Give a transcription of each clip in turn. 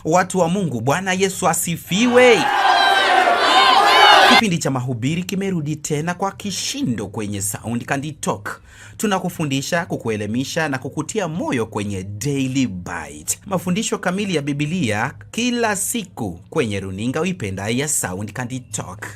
Watu wa Mungu, Bwana Yesu asifiwe. Kipindi cha mahubiri kimerudi tena kwa kishindo kwenye Sound Candy Talk. Tunakufundisha, kukuelimisha na kukutia moyo kwenye Daily Bite. Mafundisho kamili ya Biblia kila siku kwenye runinga uipendayo ya Sound Candy Talk.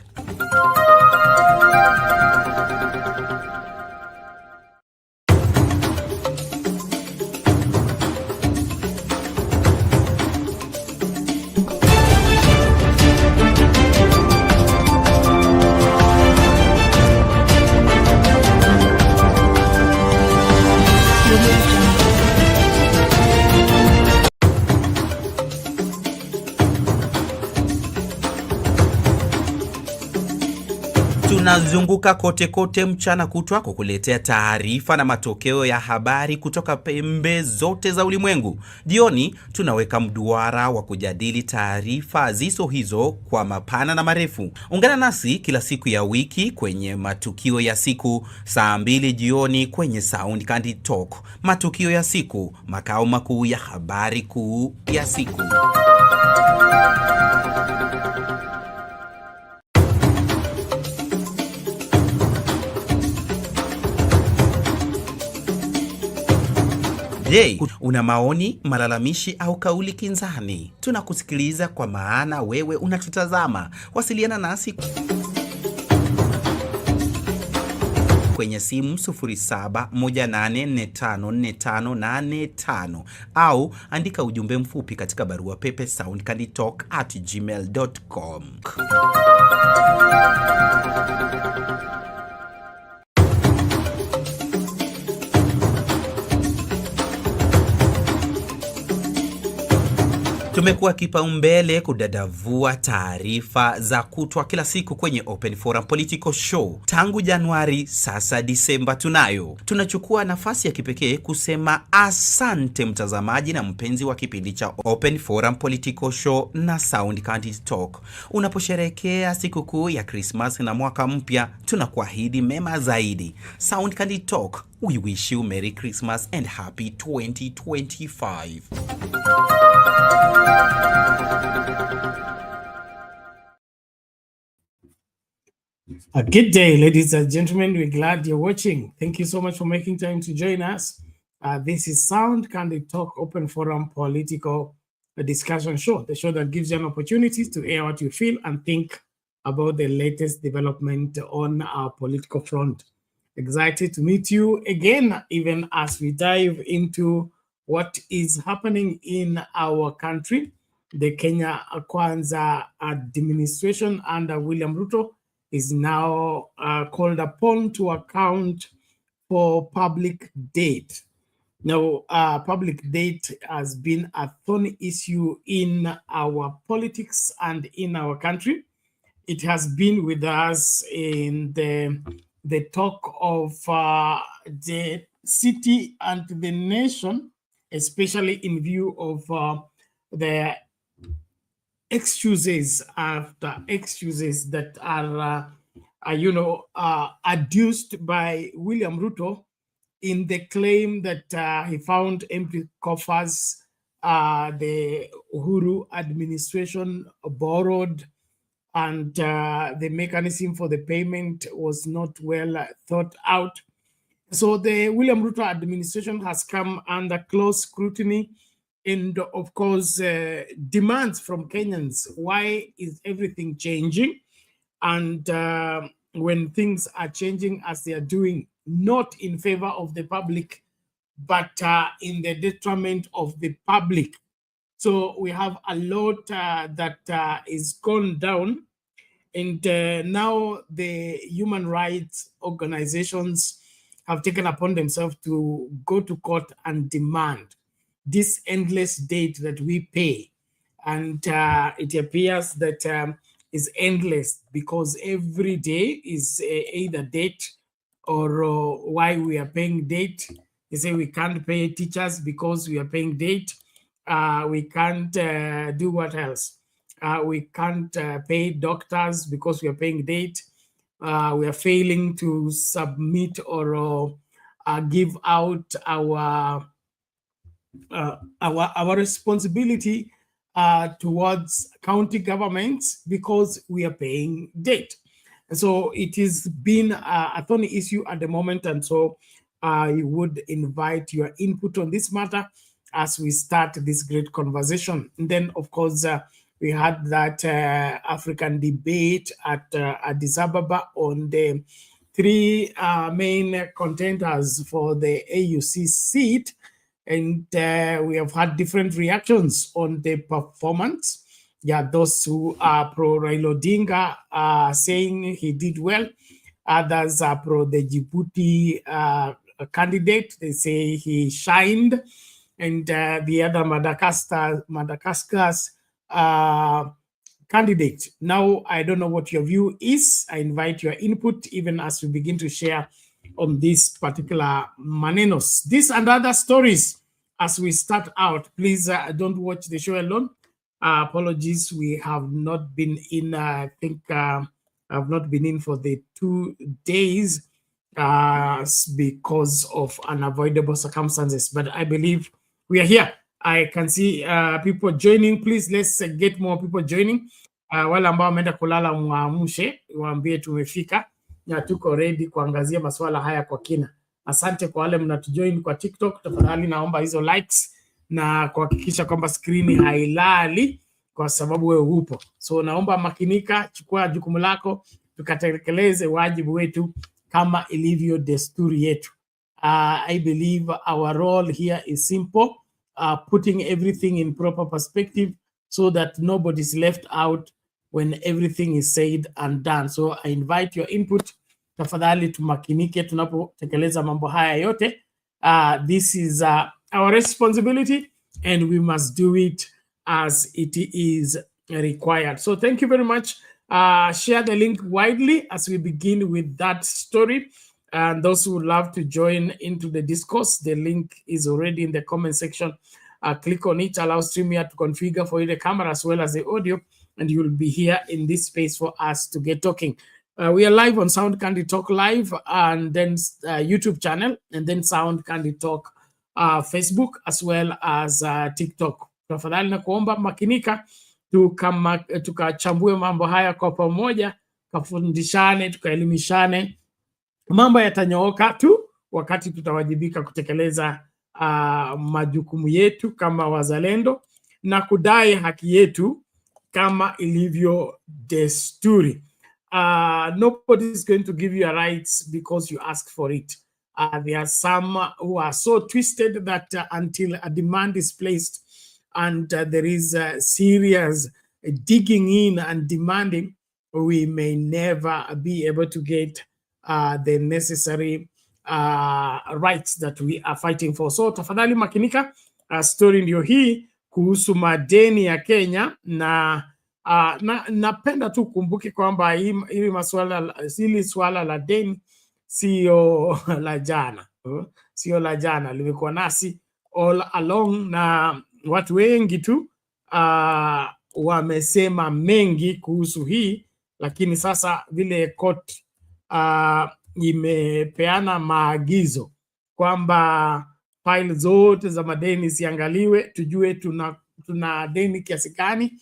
Tunazunguka kote kote mchana kutwa kukuletea taarifa na matokeo ya habari kutoka pembe zote za ulimwengu. Jioni tunaweka mduara wa kujadili taarifa zizo hizo kwa mapana na marefu. Ungana nasi kila siku ya wiki kwenye matukio ya siku saa 2 jioni kwenye Sound Candy Talk. Matukio ya siku, makao makuu ya habari kuu ya siku. Je, una maoni, malalamishi au kauli kinzani? Tunakusikiliza kwa maana wewe unatutazama. Wasiliana nasi kwenye simu 0718454585 au andika ujumbe mfupi katika barua pepe soundcandytalk@gmail.com. Tumekuwa kipaumbele kudadavua taarifa za kutwa kila siku kwenye Open Forum Political Show. Tangu Januari, sasa Disemba tunayo. Tunachukua nafasi ya kipekee kusema asante mtazamaji na mpenzi wa kipindi cha Open Forum Political Show na Sound Candy Talk. Unaposherehekea sikukuu ya Christmas na mwaka mpya, tunakuahidi mema zaidi. Sound Candy Talk, we wish you Merry Christmas and Happy 2025. A good day, ladies and gentlemen. We're glad you're watching. Thank you so much for making time to join us. This is Sound Candy Talk, Open Forum Political Discussion Show, the show that gives you an opportunity to air what you feel and think about the latest development on our political front. Excited to meet you again, even as we dive into what is happening in our country. The Kenya Kwanza administration under William Ruto is now called upon to account for public debt. Now, public debt has been a thorny issue in our politics and in our country. It has been with us in the talk of the city and the nation, especially in view of the excuses after excuses that are, adduced by William Ruto in the claim that he found empty coffers. The Uhuru administration borrowed, and the mechanism for the payment was not well thought out. So the William Ruto administration has come under close scrutiny and, of course, demands from Kenyans. Why is everything changing? And when things are changing as they are doing, not in favor of the public, but in the detriment of the public. So we have a lot that is gone down. And now the human rights organizations have taken upon themselves to go to court and demand this endless debt that we pay. And it appears that is endless because every day is either debt or why we are paying debt. They say we can't pay teachers because we are paying debt. We can't do what else? We can't pay doctors because we are paying debt. We are failing to submit or give out our responsibility towards county governments because we are paying debt. So it has been a thorny issue at the moment, and so I would invite your input on this matter as we start this great conversation. And then, of course, we had that African debate at Addis Ababa on the three main contenders for the AUC seat. And we have had different reactions on the performance. Yeah, those who are pro Raila Odinga are saying he did well. Others are pro the Djibouti candidate. They say he shined. And the other Madagascar's candidate. Now, I don't know what your view is. I invite your input even as we begin to share on this particular manenos. This and other stories as we start out. Please don't watch the show alone. Apologies, we have not been in. I think I've not been in for the 2 days because of unavoidable circumstances. But I believe we are here. I can see people joining. Please, let's get more people joining. Wale ambao wameenda kulala muamshe, waambie tumefika na tuko ready kuangazia masuala haya kwa kina. Asante kwa wale mnatujoin kwa TikTok. Tafadhali naomba hizo likes na kuhakikisha kwamba screen hailali kwa sababu wewe upo. So naomba makinika, chukua jukumu lako, tukatekeleze wajibu wetu kama ilivyo desturi yetu. I believe our role here is simple, putting everything in proper perspective so that nobody is left out when everything is said and done. So I invite your input. Tafadhali tumakinike tunapotekeleza mambo haya yote. This is our responsibility and we must do it as it is required. So thank you very much. Share the link widely as we begin with that story. And those who would love to join into the discourse, the link is already in the comment section. Click on it, allow StreamYard to configure for you the camera as well as the audio, and you will be here in this space for us to get talking. We are live on Sound Candy Talk Live and then YouTube channel, and then Sound Candy Talk Facebook as well as TikTok. Tafadhali na kuomba makinika tukachambue mambo haya kwa pamoja, kafundishane, tukaelimishane. Mambo yatanyooka tu wakati tutawajibika kutekeleza majukumu yetu kama wazalendo na kudai haki yetu kama ilivyo desturi. Nobody is going to give you a rights because you ask for it. There are some who are so twisted that until a demand is placed and there is serious digging in and demanding, we may never be able to get the necessary rights that we are fighting for. So tafadhali makinika, story ndio hii kuhusu madeni ya Kenya na napenda tu kumbuke kwamba hili swala la deni sio la jana. Sio la jana, limekuwa nasi all along na watu wengi tu wamesema mengi kuhusu hii, lakini sasa vile court imepeana maagizo kwamba file zote za madeni ziangaliwe, tujue tuna deni kiasi gani,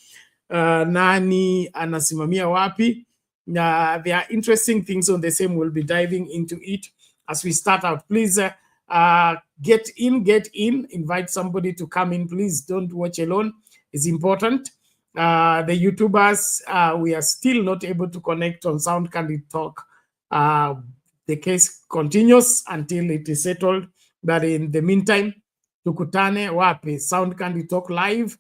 nani anasimamia wapi. There are interesting things on the same. We'll be diving into it as we start out. Please get in, invite somebody to come in. Please don't watch alone. It's important. The YouTubers, we are still not able to connect on Sound Candy Talk. The case continues until it is settled. But in the meantime, tukutane wapi? Sound Candy Talk Live,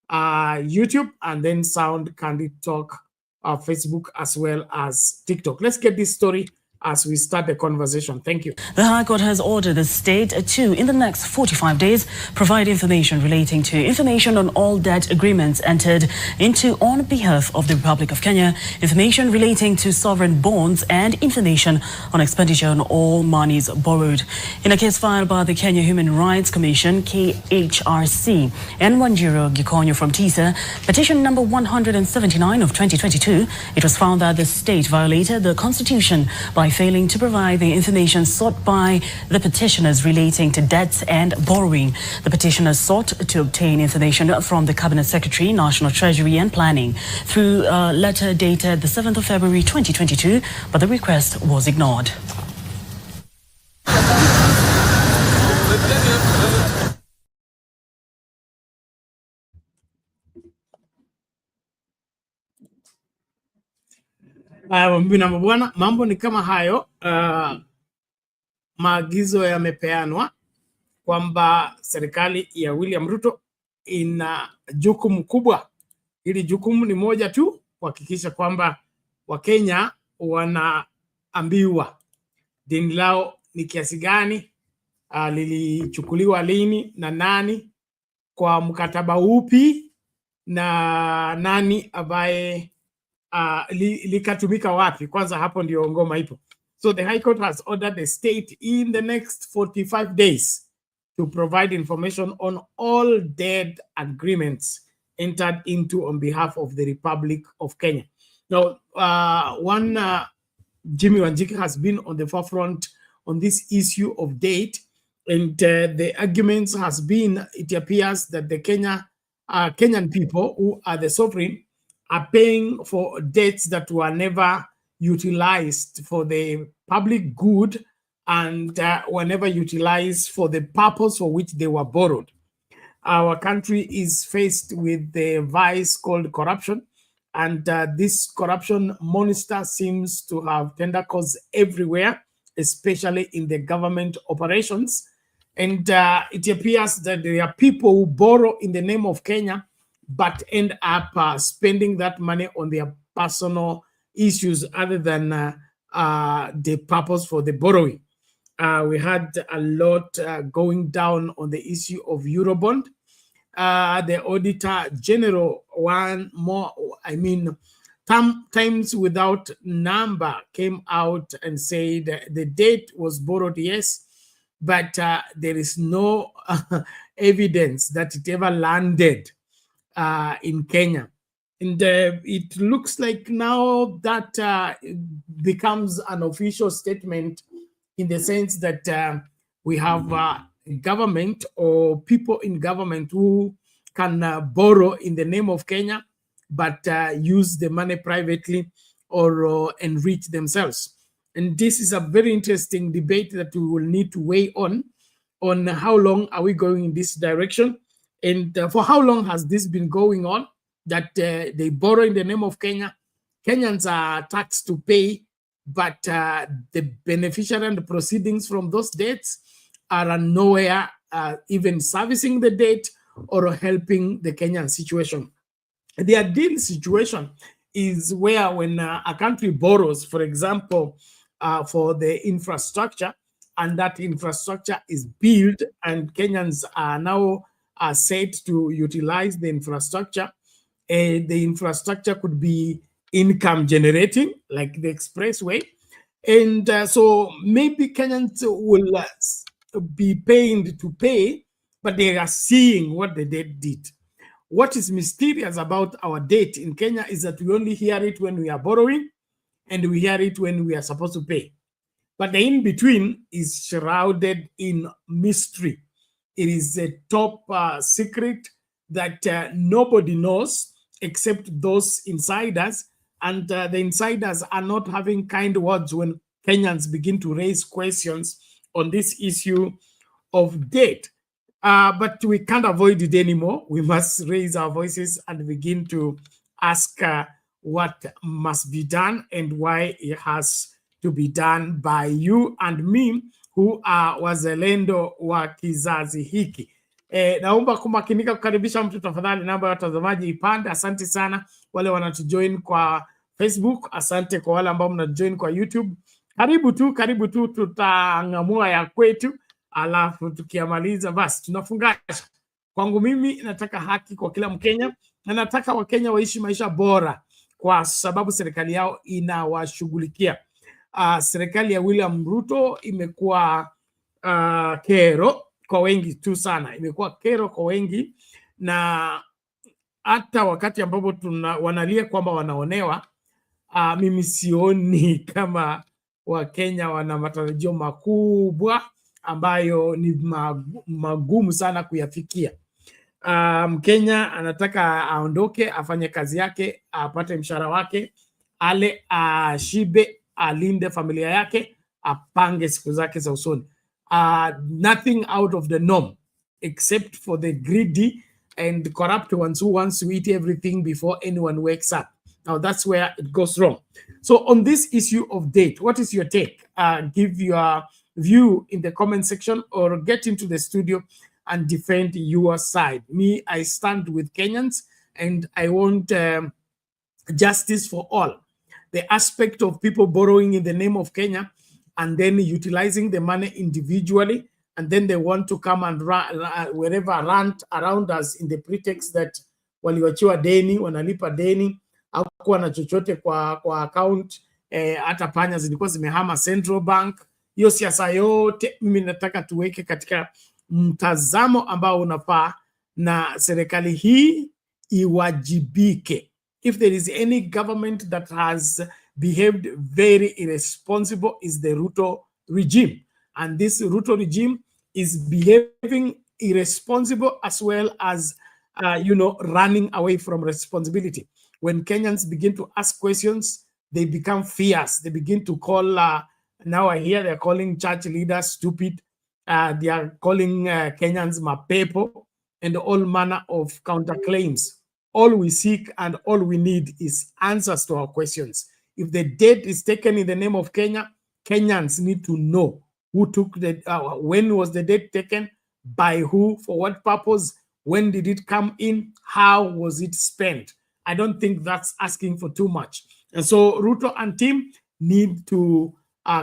YouTube, and then Sound Candy Talk Facebook as well as TikTok. Let's get this story as we start the conversation. Thank you. The High Court has ordered the state to, in the next 45 days, provide information relating to information on all debt agreements entered into on behalf of the Republic of Kenya, information relating to sovereign bonds, and information on expenditure on all monies borrowed. In a case filed by the Kenya Human Rights Commission, KHRC, and Wanjiru Gikonyo from TISA, petition number 179 of 2022, it was found that the state violated the Constitution by failing to provide the information sought by the petitioners relating to debts and borrowing. The petitioners sought to obtain information from the Cabinet Secretary, National Treasury and Planning through a letter dated the 7th of February 2022, but the request was ignored. Bwana, mambo ni kama hayo. Maagizo yamepeanwa kwamba serikali ya William Ruto ina jukumu kubwa. Hili jukumu ni moja tu, kuhakikisha kwamba Wakenya wanaambiwa deni lao ni kiasi gani, lilichukuliwa lini na nani, kwa mkataba upi, na nani ambaye likatumika wapi. Kwanza hapo ndio ngoma ipo. So the High Court has ordered the state in the next 45 days to provide information on all debt agreements entered into on behalf of the Republic of Kenya. Now, Jimmy Wanjigi has been on the forefront on this issue of debt, and the arguments has been, it appears that the Kenyan people who are the sovereign are paying for debts that were never utilized for the public good and were never utilized for the purpose for which they were borrowed. Our country is faced with the vice called corruption, and this corruption monster seems to have tentacles everywhere, especially in the government operations. And it appears that there are people who borrow in the name of Kenya but end up spending that money on their personal issues other than the purpose for the borrowing. We had a lot going down on the issue of Eurobond. The Auditor General, times without number, came out and said the debt was borrowed, yes, but there is no evidence that it ever landed in Kenya. And it looks like now that becomes an official statement, in the sense that we have government or people in government who can borrow in the name of Kenya, but use the money privately or enrich themselves. And this is a very interesting debate that we will need to weigh on how long are we going in this direction, and for how long has this been going on, that they borrow in the name of Kenya. Kenyans are taxed to pay, but the beneficiary and the proceedings from those debts are nowhere even servicing the debt or helping the Kenyan situation. The ideal situation is where when a country borrows, for example, for the infrastructure, and that infrastructure is built and Kenyans are now set to utilize the infrastructure. The infrastructure could be income generating, like the expressway. And so maybe Kenyans will be paid to pay, but they are seeing what the debt did. What is mysterious about our debt in Kenya is that we only hear it when we are borrowing, and we hear it when we are supposed to pay. But the in-between is shrouded in mystery. It is a top secret that nobody knows except those insiders. And the insiders are not having kind words when Kenyans begin to raise questions on this issue of debt. But we can't avoid it anymore. We must raise our voices and begin to ask what must be done and why it has to be done by you and me who are wazalendo wa kizazi hiki. Naomba kumakinika kukaribisha mtu tafadhali, namba ya watazamaji ipande. Asante sana wale wanatujoin kwa Facebook, asante kwa wale ambao mnajoin kwa YouTube. Karibu tu tutang'amua ya kwetu, alafu tukiamaliza basi tunafungasha. Kwangu mimi nataka haki kwa kila Mkenya, na nataka Wakenya waishi maisha bora kwa sababu serikali yao inawashughulikia. Serikali ya William Ruto imekuwa kero kwa wengi tu sana. Imekuwa kero kwa wengi, na hata wakati ambapo wanalia kwamba wanaonewa, mimi sioni kama Wakenya wana matarajio makubwa ambayo ni magumu sana kuyafikia. Mkenya anataka aondoke, afanye kazi yake, apate mshahara wake, ale, ashibe, alinde familia yake, apange siku zake za usoni. Nothing out of the norm except for the greedy and corrupt ones who wants to eat everything before anyone wakes up. Now that's where it goes wrong. So on this issue of date, what is your take? Give your view in the comment section or get into the studio and defend your side. Me, I stand with Kenyans and I want justice for all. The aspect of people borrowing in the name of Kenya and then utilizing the money individually, and then they want to come and wherever rant around us in the pretext that waliwachiwa deni, wanalipa deni, au kuwa na chochote kwa account, hata panya zilikuwa zimehama Central Bank. Hiyo siasa yote mimi nataka tuweke katika mtazamo ambao unafaa na serikali hii iwajibike. If there is any government that has behaved very irresponsible is the Ruto regime. And this Ruto regime is behaving irresponsible as well as, running away from responsibility. When Kenyans begin to ask questions, they become fierce. They begin to call, now I hear they're calling church leaders stupid. They are calling Kenyans mapepo and all manner of counterclaims. All we seek and all we need is answers to our questions. If the debt is taken in the name of Kenya, Kenyans need to know who took the, when was the debt taken, by who, for what purpose, when did it come in, how was it spent. I don't think that's asking for too much. And so Ruto and team need to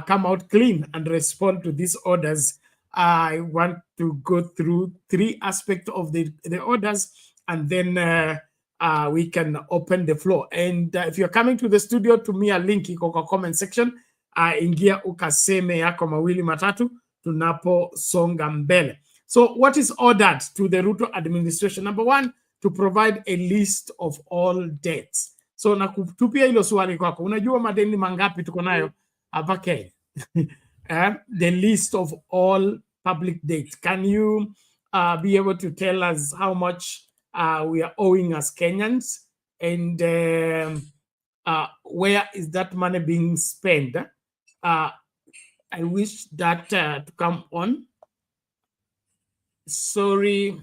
come out clean and respond to these orders. I want to go through 3 aspects of the orders, and then we can open the floor. And if you're coming to the studio, to me a link iko kwa comment section. Ingia ukaseme yako mawili matatu tunapo songa mbele. So what is ordered to the Ruto administration? Number 1, to provide a list of all debts. So nakutupia hilo swali kwako. Unajua madeni mangapi tuko nayo hapa Kenya? The list of all public debt. Can you be able to tell us how much we are owing as Kenyans, and where is that money being spent? I wish that to come on. Sorry.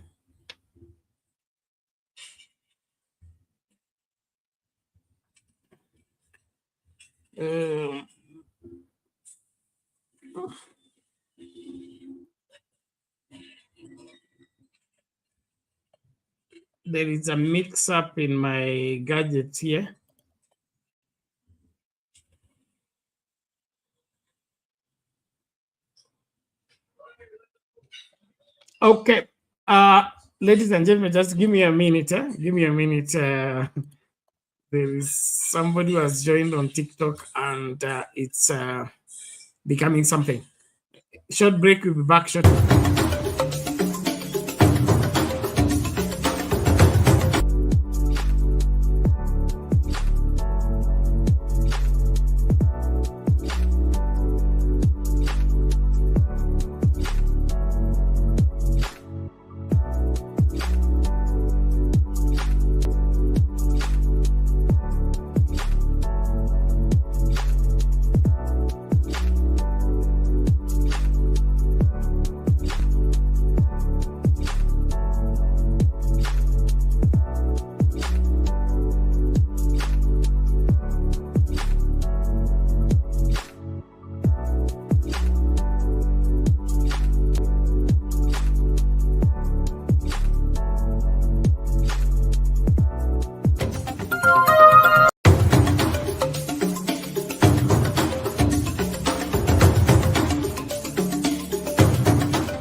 There is a mix-up in my gadgets here. Okay, ladies and gentlemen, just give me a minute. Give me a minute. There is somebody who has joined on TikTok, and it's becoming something. Short break. We'll be back shortly.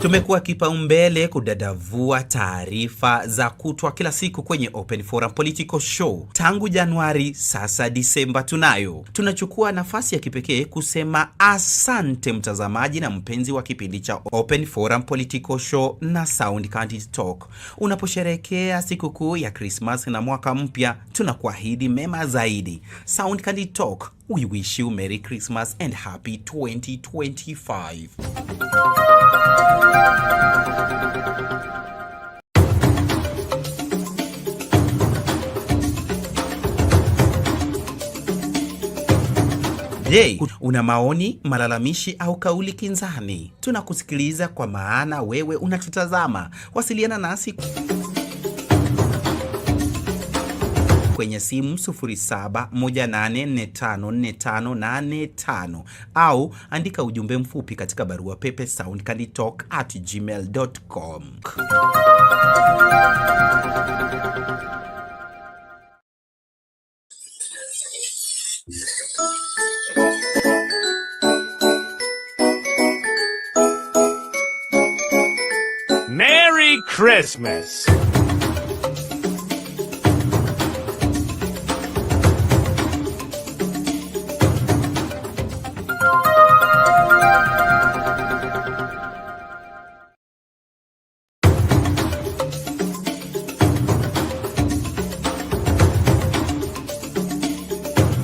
Tumekuwa kipaumbele kudadavua taarifa za kutwa kila siku kwenye Open Forum Political Show. Tangu Januari, sasa Disemba tunayo. Tunachukua nafasi ya kipekee kusema asante mtazamaji na mpenzi wa kipindi cha Open Forum Political Show na Sound Talk. Unaposherehekea sikukuu ya Christmas na mwaka mpya, tunakuahidi mema zaidi. Sound Talk, we wish you Merry Christmas and Happy 2025. Je, una maoni, malalamishi au kauli kinzani? Tunakusikiliza kwa maana wewe unatutazama. Wasiliana nasi kwenye simu 0718454585 au andika ujumbe mfupi katika barua pepe soundcandytalk@gmail.com. Merry Christmas!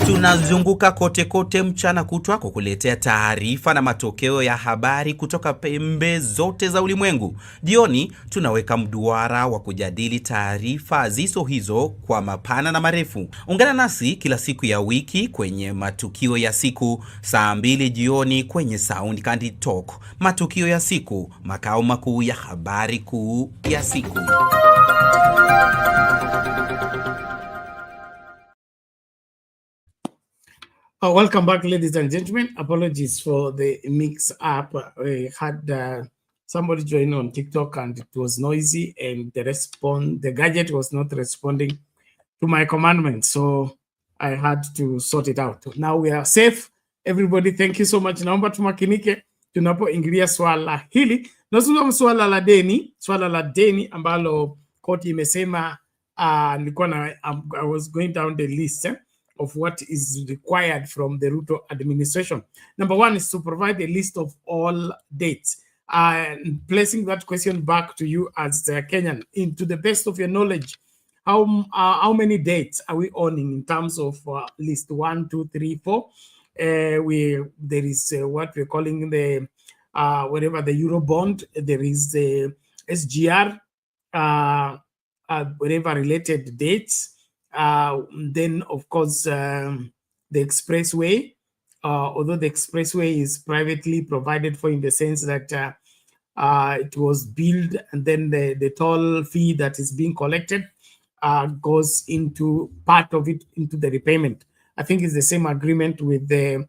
Tunazunguka kote kote mchana kutwa kukuletea taarifa na matokeo ya habari kutoka pembe zote za ulimwengu. Jioni tunaweka mduara wa kujadili taarifa zizo hizo kwa mapana na marefu. Ungana nasi kila siku ya wiki kwenye matukio ya siku, saa 2 jioni kwenye Sound Talk. Matukio ya siku, makao makuu ya habari kuu ya siku. Welcome back, ladies and gentlemen. Apologies for the mix-up. We had somebody join on TikTok and it was noisy, and the gadget was not responding to my commandments, so I had to sort it out. Now we are safe. Everybody, thank you so much. Naomba tumakinike tunapoingilia swala hili. Nazungumza swala la deni ambalo koti imesema I was going down the list of what is required from the Ruto administration. Number one is to provide a list of all dates. Placing that question back to you as a Kenyan, to the best of your knowledge, how many dates are we owning in terms of list 1, 2, 3, 4? There is what we're calling the whatever the Euro bond. There is the SGR, whatever related dates. Then, of course, the expressway, although the expressway is privately provided for in the sense that it was built and then the toll fee that is being collected goes into part of it into the repayment. I think it's the same agreement with the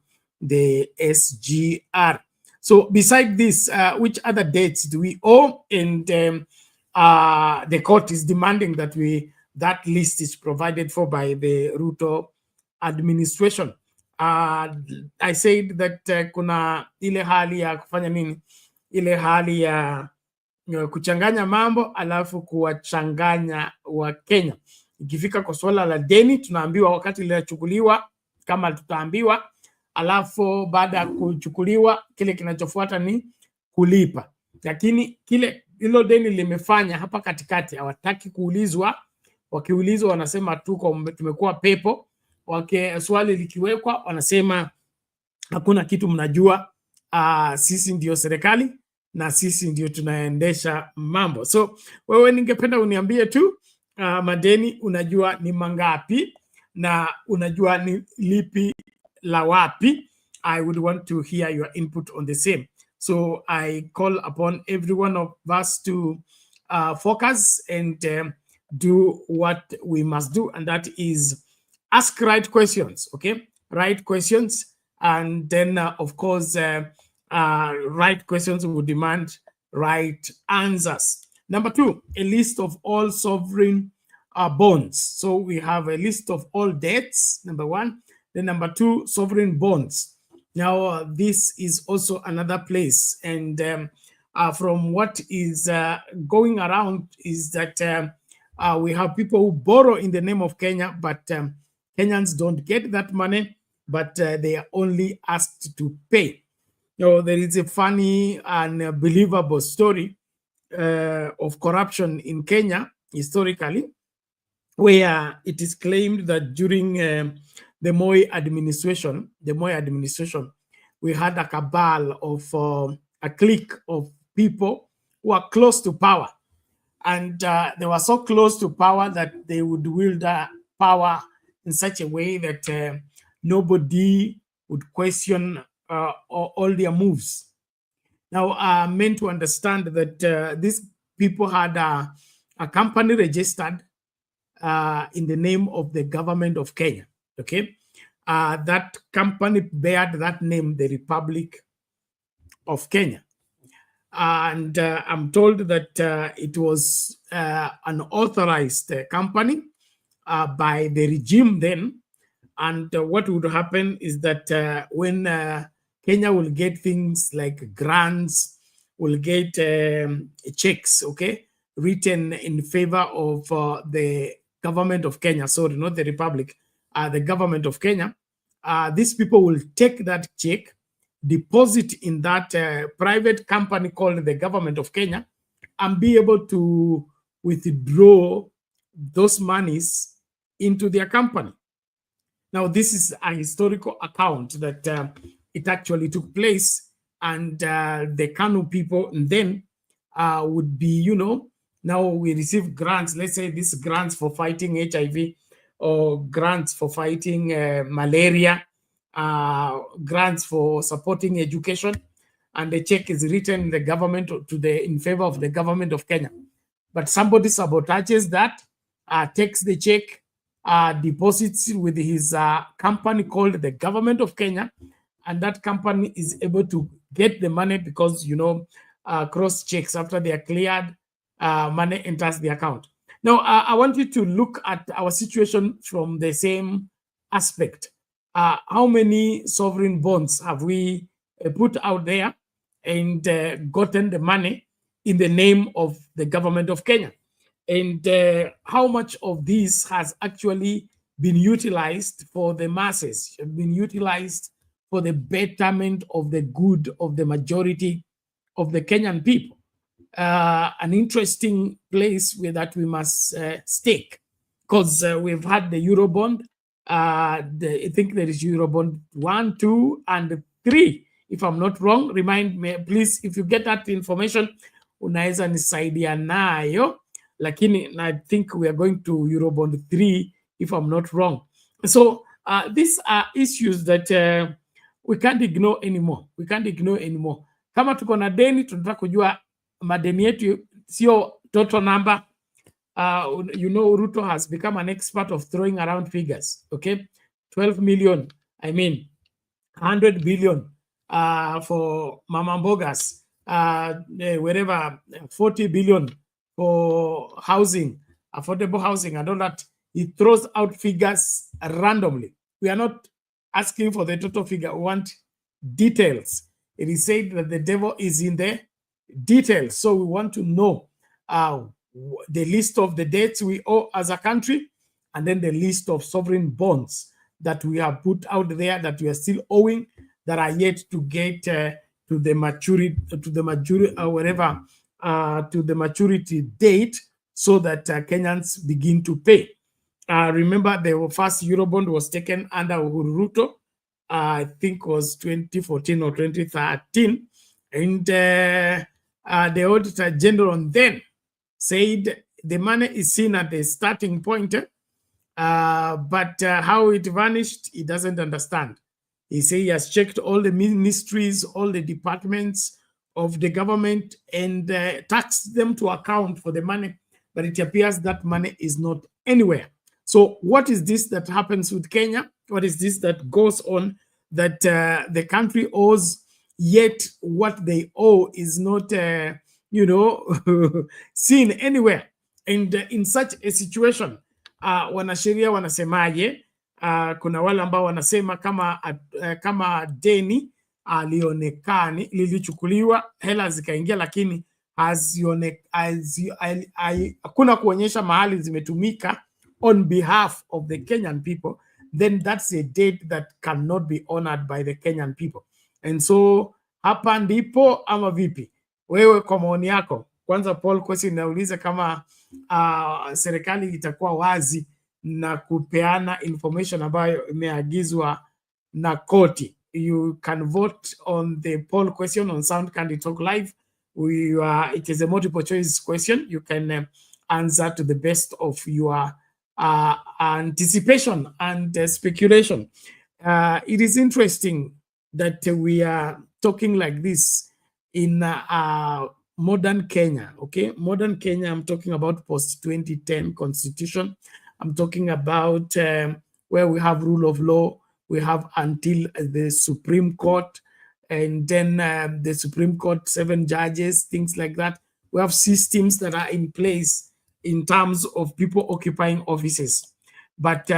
SGR. So beside this, which other dates do we owe? And the court is demanding that that list is provided for by the Ruto administration. I said that kuna ile hali ya kufanya nini? Ile hali ya kuchanganya mambo alafu kuwachanganya wa Kenya. Ikifika kwa swala la deni, tunaambiwa wakati linachukuliwa kama tutaambiwa, alafu baada ya kuchukuliwa kile kinachofuata ni kulipa. Lakini hilo deni limefanya hapa katikati hawataki kuulizwa. Wakiulizwa wanasema tumekuwa pepo. Swali likiwekwa wanasema hakuna kitu mnajua, sisi ndio serikali na sisi ndio tunaendesha mambo. So wewe ningependa uniambie tu madeni unajua ni mangapi na unajua ni lipi la wapi. I would want to hear your input on the same. So I call upon every one of us to focus and do what we must do, and that is ask right questions, okay? Right questions, and then of course right questions will demand right answers. Number 2, a list of all sovereign bonds. So we have a list of all debts, number 1. Then number 2, sovereign bonds. Now this is also another place, and from what is going around is that we have people who borrow in the name of Kenya, but Kenyans don't get that money, but they are only asked to pay. There is a funny and believable story of corruption in Kenya historically, where it is claimed that during the Moi administration, we had a cabal of a clique of people who are close to power. And they were so close to power that they would wield power in such a way that nobody would question all their moves. Now, I'm meant to understand that these people had a company registered in the name of the government of Kenya, okay? That company bared that name, the Republic of Kenya. And I'm told that it was an authorized company by the regime then. And what would happen is that when Kenya will get things like grants, will get checks, okay, written in favor of the government of Kenya, sorry, not the Republic, the government of Kenya, these people will take that check, deposit in that private company called the government of Kenya, and be able to withdraw those monies into their company. Now, this is a historical account that it actually took place, and the Kanu people then would be, now we receive grants, let's say these grants for fighting HIV, or grants for fighting malaria, grants for supporting education, and the check is written in the government in favor of the government of Kenya. But somebody sabotages that, takes the check, deposits with his company called the government of Kenya, and that company is able to get the money because, cross checks after they are cleared, money enters the account. Now, I want you to look at our situation from the same aspect. How many sovereign bonds have we put out there and gotten the money in the name of the government of Kenya? And how much of this has actually been utilized for the masses, been utilized for the betterment of the good of the majority of the Kenyan people? An interesting place where that we must stake, because we've had the Eurobond. I think there is Eurobond 1, 2, and 3. If I'm not wrong, remind me, please, if you get that information, unaweza nisaidia nayo. Lakini, I think we are going to Eurobond 3, if I'm not wrong. So these are issues that we can't ignore anymore. Kama tuko na deni, tunataka kujua madeni yetu sio total number. Ruto has become an expert of throwing around figures, okay? 12 million, 100 billion for Mama Mbogas, wherever, 40 billion for housing, affordable housing, and all that. He throws out figures randomly. We are not asking for the total figure. We want details. It is said that the devil is in the details. So we want to know the list of the debts we owe as a country, and then the list of sovereign bonds that we have put out there that we are still owing, that are yet to get to the maturity date, so that Kenyans begin to pay. Remember, the first Eurobond was taken under Ruto, I think was 2014 or 2013, and the Auditor General then said the money is seen at the starting point, but how it vanished, he doesn't understand. He said he has checked all the ministries, all the departments of the government, and taxed them to account for the money, but it appears that money is not anywhere. So what is this that happens with Kenya? What is this that goes on that the country owes, yet what they owe is not, seen anywhere? And in such a situation, wanasheria wanasemaje? Kuna wale ambao wanasema kama deni alionekani, lilichukuliwa, hela zikaingia, lakini hakuna kuonyesha mahali zimetumika on behalf of the Kenyan people, then that's a date that cannot be honored by the Kenyan people. And so hapa ndipo ama vipi? Wewe kwa maoni yako, kwanza Paul question inauliza kama serikali itakuwa wazi na kupeana information ambayo imeagizwa na koti. You can vote on the poll question on Sound Candy Talk Live. It is a multiple choice question. You can answer to the best of your anticipation and speculation. It is interesting that we are talking like this in modern Kenya, okay? Modern Kenya, I'm talking about post-2010 constitution. I'm talking about where we have rule of law, we have until the Supreme Court, and then the Supreme Court, 7 judges, things like that. We have systems that are in place in terms of people occupying offices. But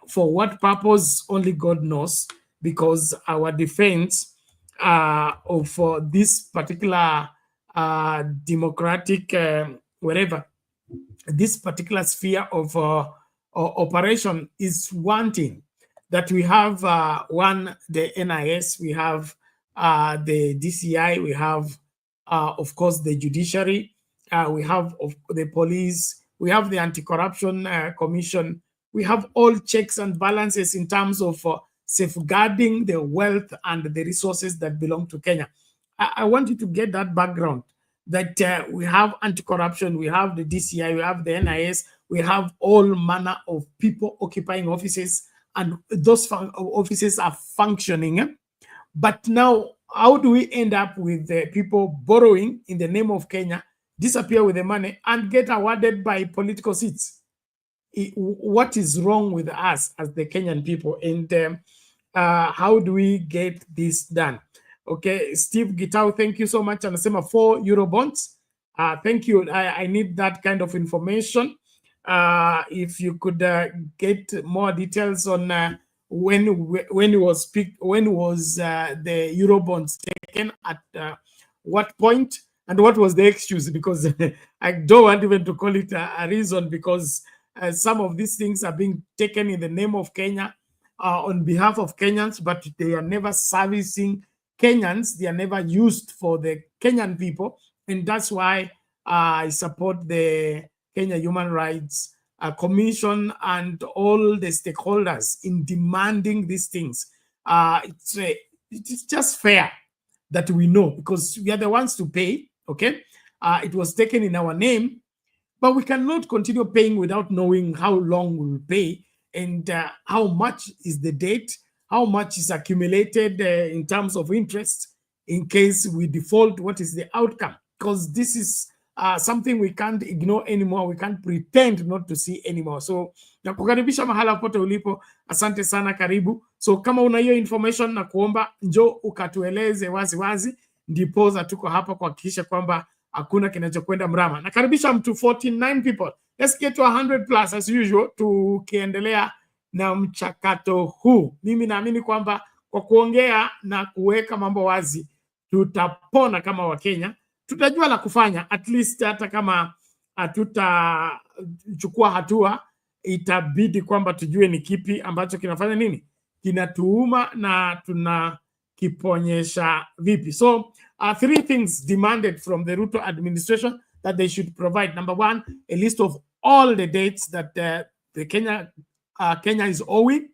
for what purpose, only God knows, because our defense of this particular democratic, whatever, this particular sphere of operation is wanting. That we have the NIS, we have the DCI, we have, of course, the judiciary, we have the police, we have the anti-corruption commission, we have all checks and balances in terms of safeguarding the wealth and the resources that belong to Kenya. I want you to get that background, that we have anti-corruption, we have the DCI, we have the NIS, we have all manner of people occupying offices, and those offices are functioning. But now, how do we end up with people borrowing in the name of Kenya, disappear with the money, and get awarded by political seats? What is wrong with us as the Kenyan people? And how do we get this done? Okay, Steve Gitau, thank you so much. Anasema 4 Eurobonds. Thank you. I need that kind of information. If you could get more details on when was the Eurobonds taken, at what point, and what was the excuse, because I don't want even to call it a reason, because some of these things are being taken in the name of Kenya, on behalf of Kenyans, but they are never servicing Kenyans. They are never used for the Kenyan people. And that's why I support the Kenya Human Rights Commission and all the stakeholders in demanding these things. It's just fair that we know, because we are the ones to pay, okay? It was taken in our name, but we cannot continue paying without knowing how long we will pay, and how much is the debt, how much is accumulated in terms of interest in case we default, what is the outcome? Because this is something we can't ignore anymore. We can't pretend not to see anymore. So nakukaribisha mahala pote ulipo. Asante sana, karibu. So kama una hiyo information, na kuomba njoo ukatueleze wazi wazi, ndipoza tuko hapa kuhakikisha kwamba hakuna kinachokwenda mrama. Nakaribisha mtu 49 people. Let's get to 100 plus as usual, tukiendelea na mchakato huu. Mimi naamini kwamba kwa kuongea na kuweka mambo wazi, tutapona kama Wakenya. Tutajua la kufanya, at least hata kama hatutachukua hatua, itabidi kwamba tujue ni kipi ambacho kinafanya nini, kinatuuma na tunakiponyesha vipi. So 3 things demanded from the Ruto administration that they should provide. Number 1, a list of all the dates that the Kenya is owing.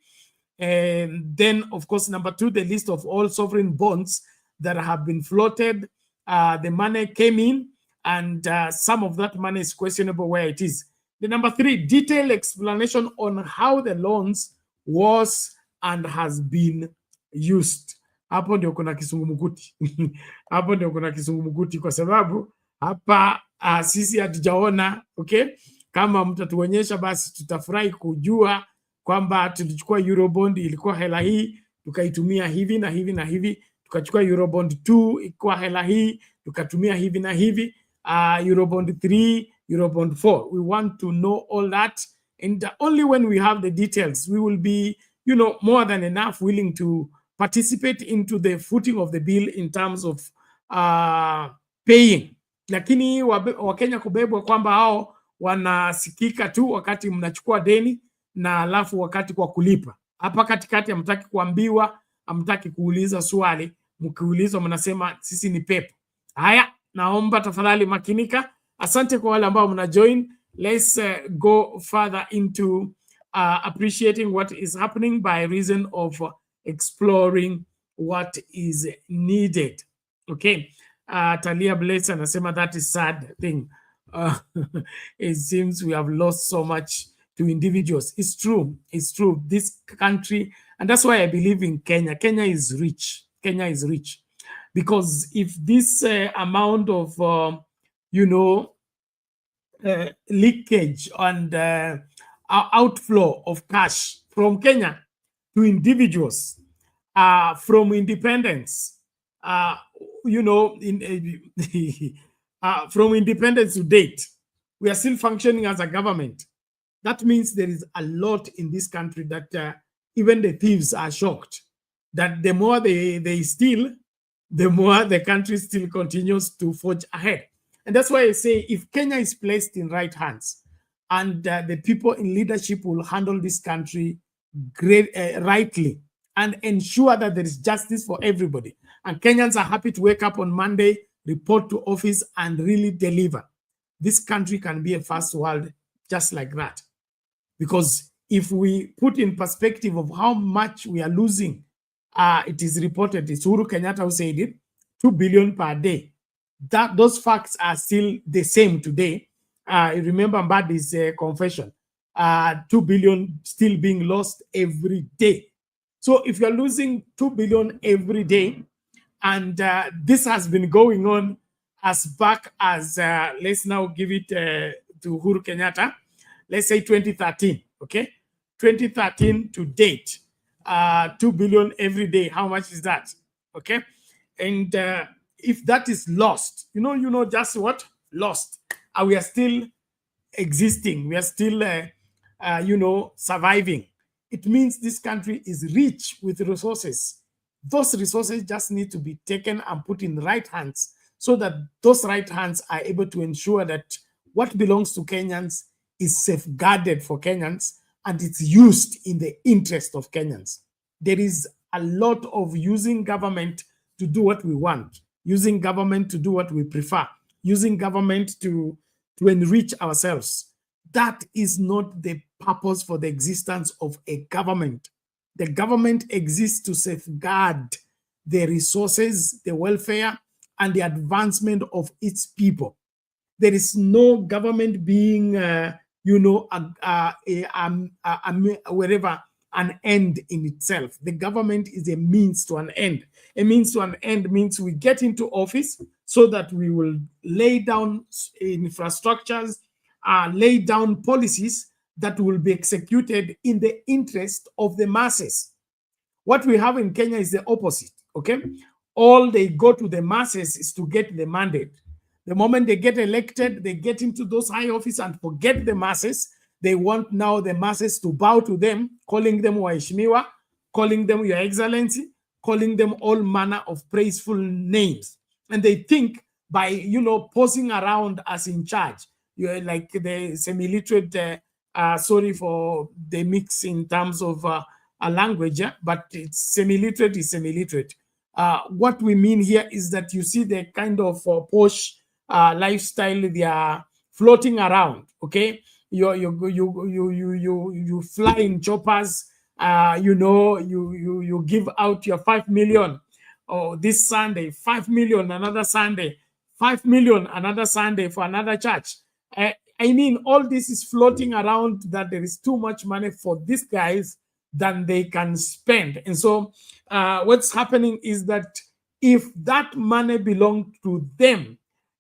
And then, of course, number 2, the list of all sovereign bonds that have been floated. The money came in, and some of that money is questionable where it is. The number 3, detailed explanation on how the loans was and has been used. Hapo ndio kuna kisungumukuti. Hapo ndio kuna kisungumukuti, kwa sababu hapa sisi hatujaona, okay? Kama mtatuonyesha, basi tutafurahi kujua kwamba tulichukua Eurobond, ilikuwa hela hii, tukaitumia hivi na hivi na hivi. Tukachukua Eurobond 2, ilikuwa hela hii, tukatumia hivi na hivi. Eurobond 3, Eurobond 4. We want to know all that. And only when we have the details, we will be, more than enough willing to participate into the footing of the bill in terms of paying, lakini Wakenya kubebwa kwamba hao wanasikika tu wakati mnachukua deni na alafu wakati kwa kulipa. Hapa katikati hamtaki kuambiwa, hamtaki kuuliza swali, mkiulizwa mnasema sisi ni pepo. Haya, naomba tafadhali makinika. Asante kwa wale ambao mna join. Let's go further into appreciating what is happening by reason of exploring what is needed. Okay. Talia Bless anasema that is sad thing. It seems we have lost so much to individuals. It's true. It's true. This country, and that's why I believe in Kenya. Kenya is rich. Kenya is rich. Because if this amount of, leakage and outflow of cash from Kenya to individuals, from independence, from independence to date, we are still functioning as a government. That means there is a lot in this country that even the thieves are shocked that the more they steal, the more the country still continues to forge ahead. And that's why I say if Kenya is placed in right hands and the people in leadership will handle this country rightly and ensure that there is justice for everybody, and Kenyans are happy to wake up on Monday, report to office, and really deliver, this country can be a first world just like that. Because if we put in perspective of how much we are losing, it is reported, it's Uhuru Kenyatta who said it, 2 billion per day. Those facts are still the same today. Remember Mbadi's confession, 2 billion still being lost every day. So if you're losing 2 billion every day, and this has been going on as back as, let's now give it to Uhuru Kenyatta, let's say 2013, okay? 2013 to date, 2 billion every day. How much is that? Okay. And if that is lost, just what? Lost. We are still existing. We are still, surviving. It means this country is rich with resources. Those resources just need to be taken and put in the right hands so that those right hands are able to ensure that what belongs to Kenyans is safeguarded for Kenyans and it's used in the interest of Kenyans. There is a lot of using government to do what we want, using government to do what we prefer, using government to enrich ourselves. That is not the purpose for the existence of a government. The government exists to safeguard the resources, the welfare, and the advancement of its people. There is no government being, wherever an end in itself. The government is a means to an end. A means to an end means we get into office so that we will lay down infrastructures, lay down policies that will be executed in the interest of the masses. What we have in Kenya is the opposite, okay? All they go to the masses is to get the mandate. The moment they get elected, they get into those high office and forget the masses. They want now the masses to bow to them, calling them Waheshimiwa, calling them Your Excellency, calling them all manner of praiseful names. And they think by, posing around as in charge, you're like the semi-literate, sorry for the mix in terms of a language, but it's semi-literate is semi-literate. What we mean here is that you see the kind of posh lifestyle they are floating around, okay? You fly in choppers, you give out your 5 million this Sunday, 5 million another Sunday, 5 million another Sunday for another church. I mean, all this is floating around that there is too much money for these guys than they can spend. And so what's happening is that if that money belonged to them,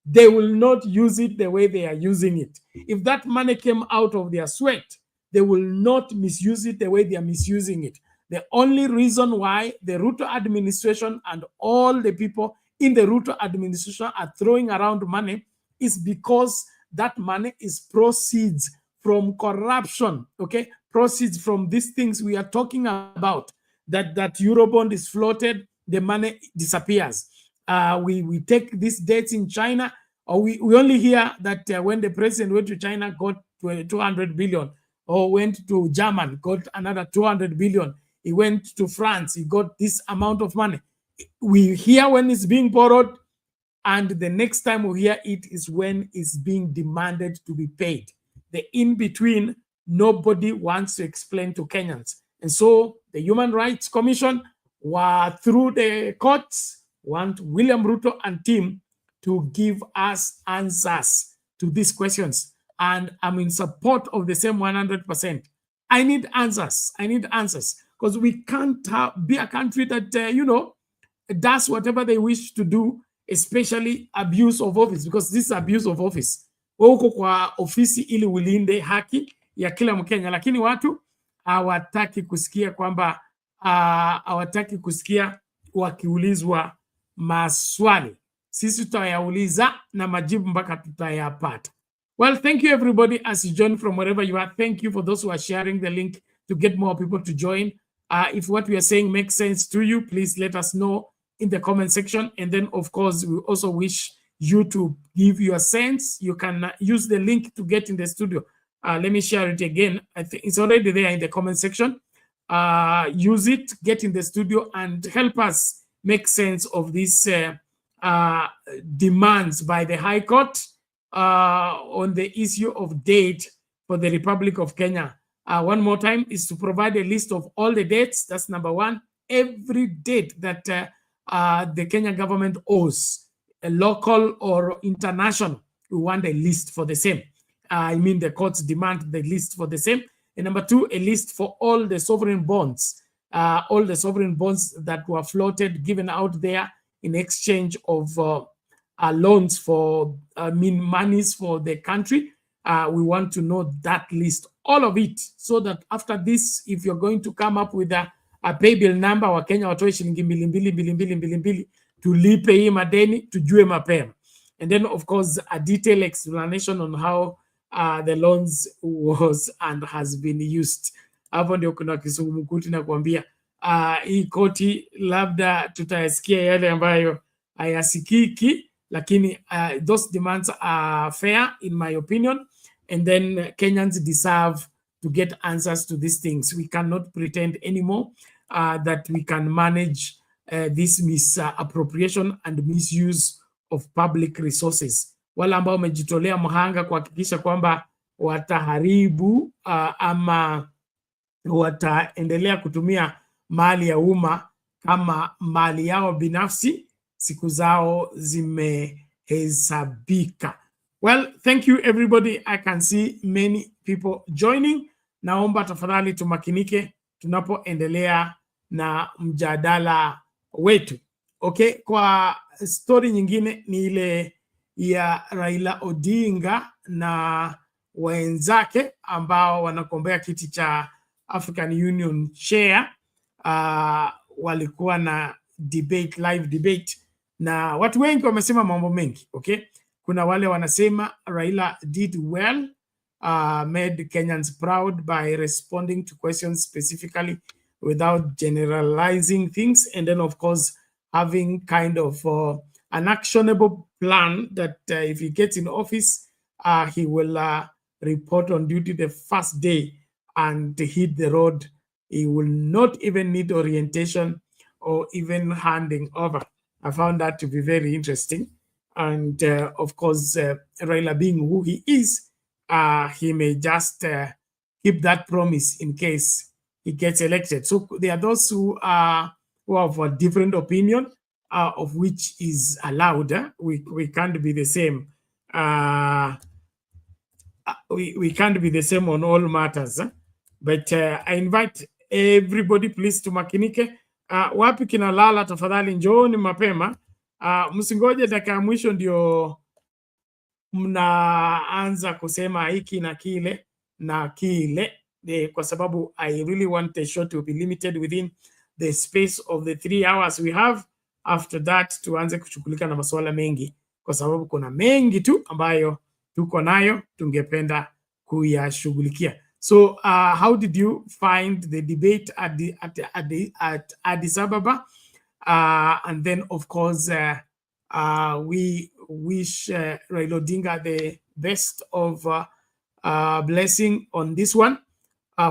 they will not use it the way they are using it. If that money came out of their sweat, they will not misuse it the way they are misusing it. The only reason why the Ruto administration and all the people in the Ruto administration are throwing around money is because that money is proceeds from corruption, okay? Proceeds from these things we are talking about. that Eurobond is floated, the money disappears. We take these dates in China, or we only hear that when the president went to China, got 200 billion, or went to Germany, got another 200 billion. He went to France, he got this amount of money. We hear when it's being borrowed, and the next time we hear it is when it's being demanded to be paid. The in-between, nobody wants to explain to Kenyans. And so the Human Rights Commission, through the courts, want William Ruto and team to give us answers to these questions. And I'm in support of the same 100%. I need answers. I need answers. Because we can't be a country that, does whatever they wish to do, especially abuse of office, because this is abuse of office. Uko kwa ofisi ili ulinde haki ya kila Mkenya, lakini watu hawataki kusikia kwamba hawataki kusikia wakiulizwa maswali. Sisi tutayauliza na majibu mpaka tutayapata. Well, thank you everybody as you join from wherever you are. Thank you for those who are sharing the link to get more people to join. If what we are saying makes sense to you, please let us know in the comment section. And then, of course, we also wish you to give your sense. You can use the link to get in the studio. Let me share it again. I think it's already there in the comment section. Use it, get in the studio, and help us make sense of these demands by the High Court on the issue of date for the Republic of Kenya. One more time is to provide a list of all the dates. That's number one. Every date that the Kenya government owes, a local or international, we want a list for the same. I mean, the courts demand the list for the same. And number two, a list for all the sovereign bonds, that were floated, given out there in exchange of loans for monies for the country. We want to know that list, all of it, so that after this, if you're going to come up with a pay bill number, wa Kenya watoe shilingi mbili tulipe hii madeni, tujue mapema. And then, of course, a detailed explanation on how the loans was and has been used. Hapo ndio kuna kisungumukuti na kuambia hii koti labda tutayasikia yale ambayo hayasikiki, lakini those demands are fair in my opinion, and then Kenyans deserve to get answers to these things. We cannot pretend anymore that we can manage this misappropriation and misuse of public resources. Wale ambao wamejitolea mhanga kuhakikisha kwamba wataharibu ama wataendelea kutumia mali ya umma kama mali yao binafsi, siku zao zimehesabika. Well, thank you everybody. I can see many people joining. Naomba tafadhali tumakinike tunapoendelea na mjadala wetu. Okay, kwa story nyingine ni ile ya Raila Odinga na wenzake ambao wanakombea kiti cha African Union Chair. Walikuwa na debate, live debate, na watu wengi wamesema mambo mengi. Okay, kuna wale wanasema Raila did well, made Kenyans proud by responding to questions specifically without generalizing things, and then of course having kind of an actionable plan that if he gets in office, he will report on duty the first day and hit the road. He will not even need orientation or even handing over. I found that to be very interesting. And of course, Raila being who he is, he may just keep that promise in case he gets elected. So there are those who have a different opinion, of which is allowed. We can't be the same. We can't be the same on all matters. But I invite everybody please to makinike. Wapi kina lala tafadhali njooni mapema. Msingoje dakika ya mwisho ndio mnaanza kusema hiki na kile na kile, kwa sababu I really want the show to be limited within the space of the 3 hours we have. After that tuanze kushughulika na masuala mengi, kwa sababu kuna mengi tu ambayo tuko nayo tungependa kuyashughulikia. So how did you find the debate at Addis Ababa? And then, of course, we wish Raila Odinga the best of blessing on this one.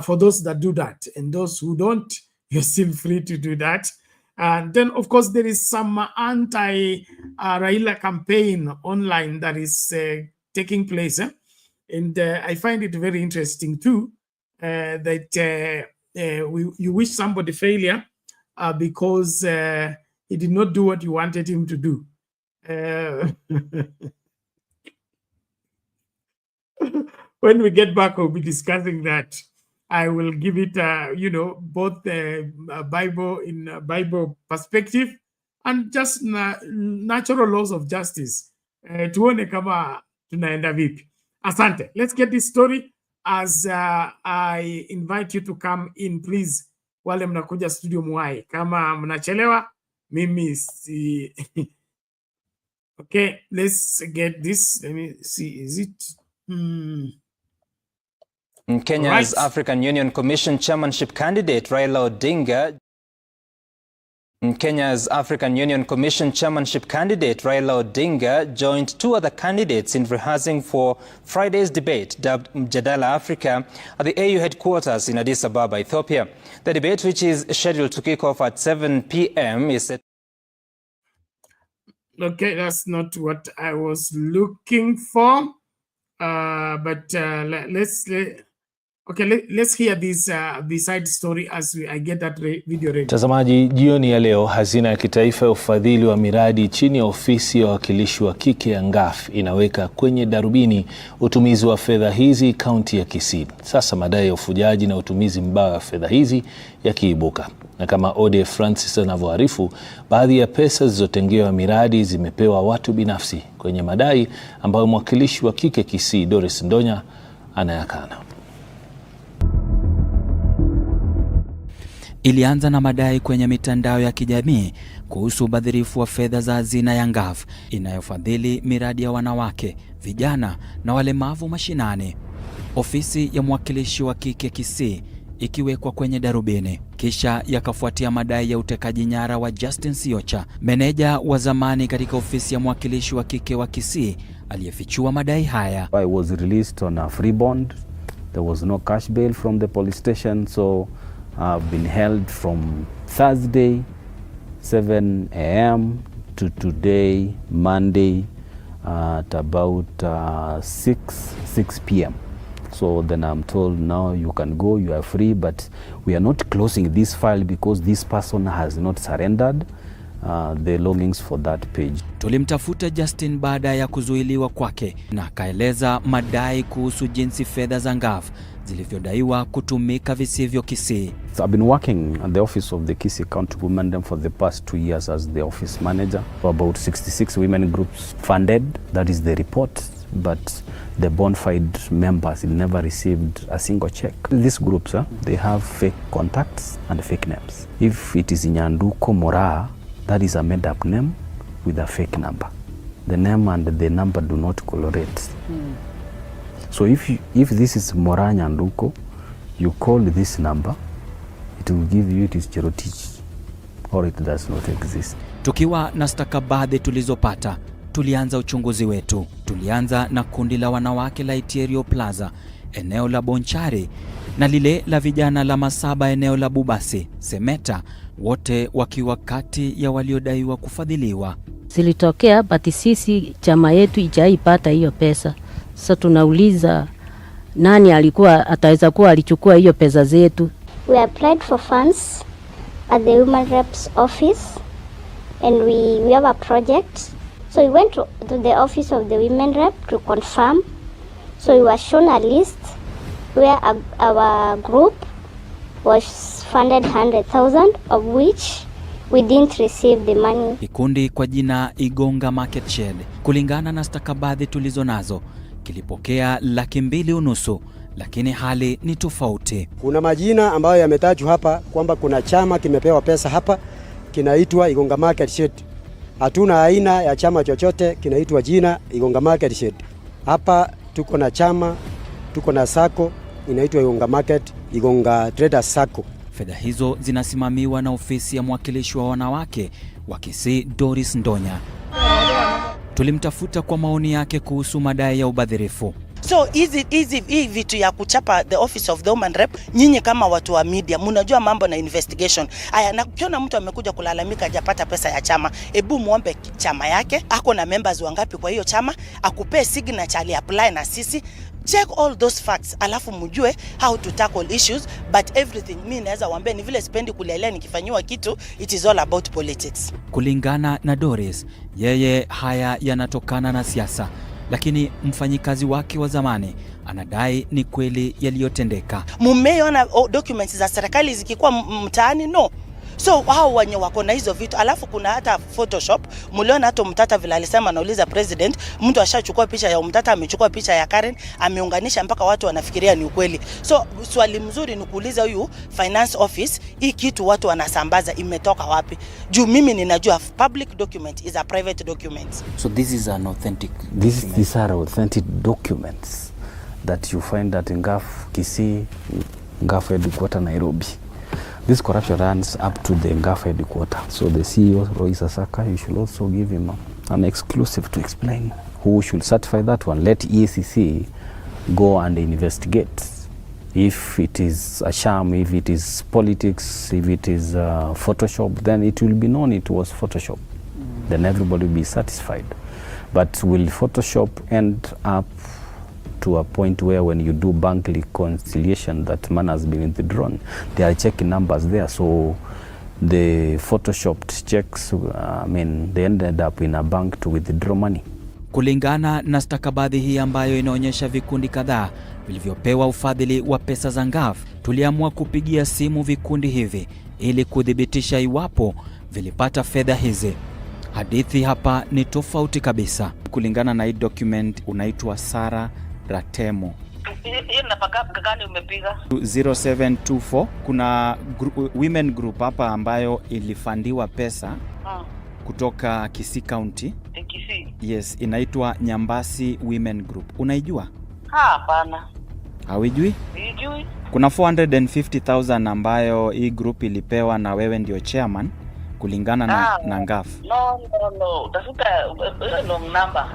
For those that do that, and those who don't, you're still free to do that. And then, of course, there is some anti-Raila campaign online that is taking place. And I find it very interesting too, that you wish somebody failure because he did not do what you wanted him to do. When we get back, we'll be discussing that. I will give it, both the Bible perspective and just natural laws of justice. Tuone kama tunaenda vipi. Asante. Let's get this story as I invite you to come in, please. Wale mnakuja studio muwai. Kama mnachelewa, mimi si... Okay, let's get this. Let me see. Is it... Kenya's African Union Commission chairmanship candidate Raila Odinga. Kenya's African Union Commission chairmanship candidate Raila Odinga joined two other candidates in rehearsing for Friday's debate dubbed Mjadala Africa at the AU headquarters in Addis Ababa, Ethiopia. The debate, which is scheduled to kick off at 7 p.m. is set. Okay, that's not what I was looking for. But let's hear this side story as I get that video ready. Tazamaji, jioni ya leo hazina ya kitaifa ya ufadhili wa miradi chini ya ofisi ya wakilishi wa kike ya NGAAF inaweka kwenye darubini utumizi wa fedha hizi kaunti ya Kisii. Sasa madai ya ufujaji na utumizi mbaya wa fedha hizi yakiibuka. Na kama Ode Francis anavyoarifu, baadhi ya pesa zilizotengewa miradi zimepewa watu binafsi kwenye madai ambayo mwakilishi wa kike Kisii Doris Ndonya anayakana. Ilianza na madai kwenye mitandao ya kijamii kuhusu ubadhirifu wa fedha za hazina ya NGAAF inayofadhili miradi ya wanawake, vijana na walemavu mashinani. Ofisi ya mwakilishi wa kike Kisii ikiwekwa kwenye darubini. Kisha yakafuatia madai ya utekaji nyara wa Justin Siocha, meneja wa zamani katika ofisi ya mwakilishi wa kike wa Kisii, aliyefichua madai haya. I was released on a free bond. There was no cash bail from the police station, so I've been held from Thursday 7 a.m. to today Monday at about 6 p.m. So then I'm told now you can go, you are free, but we are not closing this file because this person has not surrendered the logins for that page. Tulimtafuta Justin baada ya kuzuiliwa kwake na kaeleza madai kuhusu jinsi fedha za NGAAF zilivyodaiwa kutumika visivyo Kisii. So I've been working at the office of the Kisii County Women for the past 2 years as the office manager. About 66 women groups funded, that is the report, but the bona fide members never received a single check. These groups, they have fake contacts and fake names. If it is Nyanduko Moraa, that is a made-up name with a fake number. The name and the number do not correlate. So if this is Moraa Nyanduko, you call this number, it will give you it is Cherotich, or it does not exist. Tukiwa na stakabadhi tulizopata, tulianza uchunguzi wetu. Tulianza na kundi la wanawake la Iterio Plaza, eneo la Bonchari, na lile la vijana la Masaba, eneo la Bubasi, Semeta, wote wakiwa kati ya waliodaiwa kufadhiliwa. Zilitokea but sisi chama yetu ijaipata hiyo pesa. Sasa tunauliza nani alikuwa ataweza kuwa alichukua hiyo pesa zetu. We applied for funds at the Women Reps office and we have a project. So we went to the office of the Women Rep to confirm. So we were shown a list where our group was funded 100,000, of which we didn't receive the money. Kikundi kwa jina Igonga Market Shed, kulingana na stakabadhi tulizo nazo, kilipokea 2.5 laki, lakini hali ni tofauti. Kuna majina ambayo yametajwa hapa kwamba kuna chama kimepewa pesa hapa kinaitwa Igonga Market Shed. Hatuna aina ya chama chochote kinaitwa jina Igonga Market Shed. Hapa tuko na chama, tuko na sako inaitwa Igonga Market, Igonga Traders Sacco. Fedha hizo zinasimamiwa na ofisi ya mwakilishi wa wanawake wa Kisii, Doris Ndonya. Tulimtafuta kwa maoni yake kuhusu madai ya ubadhirifu. So hii vitu ya kuchapa the office of the woman rep, nyinyi kama watu wa media mnajua mambo na investigation. Aya, na ukiona mtu amekuja kulalamika hajapata pesa ya chama, hebu muombe chama yake, ako na members wangapi kwa hiyo chama, akupee signature apply na sisi. Check all those facts, alafu mjue how to tackle issues, but everything mimi naweza waambia ni vile sipendi kulelea nikifanywa kitu, it is all about politics. Kulingana na Doris, yeye haya yanatokana na siasa, lakini mfanyikazi wake wa zamani anadai ni kweli yaliyotendeka. Mumeona documents za serikali zikikuwa mtaani? No. So hao wenye wako na hizo vitu, alafu kuna hata Photoshop. Muliona hata Mtata vile alisema anauliza president, mtu ashachukua picha ya Mtata, amechukua picha ya Karen, ameunganisha mpaka watu wanafikiria ni ukweli. So swali mzuri ni kuuliza huyu finance office, hii kitu watu wanasambaza imetoka wapi? Juu mimi ninajua public document is a private document. So this is an authentic These are authentic documents that you find at NGAAF Kisii, NGAAF headquarters Nairobi. This corruption runs up to the NGAAF headquarters. So the CEO, Roy Sasaka, you should also give him an exclusive to explain who should certify that one. Let EACC go and investigate. If it is a sham, if it is politics, if it is Photoshop, then it will be known it was Photoshop. Then everybody will be satisfied. But will Photoshop end up to a point where when you do bank reconciliation that money has been withdrawn, they are checking numbers there, so the photoshopped checks, they ended up in a bank to withdraw money. Kulingana na stakabadhi hii ambayo inaonyesha vikundi kadhaa vilivyopewa ufadhili wa pesa za NGAAF, tuliamua kupigia simu vikundi hivi ili kudhibitisha iwapo vilipata fedha hizi. Hadithi hapa ni tofauti kabisa. Kulingana na hii document unaitwa Sara Ratemo. Hiyo nafaka gani umepiga? 0724 kuna women group hapa ambayo ilifandiwa pesa kutoka Kisii County. Kisii? Yes, inaitwa Nyambasi Women Group. Unaijua? Hapana. Hauijui? Sijui. Kuna 450,000 ambayo hii group ilipewa na wewe ndio chairman kulingana na NGAAF. No. Tafuta no number.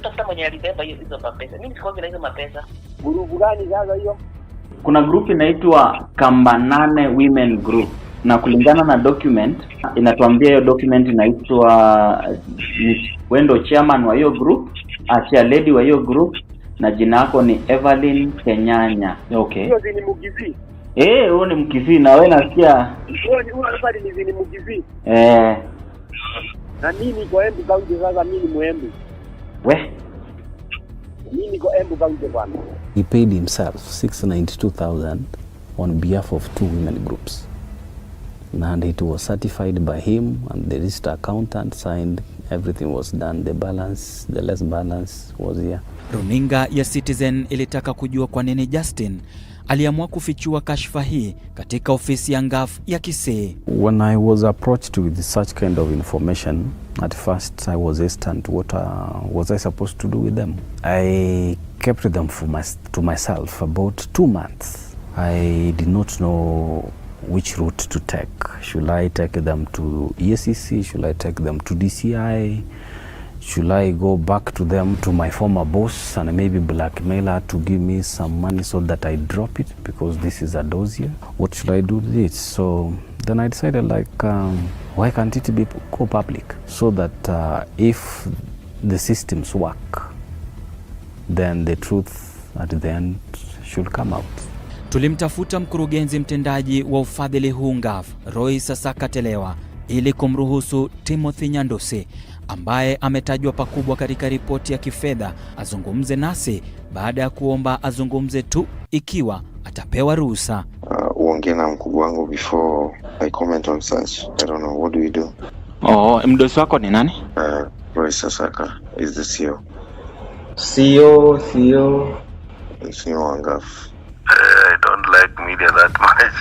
Tafuta mwenye alibeba hizo pesa. Mimi sikoki na hizo mapesa. Group gani sasa hiyo? Kuna group inaitwa Kambanane Women Group. Na kulingana na document inatuambia hiyo document inaitwa wendo chairman wa hiyo group, asia lady wa hiyo group, na jina lako ni Evelyn Kenyanya. Okay. Hiyo ni Mkisii. Huo ni Mkisii na wewe nasikia. Huo hapa ni Mkisii. Na mimi kwa Embu County sasa mimi ni Mwembu. Mimi niko Embu County bwana. He paid himself 692,000 on behalf of 2 women groups. And it was certified by him, and the register accountant signed. Everything was done. The less balance was here. Runinga ya Citizen ilitaka kujua kwa nini Justin aliamua kufichua kashfa hii katika ofisi ya NGAAF ya Kisii. When I was approached with such kind of information, at first I was hesitant. What was I supposed to do with them? I kept them to myself about 2 months. I did not know which route to take. Should I take them to EACC? Should I take them to DCI? Should I go back to them, to my former boss, and maybe blackmail her to give me some money so that I drop it, because this is a dossier? What should I do with it? So then I decided, why can't it go public? So that if the systems work, then the truth at the end should come out. Tulimtafuta mkurugenzi mtendaji wa ufadhili huu NGAAF, Roy Sasaka, ili kumruhusu Timothy Nyandusi, ambaye ametajwa pakubwa katika ripoti ya kifedha, azungumze nasi baada ya kuomba azungumze tu ikiwa atapewa ruhusa. Uongee na mkubwa wangu before I comment on such. I don't know, what do we do? Mdosi wako ni nani? Roy Sasaka is the CEO. CEO wa NGAAF. I don't like media that much.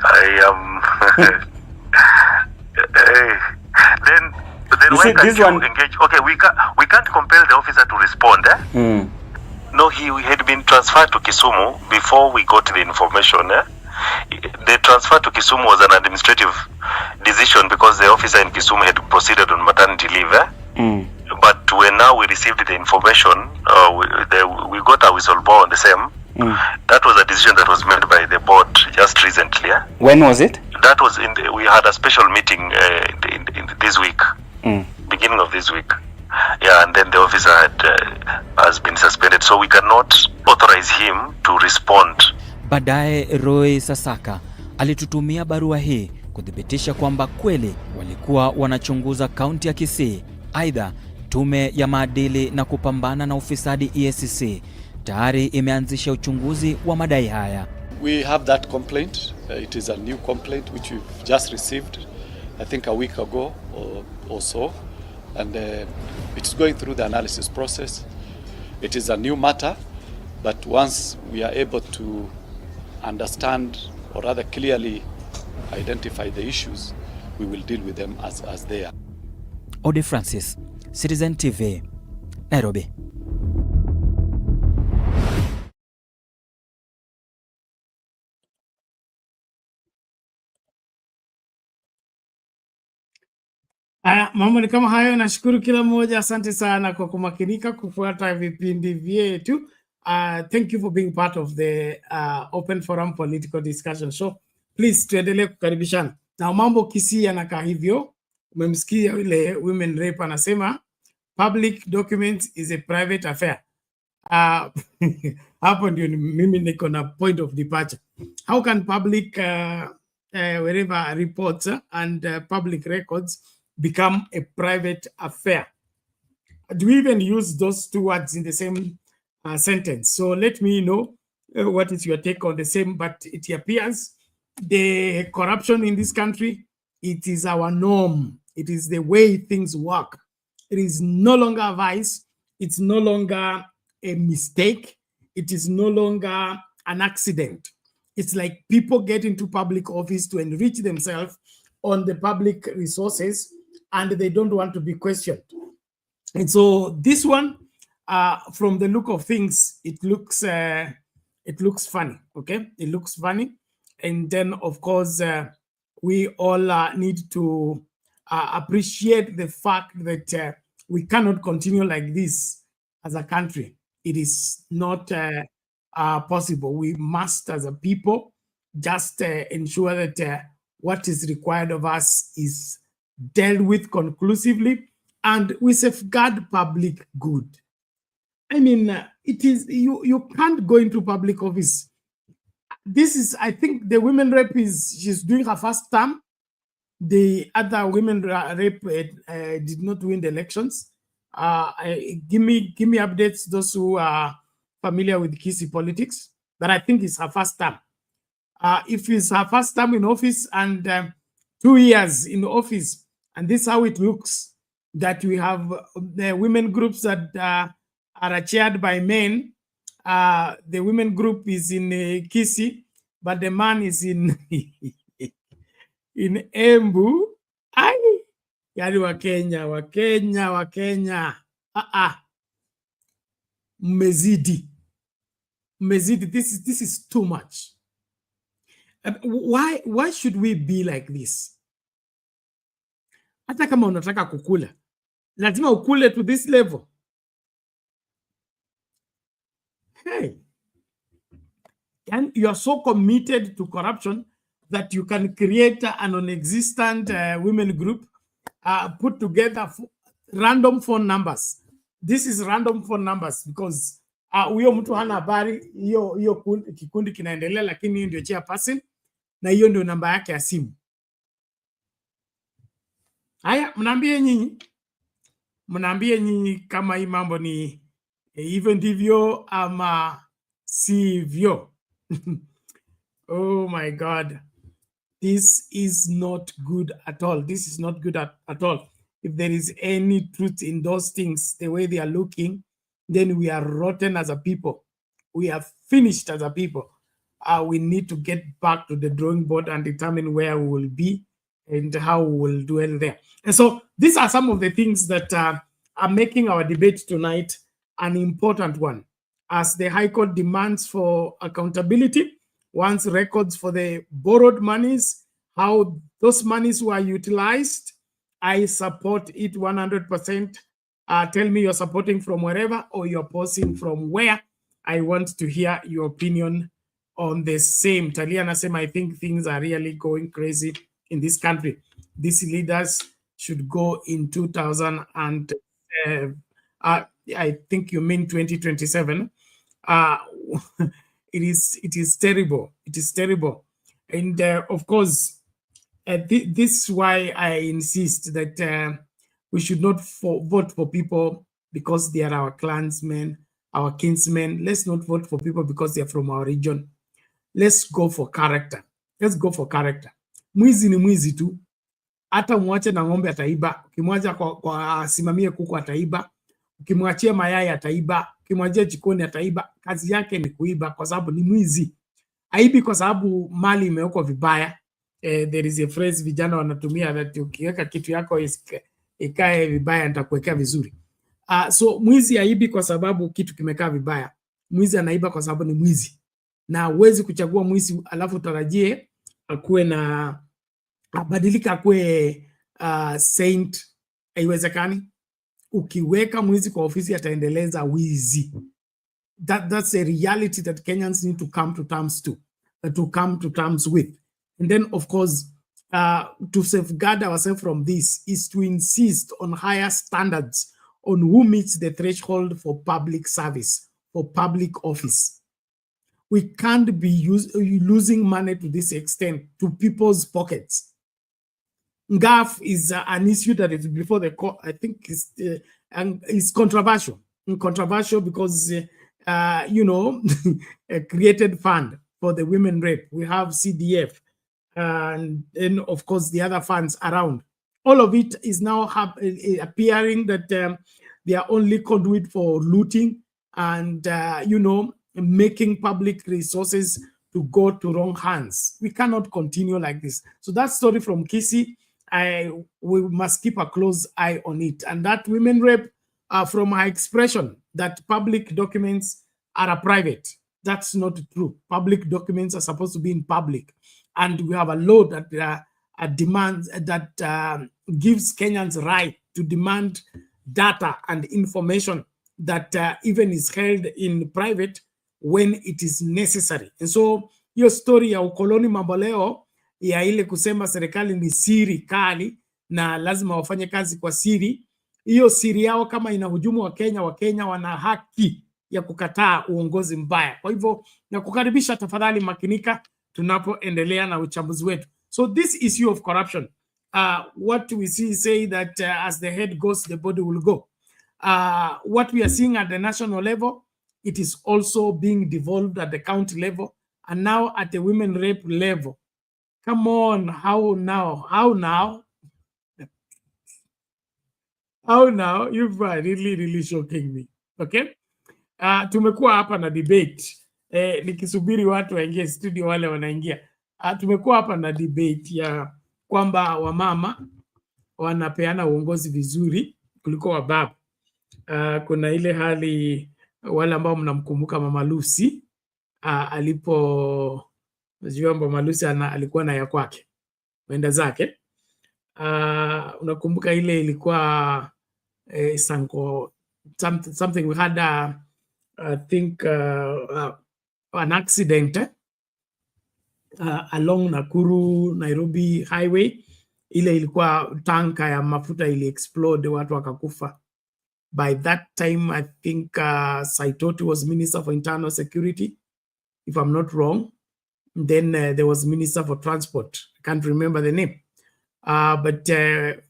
I am then why can't you engage? Okay, we can't compel the officer to respond, No, he had been transferred to Kisumu before we got the information. The transfer to Kisumu was an administrative decision because the officer in Kisumu had proceeded on maternity leave. But when now we received the information, we got a whistleblower on the same. That was a decision that was made by the board just recently. When was it? That was we had a special meeting in this week, beginning of this week. Yeah, and then the officer has been suspended, so we cannot authorize him to respond. Baadaye Roy Sasaka alitutumia barua hii kuthibitisha kwamba kweli walikuwa wanachunguza kaunti ya Kisii. Aidha, tume ya maadili na kupambana na ufisadi EACC tayari imeanzisha uchunguzi wa madai haya. We have that complaint. It is a new complaint which we've just received, I think a week ago or so. And it's going through the analysis process. It is a new matter, but once we are able to understand or rather clearly identify the issues, we will deal with them as they are. Ode Francis, Citizen TV, Nairobi. Mambo ni kama hayo. Nashukuru kila mmoja, asante sana kwa kumakinika kufuata vipindi vyetu. Thank you for being part of the Open Forum Political Discussion Show. Please tuendelee kukaribishana. Na mambo Kisii yanakaa hivyo. Umemsikia yule women rep anasema public document is a private affair. Hapo ndio mimi niko na point of departure. How can public wherever reports and public records become a private affair? Do we even use those two words in the same sentence? So let me know what is your take on the same. But it appears the corruption in this country, it is our norm. It is the way things work. It is no longer a vice. It's no longer a mistake. It is no longer an accident. It's like people get into public office to enrich themselves on the public resources, and they don't want to be questioned. And so this one, from the look of things, it looks funny. Okay, it looks funny, and then of course we all need to appreciate the fact that we cannot continue like this as a country. It is not possible. We must, as a people, just ensure that what is required of us is dealt with conclusively, and we safeguard public good. I mean, it is you can't go into public office. This is, I think, the women rep she's doing her first term. The other women rep did not win the elections. Give me updates, those who are familiar with Kisii politics. But I think it's her first term. If it's her first time in office and 2 years in office, and this is how it looks, that we have the women groups that are chaired by men. The women group is in Kisii, but the man is in in Embu. Ai, yani Wakenya. Mmezidi. This is too much. Why should we be like this? Hata kama unataka kukula, lazima ukule to this level. Hey, and you are so committed to corruption that you can create an non-existent women group, put together random phone numbers. This is random phone numbers because huyo mtu hana habari hiyo kikundi kinaendelea, lakini hiyo ndio chairperson na hiyo ndio namba yake ya simu. Haya, mnaambie nyinyi kama hii mambo ni hivyo ndivyo ama sivyo. Oh my God. This is not good at all. This is not good at all. If there is any truth in those things, the way they are looking, then we are rotten as a people. We are finished as a people. We need to get back to the drawing board and determine where we will be and how we will dwell there. And so these are some of the things that are making our debate tonight an important one. as the High Court demands for accountability, wants records for the borrowed monies, how those monies were utilized. I support it 100%. Tell me you're supporting from wherever or you're posting from where. I want to hear your opinion on the same. Talia Nasema, I think things are really going crazy in this country. These leaders should go in 2000 and I think you mean 2027. It is terrible. It is terrible. And of course, this is why I insist that we should not vote for people because they are our clansmen, our kinsmen. Let's not vote for people because they are from our region. Let's go for character. Let's go for character. Mwizi ni mwizi tu. Hata mwache na ng'ombe ataiba. Ukimwacha kwa simamie kuku ataiba. Ukimwachia mayai ataiba. Ukimwachia jikoni ataiba. Kazi yake ni kuiba kwa sababu ni mwizi. Aibi kwa sababu mali imewekwa vibaya. There is a phrase vijana wanatumia that ukiweka kitu yako ikae vibaya nitakuwekea vizuri. So mwizi aibi kwa sababu kitu kimekaa vibaya. Mwizi anaiba kwa sababu ni mwizi. Na huwezi kuchagua mwizi alafu tarajie akuwe na abadilika akuwe saint. Haiwezekani. Ukiweka mwizi kwa ofisi ataendeleza wizi. That's a reality that Kenyans need to come to terms with. And then, of course, to safeguard ourselves from this is to insist on higher standards on who meets the threshold for public service, for public office. We can't be losing money to this extent to people's pockets. NGAAF is an issue that is before the court. I think it's controversial. Controversial because, a created fund for the women rep. We have CDF. And then, of course, the other funds around. All of it is now appearing that they are only conduit for looting and, making public resources to go to wrong hands. We cannot continue like this. So that story from Kisii, we must keep a close eye on it. And that women rep, from her expression that public documents are private. That's not true. Public documents are supposed to be in public. And we have a law that demands that gives Kenyans right to demand data and information that even is held in private when it is necessary. And so hiyo story ya ukoloni mamboleo ya ile kusema serikali ni siri kali na lazima wafanye kazi kwa siri, hiyo siri yao kama inahujumu Wakenya wana haki ya kukataa uongozi mbaya. Kwa hivyo na kukaribisha, tafadhali makinika tunapoendelea na uchambuzi wetu. So this issue of corruption, what we say that as the head goes, the body will go. What we are seeing at the national level, it is also being devolved at the county level and now at the women rep level. Come on, how now? How now? You've really shocking me. Okay? Tumekuwa hapa na debate. Nikisubiri watu waingie studio, wale wanaingia. Tumekuwa hapa na debate ya kwamba wamama wanapeana uongozi vizuri kuliko wababa. Kuna ile hali wale ambao mnamkumbuka Mama Lucy Mama Lucy alikuwa na ya kwake wenda zake. Unakumbuka ile ilikuwa sanko something we had I think an accident along Nakuru Nairobi highway. Ile ilikuwa tanka ya mafuta ili explode, watu wakakufa. By that time I think Saitoti was Minister for Internal Security, if I'm not wrong. Then there was Minister for Transport. I can't remember the name. But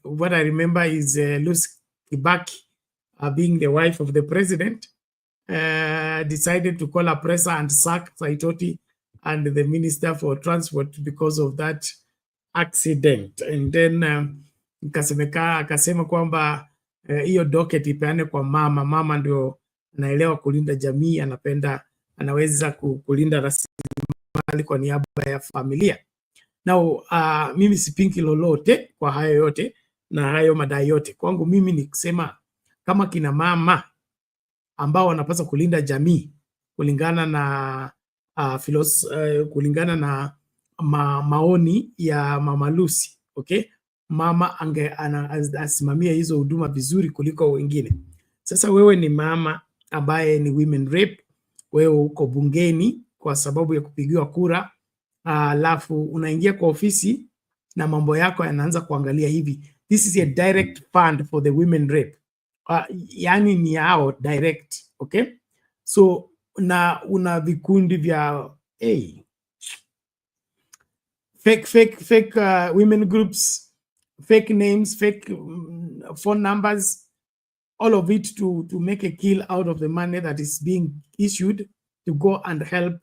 what I remember is Lucy Kibaki, being the wife of the president, decided to call a presser and sack Saitoti and the Minister for Transport because of that accident. And then akasema kwamba hiyo docket ipeane kwa mama. Mama ndio anaelewa kulinda jamii, anaweza kulinda rasilimali kwa niaba ya familia. Now, mimi sipingi lolote kwa hayo yote na hayo madai yote. Kwangu mimi ni kusema kama kina mama ambao wanapaswa kulinda jamii kulingana na kulingana na maoni ya Mama Lucy, okay? Mama asimamia hizo huduma vizuri kuliko wengine. Sasa wewe ni mama ambaye ni women rep, wewe uko bungeni kwa sababu ya kupigiwa kura, alafu unaingia kwa ofisi na mambo yako yanaanza kuangalia hivi. This is a direct fund for the women rep. Yani ni yao direct, okay? So na una vikundi vya fake women groups, fake names, fake phone numbers, all of it to make a kill out of the money that is being issued to go and help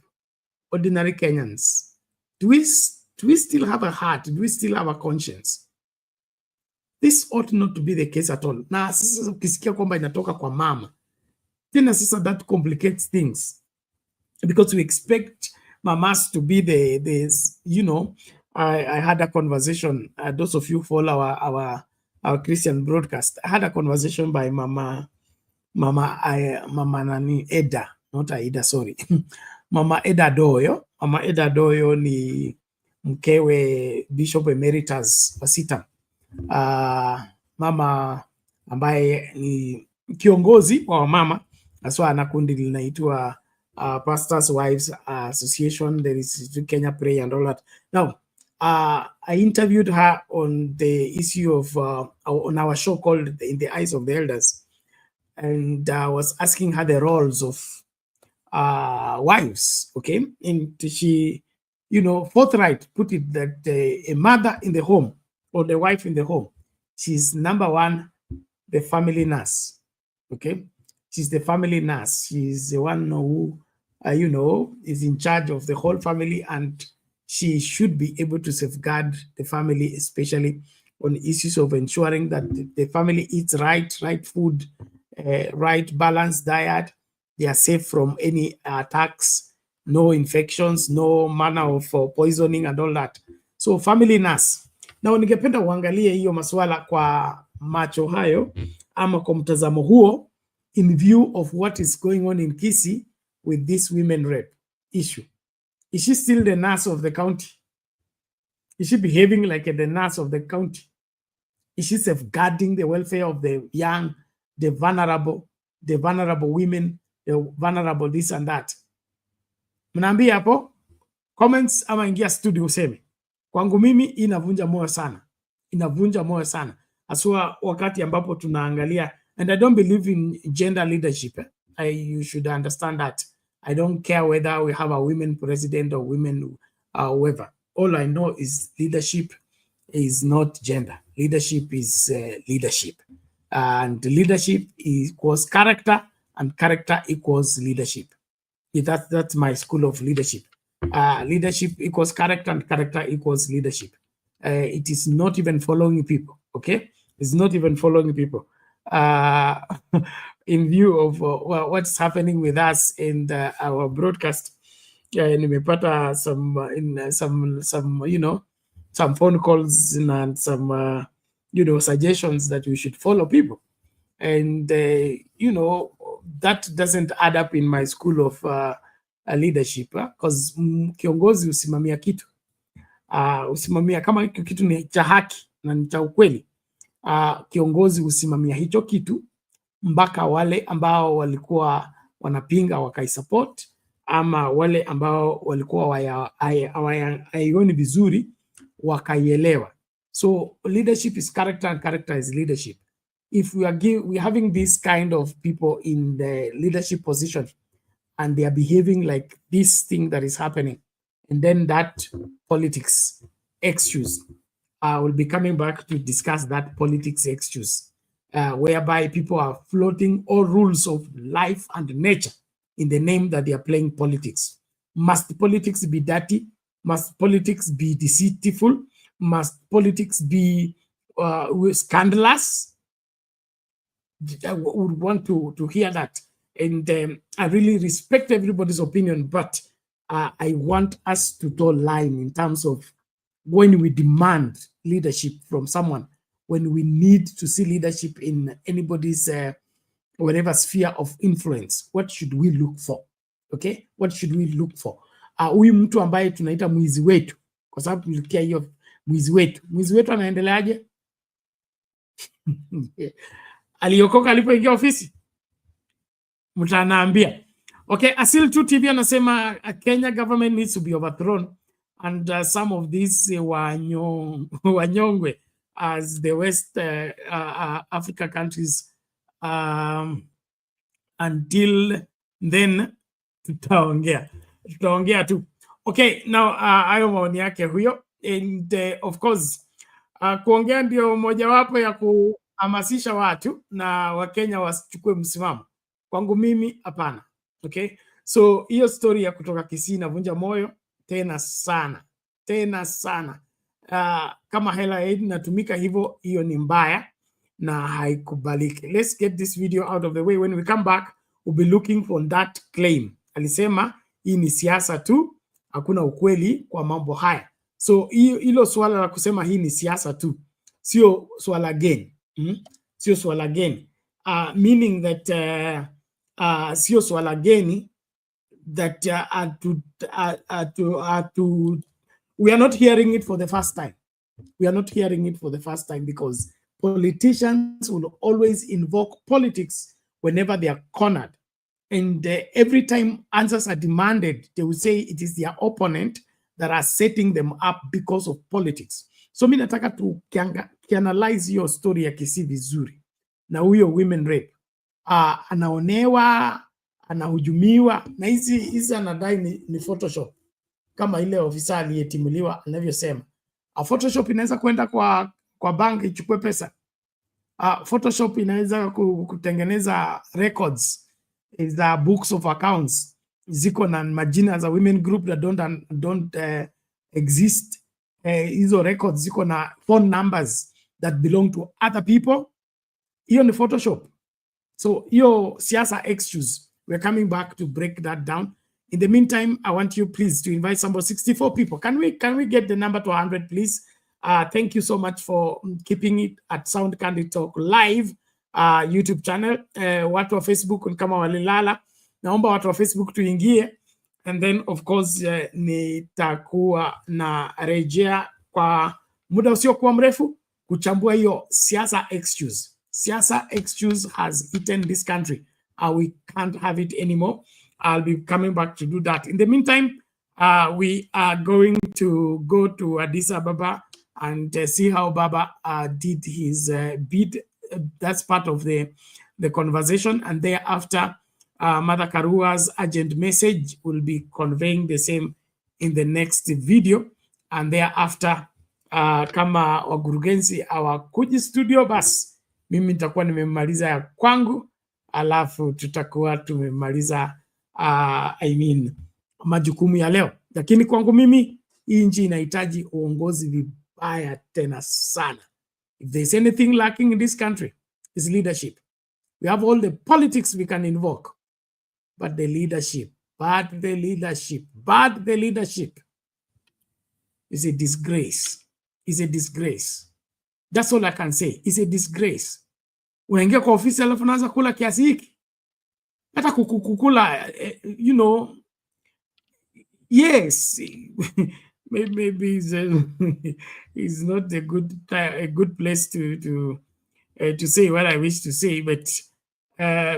ordinary Kenyans. Do we still have a heart? Do we still have a conscience? This ought not to be the case at all. Na sasa ukisikia kwamba inatoka kwa mama, tena sasa that complicates things, because we expect mamas to be the you know, I had a conversation, those of you follow our Christian broadcast. I had a conversation by Mama nani Eda, not Aida, sorry. Mama Eda Doyo. Mama Eda Doyo ni mkewe Bishop Emeritus Wasita. Mama ambaye ni kiongozi wa mama, aswa ana kundi linaitwa Pastors Wives Association. There is Kenya Pray and all that. Now, I interviewed her on the issue of on our show called In the Eyes of the Elders, and I was asking her the roles of wives, okay? And she, you know, forthright put it that a mother in the home or the wife in the home, she's number one, the family nurse, okay? She's the family nurse. She's the one who, you know, is in charge of the whole family, and she should be able to safeguard the family, especially on issues of ensuring that the family eats right food, right balanced diet. They are safe from any attacks, no infections, no manner of poisoning and all that. So family nurse. Now ningependa uangalie hiyo maswala kwa macho hayo ama kwa mtazamo huo, in view of what is going on in Kisii with this women rep issue. Is she still the nurse of the county? Is she behaving like the nurse of the county? Is she safeguarding the welfare of the young, the vulnerable women, the vulnerable this and that? Mnaambia hapo comments ama ingia studio useme. Kwangu mimi inavunja moyo sana. Inavunja moyo sana. Aswa wakati ambapo tunaangalia, and I don't believe in gender leadership. You should understand that. I don't care whether we have a women president or women whoever. All I know is leadership is not gender. Leadership is leadership. And leadership equals character, and character equals leadership. That's my school of leadership. Leadership equals character, and character equals leadership. It is not even following people, okay? It's not even following people. In view of what's happening with us in our broadcast, nimepata some you know, some phone calls and some you know, suggestions that we should follow people, and you know, that doesn't add up in my school of leadership, because kiongozi usimamia kitu, usimamia kama kitu ni cha haki na ni cha ukweli, kiongozi usimamia hicho kitu mpaka wale ambao walikuwa wanapinga wakaisupport, ama wale ambao walikuwa hawaioni vizuri wakaielewa. So leadership is character, and character is leadership. If we are having this kind of people in the leadership position, and they are behaving like this thing that is happening, and then that politics excuse, we'll be coming back to discuss that politics excuse, whereby people are floating all rules of life and nature in the name that they are playing politics. Must politics be dirty? Must politics be deceitful? Must politics be scandalous? I would want to hear that. And I really respect everybody's opinion, but I want us to draw a line in terms of when we demand leadership from someone, when we need to see leadership in anybody's whatever sphere of influence, what should we look for? Okay, what should we look for? Huyu mtu ambaye tunaita mwizi wetu, kwa sababu tulikia hiyo mwizi wetu anaendeleaje? Aliokoka alipoingia ofisi? Mtanaambia. Okay, Asil 2 TV anasema Kenya government needs to be overthrown and some of these wanyongwe as the West Africa countries until then tutaongea tu. Okay, now hayo maoni yake huyo, and of course kuongea ndio mojawapo ya kuhamasisha watu na Wakenya wasichukue msimamo. Kwangu mimi hapana. Okay, so hiyo story ya kutoka Kisii inavunja moyo tena sana. Kama hela aid inatumika hivyo, hiyo ni mbaya na haikubaliki. Let's get this video out of the way. When we come back, we'll be looking for that claim. Alisema hii ni siasa tu, hakuna ukweli kwa mambo haya. So hilo swala la kusema hii ni siasa tu sio swala geni. Sio swala geni. Meaning that sio swala geni that we are not hearing it for the first time. We are not hearing it for the first time because politicians will always invoke politics whenever they are cornered. And every time answers are demanded, they will say it is their opponent that are setting them up because of politics. So mimi nataka tu kianalyze your story ya Kisii vizuri. Na huyo women rape. Anaonewa, anahujumiwa, na hizi anadai ni Photoshop. Kama ile ofisa aliyetimuliwa anavyosema. Photoshop inaweza kwenda kwa bank ichukue pesa. Photoshop inaweza kutengeneza records za books of accounts ziko na majina za women group that don't exist. Hizo records ziko na phone numbers that belong to other people. Hiyo ni Photoshop. So hiyo siasa excuse. We're coming back to break that down. In the meantime, I want you please to invite somebody. 64 people. Can we get the number to 100, please? Thank you so much for keeping it at Sound Candid Talk Live YouTube channel. Watu wa Facebook ni kama walilala. Naomba watu wa Facebook tuingie. And then of course nitakuwa na rejea kwa muda usiokuwa mrefu kuchambua hiyo siasa excuse. Siasa excuse has eaten this country. We can't have it anymore. I'll be coming back to do that. In the meantime, we are going to go to Addis Ababa and see how Baba did his bid. That's part of the conversation. And thereafter, Mother Karua's urgent message will be conveying the same in the next video. And thereafter, kama wakurugenzi hawakuji studio, basi mimi nitakuwa nimemaliza ya kwangu, alafu tutakuwa tumemaliza majukumu ya leo. Lakini kwangu mimi hii nchi inahitaji uongozi vibaya tena sana. If there's anything lacking in this country, it's leadership. We have all the politics we can invoke, but the leadership is a disgrace. It's a disgrace. That's all I can say. It's a disgrace. Unaingia kwa ofisi alafu unaanza kula kiasi hiki. Hata kukula, you know, yes, maybe it's not a good place to say what I wish to say, but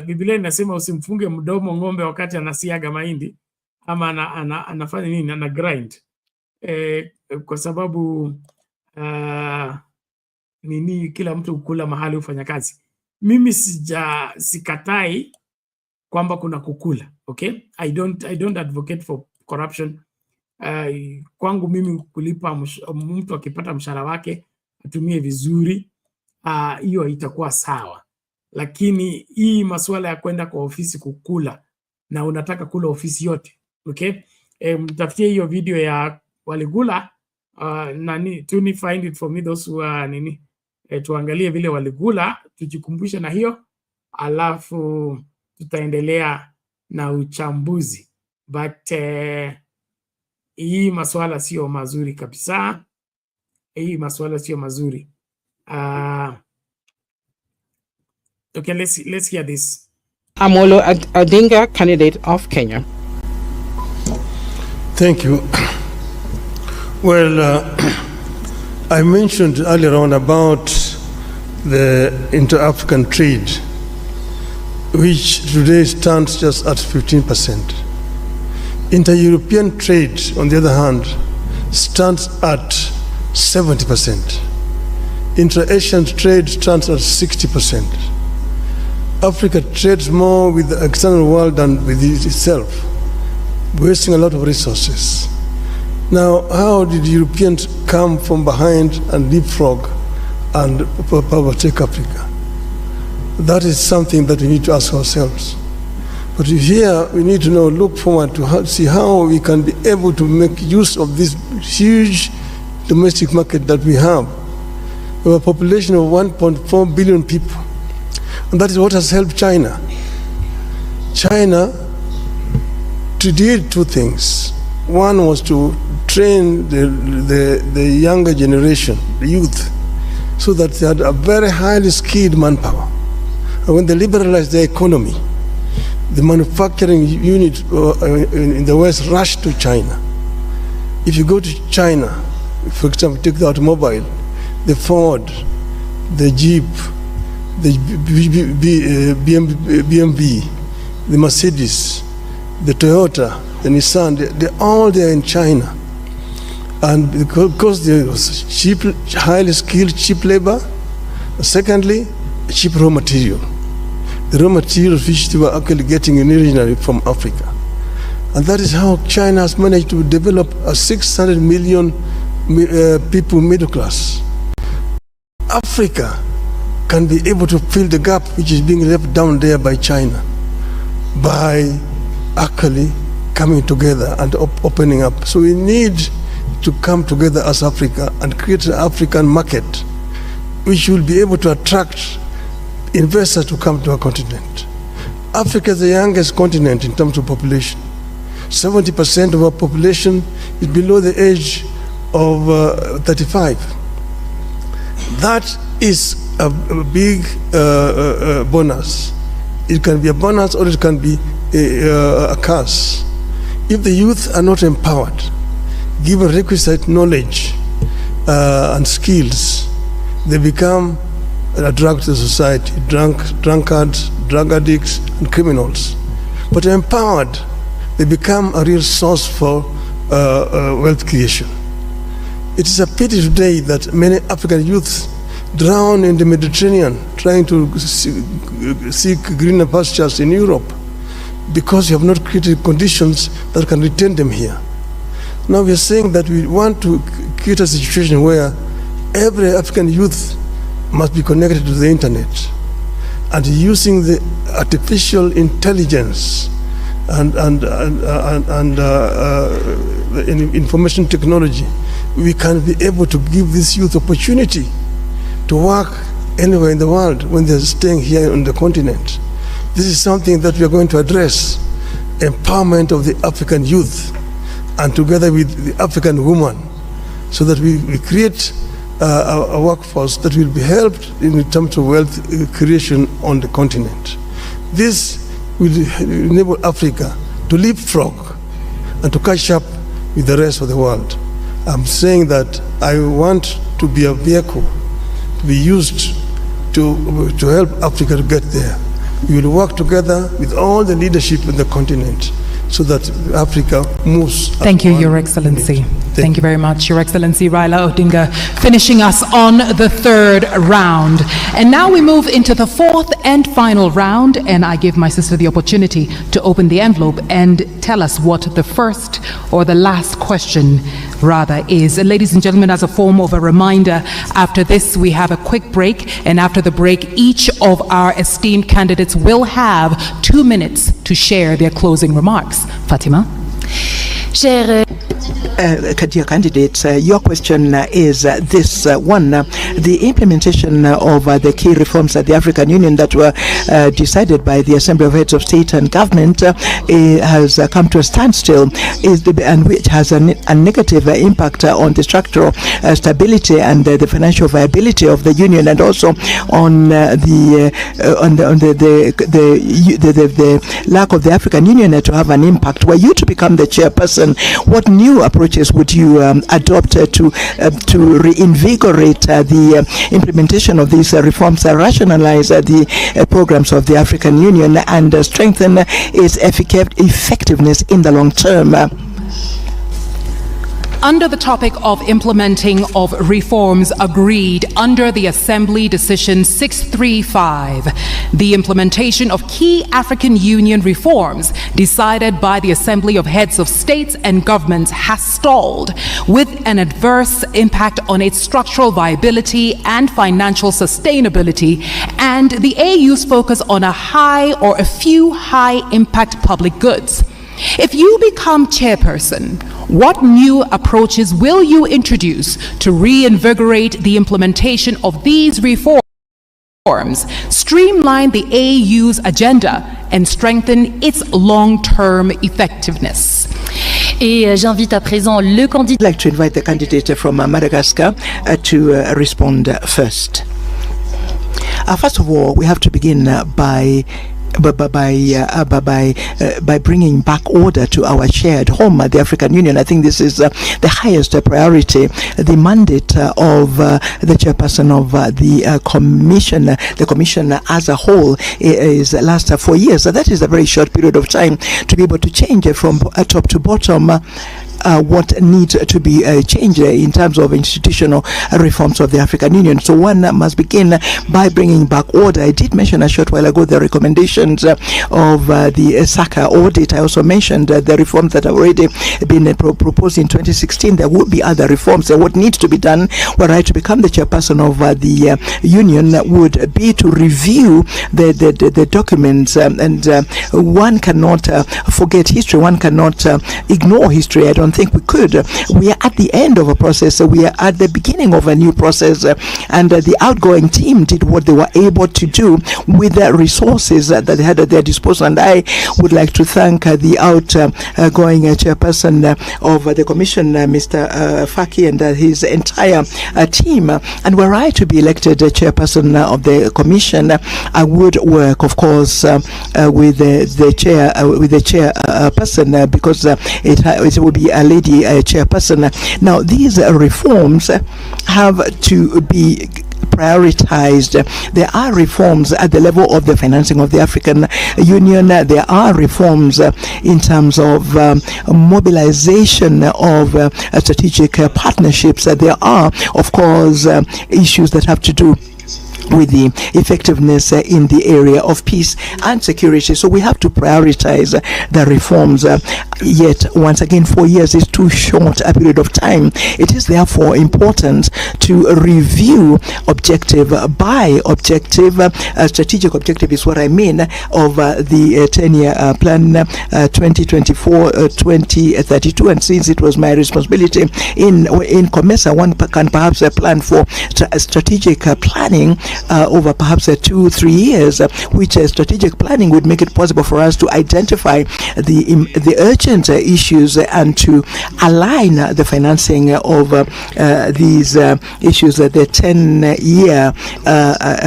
Biblia inasema usimfunge mdomo ng'ombe wakati anasiaga mahindi ama anafanya nini, ana grind, kwa sababu nini, kila mtu kula mahali ufanya kazi. Mimi sikatai kwamba kuna kukula, okay? I don't advocate for corruption. Kwangu mimi kulipa mtu akipata mshahara wake atumie vizuri, hiyo itakuwa sawa. Lakini hii masuala ya kwenda kwa ofisi kukula na unataka kula ofisi yote, okay? Mtafutie hiyo video ya waligula, nani tuni find it for me those who are nini, tuangalie vile waligula, tujikumbushe na hiyo, alafu tutaendelea na uchambuzi. But hii masuala sio mazuri kabisa. Hii masuala sio mazuri. Okay, let's hear this. I'm Raila Odinga, candidate of Kenya. Thank you. Well, I mentioned earlier on about the inter-African trade, which today stands just at 15%. Inter-European trade, on the other hand, stands at 70%. Inter-Asian trade stands at 60%. Africa trades more with the external world than with itself, wasting a lot of resources. Now, how did Europeans come from behind and leapfrog and overtake Africa? That is something that we need to ask ourselves. But here we need to look forward to see how we can be able to make use of this huge domestic market that we have. We have a population of 1.4 billion people. And that is what has helped China. China did two things. One was to train the younger generation, the youth, so that they had a very highly skilled manpower. And when they liberalized their economy, the manufacturing unit in the West rushed to China. If you go to China, for example, take the automobile, the Ford, the Jeep, the BMW, the Mercedes, the Toyota, the Nissan, they're all there in China. And because there was cheap, highly skilled, cheap labor, secondly, cheap raw material. The raw materials which they were actually getting originally from Africa. And that is how China has managed to develop a 600 million people middle class. Africa can be able to fill the gap which is being left down there by China by actually coming together and opening up. So we need to come together as Africa and create an African market which will be able to attract investors to come to our continent. Africa is the youngest continent in terms of population. 70% of our population is below the age of 35. That is a big bonus. It can be a bonus or it can be a curse. If the youth are not empowered, given requisite knowledge and skills, they become a drug to society, drunkards, drug addicts, and criminals. But empowered, they become a real source for wealth creation. It is a pity today that many African youths drown in the Mediterranean trying to seek greener pastures in Europe because you have not created conditions that can retain them here. Now we are saying that we want to create a situation where every African youth must be connected to the internet, and using the artificial intelligence and information technology, we can be able to give this youth opportunity to work anywhere in the world when they're staying here on the continent. This is something that we are going to address, empowerment of the African youth, and together with the African woman, so that we create a workforce that will be helped in terms of wealth creation on the continent. This will enable Africa to leapfrog and to catch up with the rest of the world. I'm saying that I want to be a vehicle to be used to help Africa to get there. We will work together with all the leadership in the continent so that Africa moves. Thank you, Your Excellency. Thank you very much, Your Excellency Raila Odinga, finishing us on the third round. And now we move into the fourth and final round, and I give my sister the opportunity to open the envelope and tell us what the first or the last question rather is. And ladies and gentlemen, as a form of a reminder, after this we have a quick break, and after the break each of our esteemed candidates will have 2 minutes to share their closing remarks. Fatima. Cher Dear candidates, your question is this one. The implementation of the key reforms at the African Union that were decided by the Assembly of Heads of State and Government has come to a standstill, and which has a negative impact on the structural stability and the financial viability of the Union, and also on the lack of the African Union to have an impact. Were you to become the chairperson, what new approaches would you adopt to reinvigorate the implementation of these reforms, rationalize the programs of the African Union, and strengthen its effectiveness in the long term? Under the topic of implementing of reforms agreed under the Assembly Decision 635, the implementation of key African Union reforms decided by the Assembly of Heads of States and Governments has stalled, with an adverse impact on its structural viability and financial sustainability, and the AU's focus on a few high-impact public goods. If you become chairperson, what new approaches will you introduce to reinvigorate the implementation of these reforms, streamline the AU's agenda, and strengthen its long-term effectiveness? Et j'invite à présent le candidat. I'd like to invite the candidate from Madagascar to respond first. First of all, we have to begin by bringing back order to our shared home, the African Union. I think this is the highest priority. The mandate of the chairperson of the commission as a whole is last 4 years. So that is a very short period of time to be able to change from top to bottom what needs to be changed in terms of institutional reforms of the African Union. So one must begin by bringing back order. I did mention a short while ago the recommendations of the SACA audit. I also mentioned the reforms that have already been proposed in 2016. There would be other reforms. What needs to be done were I to become the chairperson of the union would be to review the documents, and one cannot forget history. One cannot ignore history. I don't think we could. We are at the end of a process. We are at the beginning of a new process, and the outgoing team did what they were able to do with the resources that they had at their disposal. And I would like to thank the outgoing chairperson of the commission, Mr. Faki, and his entire team. And were I to be elected chairperson of the commission, I would work, of course, with the chairperson, because it will be a lady chairperson. Now, these reforms have to be prioritized. There are reforms at the level of the financing of the African Union. There are reforms in terms of mobilization of strategic partnerships. There are, of course, issues that have to do with the effectiveness in the area of peace and security. So we have to prioritize the reforms. Yet, once again, 4 years is too short a period of time. It is therefore important to review objective by objective. Strategic objective is what I mean of the 10-year plan 2024-2032. And since it was my responsibility in COMESA, one can perhaps plan for strategic planning over perhaps 2-3 years, which strategic planning would make it possible for us to identify the urgent issues and to align the financing of these issues. The 10-year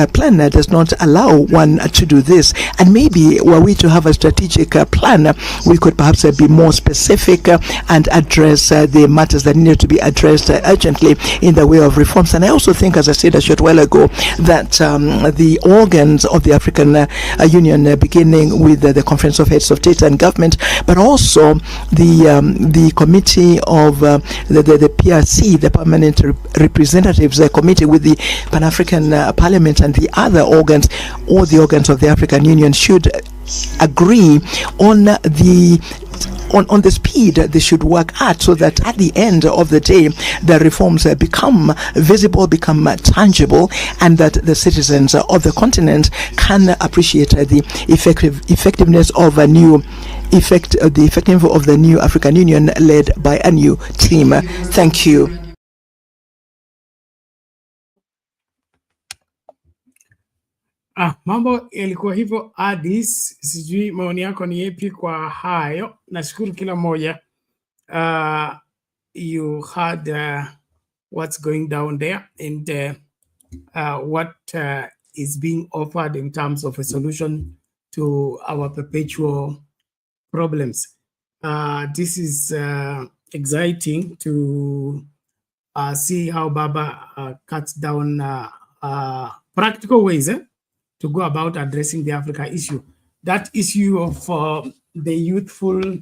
plan does not allow one to do this, and maybe were we to have a strategic plan, we could perhaps be more specific and address the matters that need to be addressed urgently in the way of reforms. And I also think, as I said a short while ago, that the organs of the African Union, beginning with the Conference of Heads of State and Government, but also the committee of the PRC, the Permanent Representatives Committee, with the Pan-African Parliament and the other organs, all the organs of the African Union should agree on on the speed they should work at, so that at the end of the day, the reforms become visible, become tangible, and that the citizens of the continent can appreciate the effectiveness of a new the effectiveness of the new African Union led by a new team. Thank you. Mambo yalikuwa hivyo Addis, sijui maoni yako ni yepi kwa hayo. Nashukuru kila moja. You had what's going down there and what is being offered in terms of a solution to our perpetual problems. This is exciting to see how Baba cuts down practical ways to go about addressing the Africa issue. That issue of the youthful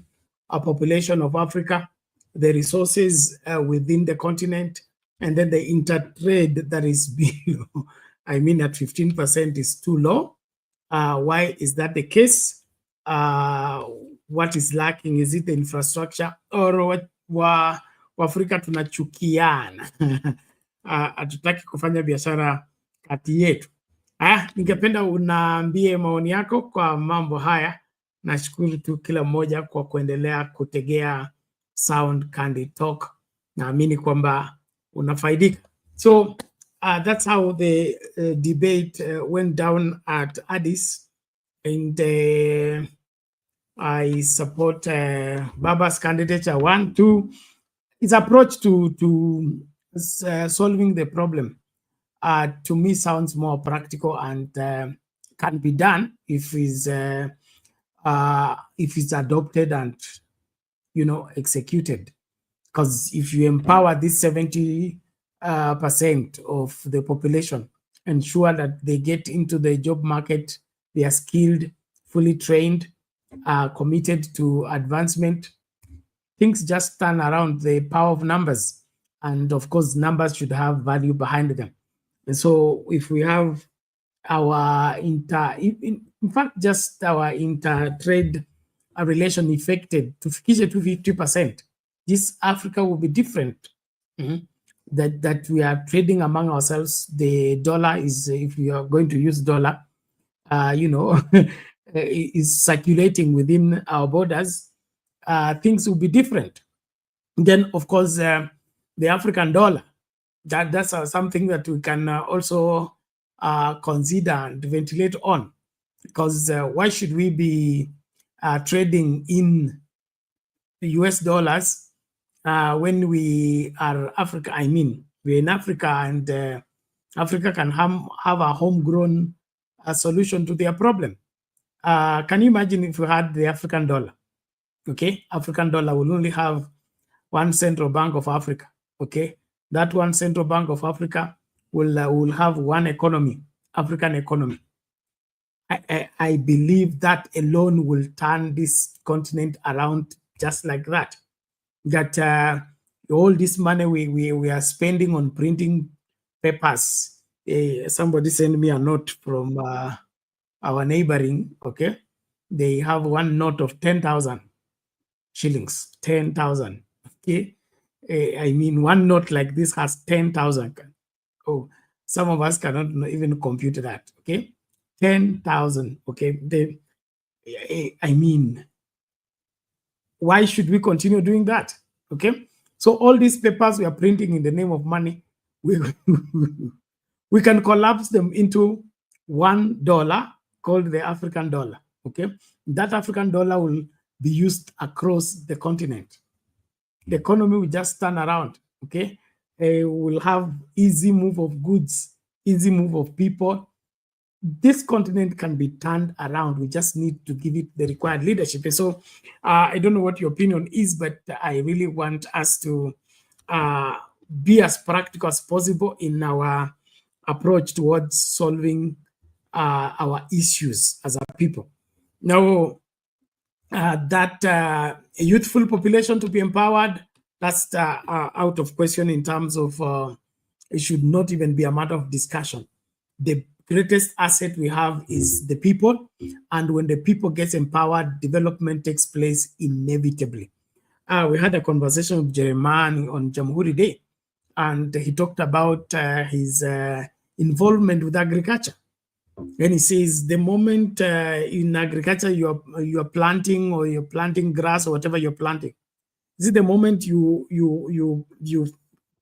population of Africa, the resources within the continent, and then the intertrade that is below. I mean, at 15% is too low. Why is that the case? What is lacking? Is it the infrastructure, or Waafrika tunachukiana? Hatutaki kufanya biashara kati yetu. Ningependa unaambie maoni yako kwa mambo haya. Nashukuru tu kila mmoja kwa kuendelea kutegea Sound Candid Talk. Naamini kwamba unafaidika. So that's how the debate went down at Addis, and I support Baba's candidature. 1, 2, his approach to solving the problem to me sounds more practical and can be done if it's adopted and executed. Because if you empower this 70% of the population, ensure that they get into the job market, they are skilled, fully trained, committed to advancement, things just turn around. The power of numbers, and of course numbers should have value behind them. And so if we have our just our inter-trade relation affected to 50%, this Africa will be different. That we are trading among ourselves. The dollar is, if we are going to use dollar, is circulating within our borders, things will be different. Then, of course, the African dollar, that's something that we can also consider and ventilate on. Because why should we be trading in US dollars when we are Africa? I mean, we're in Africa, and Africa can have a homegrown solution to their problem. Can you imagine if we had the African dollar? Okay, African dollar will only have one central bank of Africa. Okay, that one central bank of Africa will have one economy, African economy. I believe that alone will turn this continent around just like that. That all this money we are spending on printing papers. Somebody sent me a note from our neighboring, okay? They have one note of 10,000 shillings, 10,000, okay? I mean, one note like this has 10,000. Oh, some of us cannot even compute that, okay? 10,000, okay? I mean, why should we continue doing that, okay? So all these papers we are printing in the name of money, we can collapse them into $1 called the African dollar, okay? That African dollar will be used across the continent. The economy will just turn around, okay? We'll have easy move of goods, easy move of people. This continent can be turned around. We just need to give it the required leadership. And so I don't know what your opinion is, but I really want us to be as practical as possible in our approach towards solving our issues as a people. Now, that youthful population to be empowered, that's out of question in terms of it should not even be a matter of discussion. The greatest asset we have is the people. And when the people get empowered, development takes place inevitably. We had a conversation with Jeremiah on Jamhuri Day, and he talked about his involvement with agriculture. And he says the moment in agriculture you're planting, or you're planting grass or whatever you're planting, this is the moment you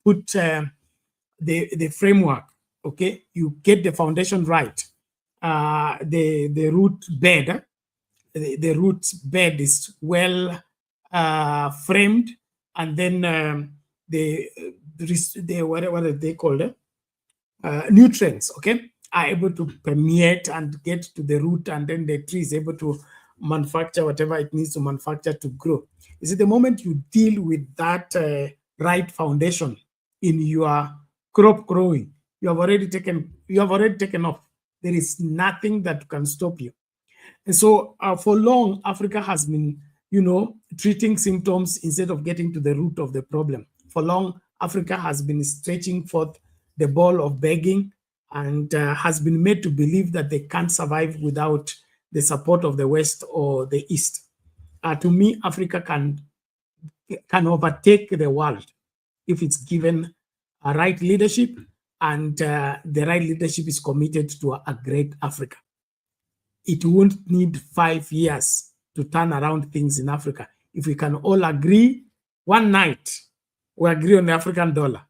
put the framework. Okay, you get the foundation right. The root bed, the root bed is well framed, and then the what they call it, nutrients, okay, are able to permeate and get to the root, and then the tree is able to manufacture whatever it needs to manufacture to grow. Is it the moment you deal with that right foundation in your crop growing, you have already taken off. There is nothing that can stop you. And so for long, Africa has been, treating symptoms instead of getting to the root of the problem. For long, Africa has been stretching forth the ball of begging, and has been made to believe that they can't survive without the support of the West or the East. To me, Africa can overtake the world if it's given a right leadership, and the right leadership is committed to a great Africa. It won't need 5 years to turn around things in Africa. If we can all agree one night, we agree on the African dollar.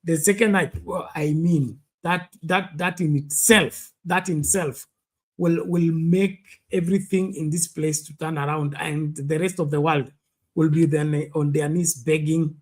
The second night, well, I mean, that in itself will make everything in this place to turn around, and the rest of the world will be then on their knees begging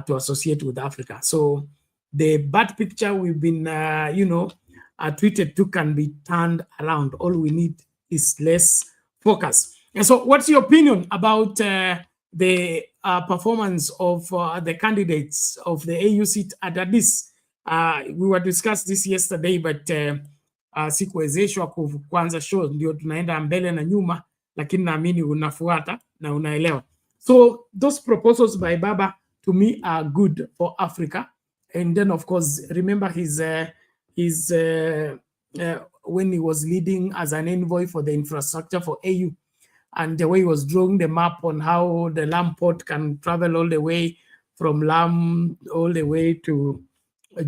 to associate with Africa. So the bad picture we've been, tweeted to can be turned around. All we need is less focus. And so what's your opinion about the performance of the candidates of the AUC at Addis? We were discussed this yesterday, but sikuwezeshwa kuanza show, ndio tunaenda mbele na nyuma, lakini naamini unafuata na unaelewa. So those proposals by Baba to me are good for Africa. And then of course, remember his when he was leading as an envoy for the infrastructure for AU, and the way he was drawing the map on how the Lam port can travel all the way from Lam all the way to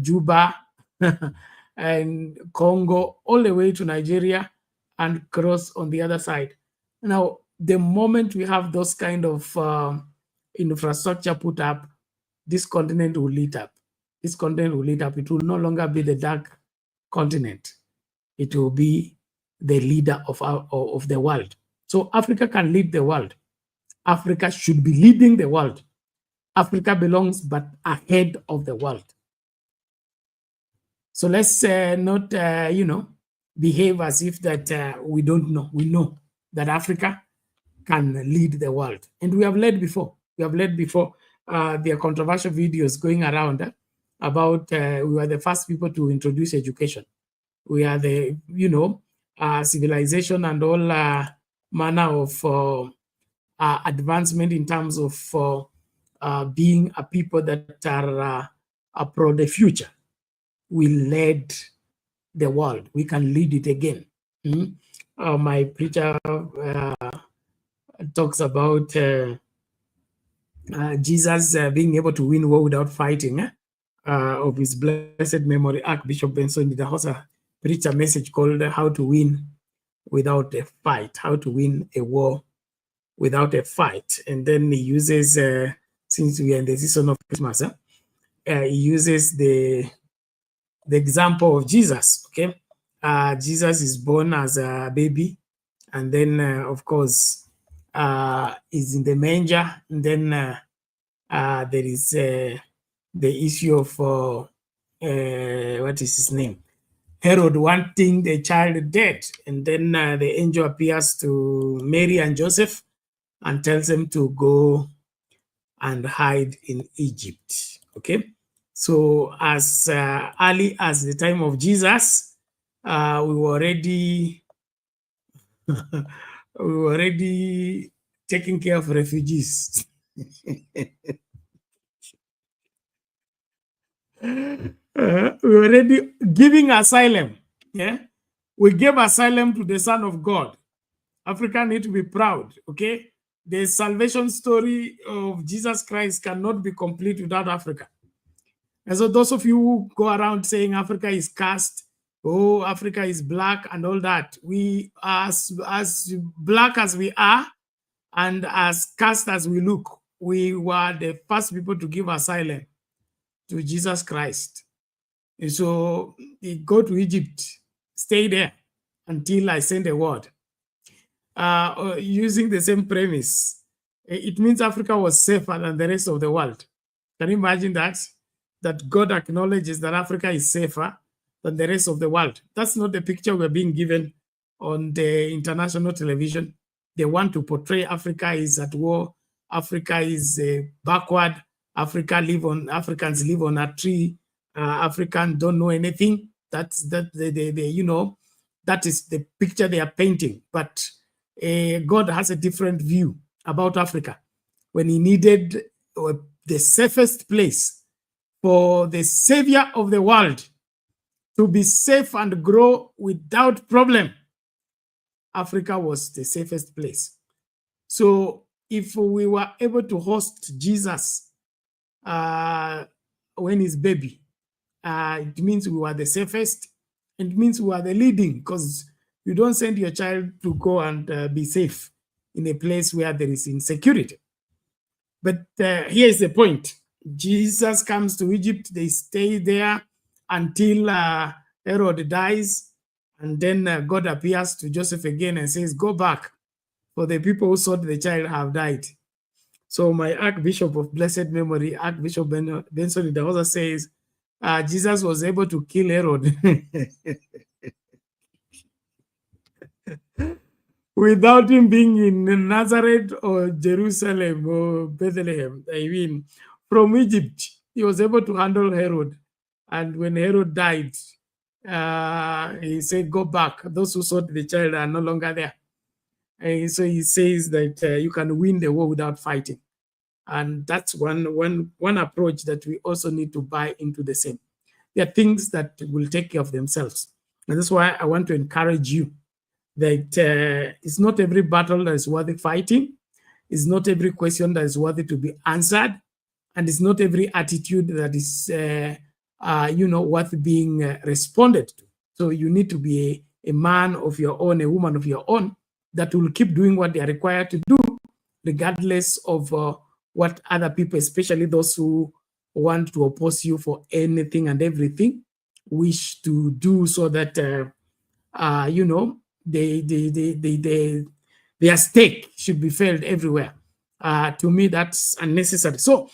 Juba and Congo, all the way to Nigeria and cross on the other side. Now, the moment we have those kind of infrastructure put up, this continent will lit up. This continent will lit up. It will no longer be the dark continent. It will be the leader of the world. So Africa can lead the world. Africa should be leading the world. Africa belongs but ahead of the world. So let's not, behave as if that we don't know. We know that Africa can lead the world. And we have led before. We have led before. There are controversial videos going around about we were the first people to introduce education. We are the, civilization and all manner of advancement in terms of being a people that are pro the future. We led the world. We can lead it again. My preacher talks about Jesus being able to win war without fighting. Of his blessed memory, Archbishop Benson did a preach a message called How to Win Without a Fight, How to Win a War Without a Fight. And then he uses, since we are in the season of Christmas, he uses the example of Jesus, okay? Jesus is born as a baby, and then, of course, is in the manger, and then there is the issue of, what is his name? Herod wanting the child dead, and then the angel appears to Mary and Joseph and tells them to go and hide in Egypt, okay? So as early as the time of Jesus, we were already taking care of refugees. We're already giving asylum. Yeah, we gave asylum to the Son of God. Africa need to be proud. Okay, the salvation story of Jesus Christ cannot be complete without Africa. And so those of you who go around saying Africa is cursed, oh, Africa is black and all that, we are as black as we are and as cursed as we look, we were the first people to give asylum to Jesus Christ. And so he go to Egypt, stay there until I send a word. Using the same premise, it means Africa was safer than the rest of the world. Can you imagine that? That God acknowledges that Africa is safer than the rest of the world. That's not the picture we're being given on the international television. They want to portray Africa is at war, Africa is backward, Africans live on a tree, Africans don't know anything. That is the picture they are painting. But God has a different view about Africa. When he needed the safest place for the savior of the world to be safe and grow without problem, Africa was the safest place. So if we were able to host Jesus when he's baby, it means we were the safest. It means we are the leading, because you don't send your child to go and be safe in a place where there is insecurity. But here's the point. Jesus comes to Egypt. They stay there until Herod dies. And then God appears to Joseph again and says, go back, for the people who sought the child have died. So my Archbishop of blessed memory, Archbishop Benson Idahosa, says, Jesus was able to kill Herod without him being in Nazareth or Jerusalem or Bethlehem. I mean, from Egypt, he was able to handle Herod. And when Herod died, he said, go back. Those who sought the child are no longer there. And so he says that you can win the war without fighting. And that's one approach that we also need to buy into the same. There are things that will take care of themselves. And that's why I want to encourage you that it's not every battle that is worthy fighting. It's not every question that is worthy to be answered. And it's not every attitude that is, worth being responded to. So you need to be a man of your own, a woman of your own, that will keep doing what they are required to do, regardless of what other people, especially those who want to oppose you for anything and everything, wish to do, so that their stake should be felt everywhere. To me, that's unnecessary. So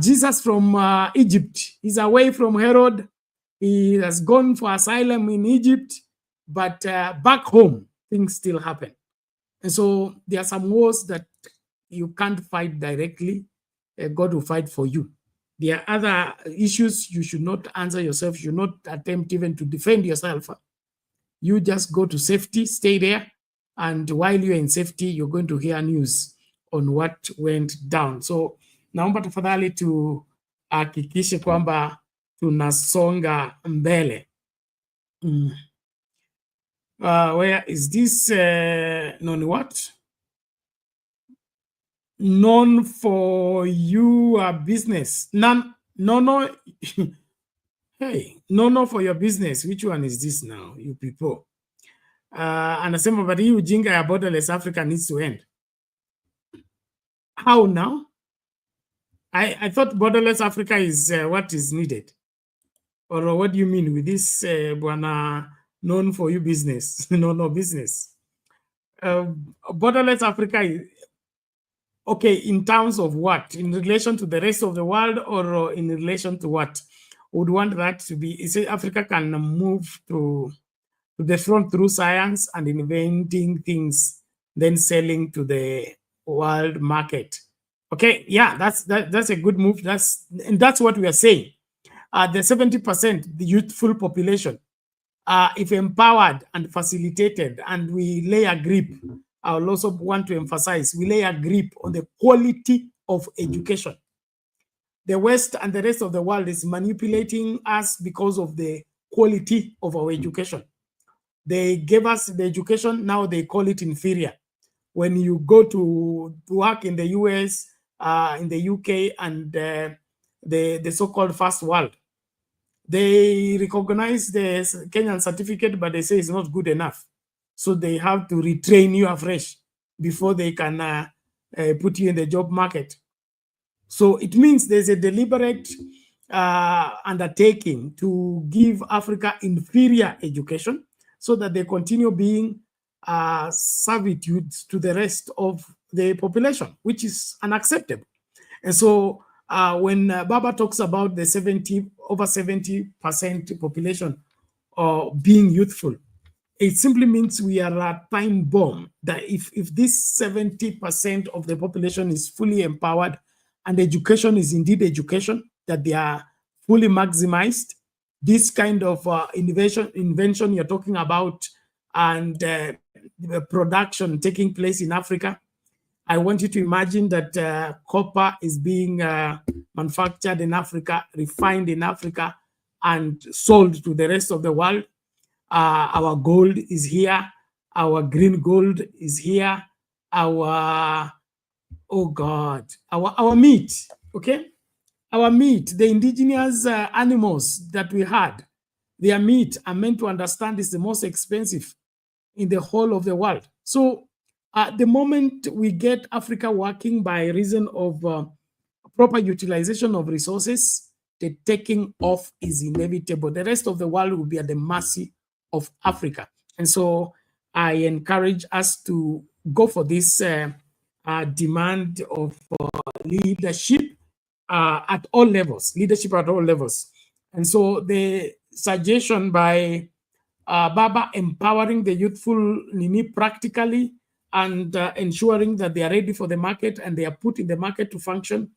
Jesus from Egypt is away from Herod. He has gone for asylum in Egypt, but back home, things still happen. And so there are some wars that you can't fight directly. God will fight for you. There are other issues you should not answer yourself. You should not attempt even to defend yourself. You just go to safety, stay there. And while you're in safety, you're going to hear news on what went down. So naomba tafadhali tuhakikishe kwamba tunasonga mbele. Where is this known what? Known for your business. No. Hey, no for your business. Which one is this now, you people? Anasema but hii ujinga ya borderless Africa needs to end. How now? I thought borderless Africa is what is needed. Or what do you mean with this bwana known for you business? No business. Borderless Africa is okay in terms of what? In relation to the rest of the world, or in relation to what? Would want that to be, you say Africa can move to the front through science and inventing things, then selling to the world market. Okay, yeah, that's a good move. That's what we are saying. The 70%, the youthful population, if empowered and facilitated, and we lay a grip, I will also want to emphasize, we lay a grip on the quality of education. the West and the rest of the world is manipulating us because of the quality of our education. They gave us the education, now they call it inferior. When you go to work in the US, in the UK, and the so-called first world, they recognize the Kenyan certificate, but they say it's not good enough. So they have to retrain you afresh before they can put you in the job market. So it means there's a deliberate undertaking to give Africa inferior education so that they continue being servitude to the rest of the population, which is unacceptable. And so when Baba talks about the over 70% population being youthful, it simply means we are a time bomb, that if this 70% of the population is fully empowered and education is indeed education, that they are fully maximized, this kind of invention you're talking about and the production taking place in Africa, I want you to imagine that copper is being manufactured in Africa, refined in Africa, and sold to the rest of the world. Our gold is here. Our green gold is here. Our, oh God, our meat, okay? Our meat, the indigenous animals that we had, their meat, I'm meant to understand, is the most expensive in the whole of the world. So the moment we get Africa working by reason of proper utilization of resources, the taking off is inevitable. The rest of the world will be at the mercy of Africa. And so I encourage us to go for this demand of leadership at all levels, leadership at all levels. And so the suggestion by Baba empowering the youthful Nini practically and ensuring that they are ready for the market and they are put in the market to function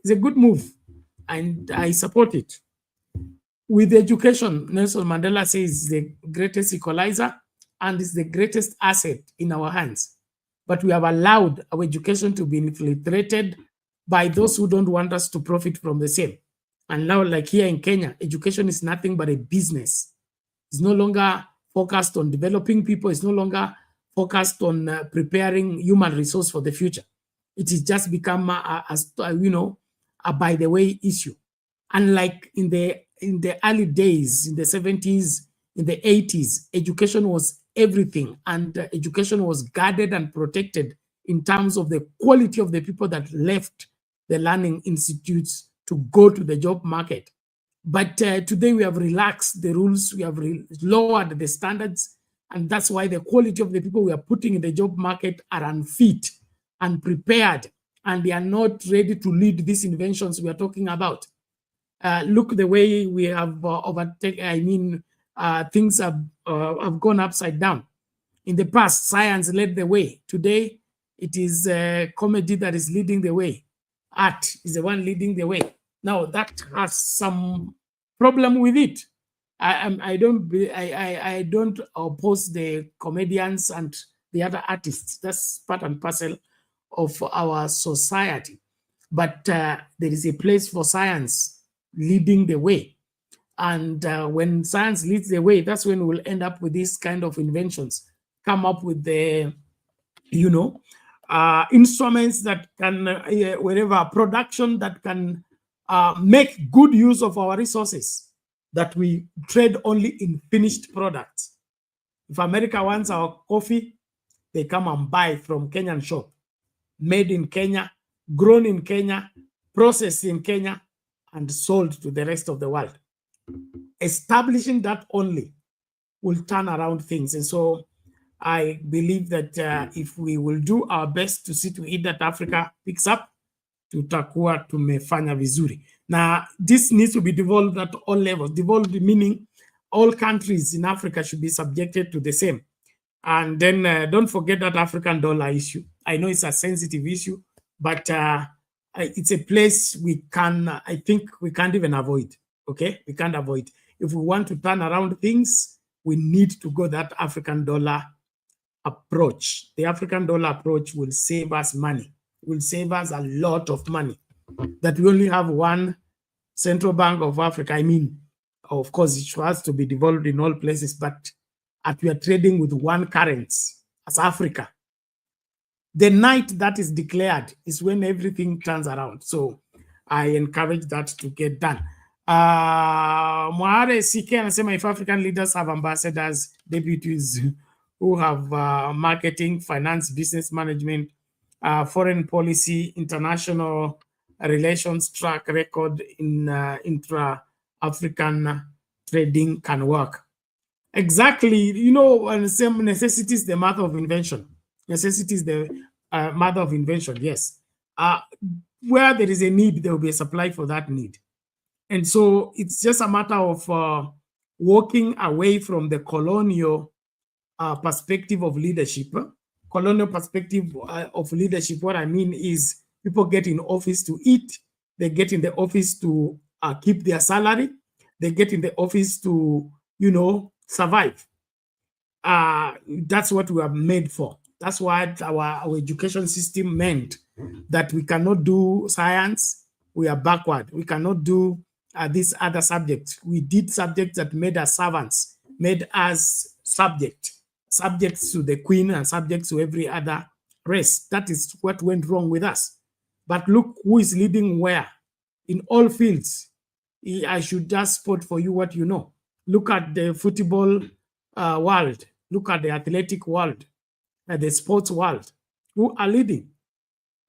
is a good move, and I support it. With education, Nelson Mandela says the greatest equalizer and is the greatest asset in our hands. But we have allowed our education to be infiltrated by those who don't want us to profit from the same. And now, like here in Kenya, education is nothing but a business. It's no longer focused on developing people. It's no longer focused on preparing human resource for the future. It has just become a by the way issue. Unlike in the early days, in the 70s, in the 80s, education was everything, and education was guarded and protected in terms of the quality of the people that left the learning institutes to go to the job market. But today we have relaxed the rules, we have lowered the standards, and that's why the quality of the people we are putting in the job market are unfit, unprepared, and they are not ready to lead these inventions we are talking about. Look the way we have overtaken, things have gone upside down. In the past, science led the way. Today, it is comedy that is leading the way. Art is the one leading the way. Now, that has some problem with it. I don't oppose the comedians and the other artists. That's part and parcel of our society. But there is a place for science leading the way. And when science leads the way, that's when we'll end up with these kind of inventions, come up with the, instruments that can, wherever production that can make good use of our resources, that we trade only in finished products. If America wants our coffee, they come and buy from Kenyan shop, made in Kenya, grown in Kenya, processed in Kenya, and sold to the rest of the world. Establishing that only will turn around things. And so I believe that if we will do our best to see to it that Africa picks up, tutakuwa tumefanya vizuri. Now, this needs to be devolved at all levels. Devolved meaning all countries in Africa should be subjected to the same. And then don't forget that African dollar issue. I know it's a sensitive issue, but it's a place we can, I think we can't even avoid, okay? We can't avoid. If we want to turn around things, we need to go that African dollar approach. The African dollar approach will save us money, will save us a lot of money. that we only have one central bank of Africa. I mean, of course, it has to be devolved in all places, but we are trading with one currency as Africa. The night that is declared is when everything turns around. So I encourage that to get done. Mware CK anasema if African leaders have ambassadors, deputies who have marketing, finance, business management, foreign policy, international relations track record in intra-African trading can work. Exactly, you know, and same necessity is the mother of invention. Necessity is the mother of invention, yes. Where there is a need, there will be a supply for that need. And so it's just a matter of walking away from the colonial perspective of leadership. Colonial perspective of leadership, what I mean is people get in office to eat, they get in the office to keep their salary, they get in the office to, you know, survive. That's what we are made for. That's what our education system meant, that we cannot do science, we are backward. We cannot do these other subjects. We did subjects that made us servants, made us subjects to the queen and subjects to every other race. That is what went wrong with us. But look who is leading where in all fields. I should just spot for you what you know. Look at the football world. Look at the athletic world, at the sports world. Who are leading?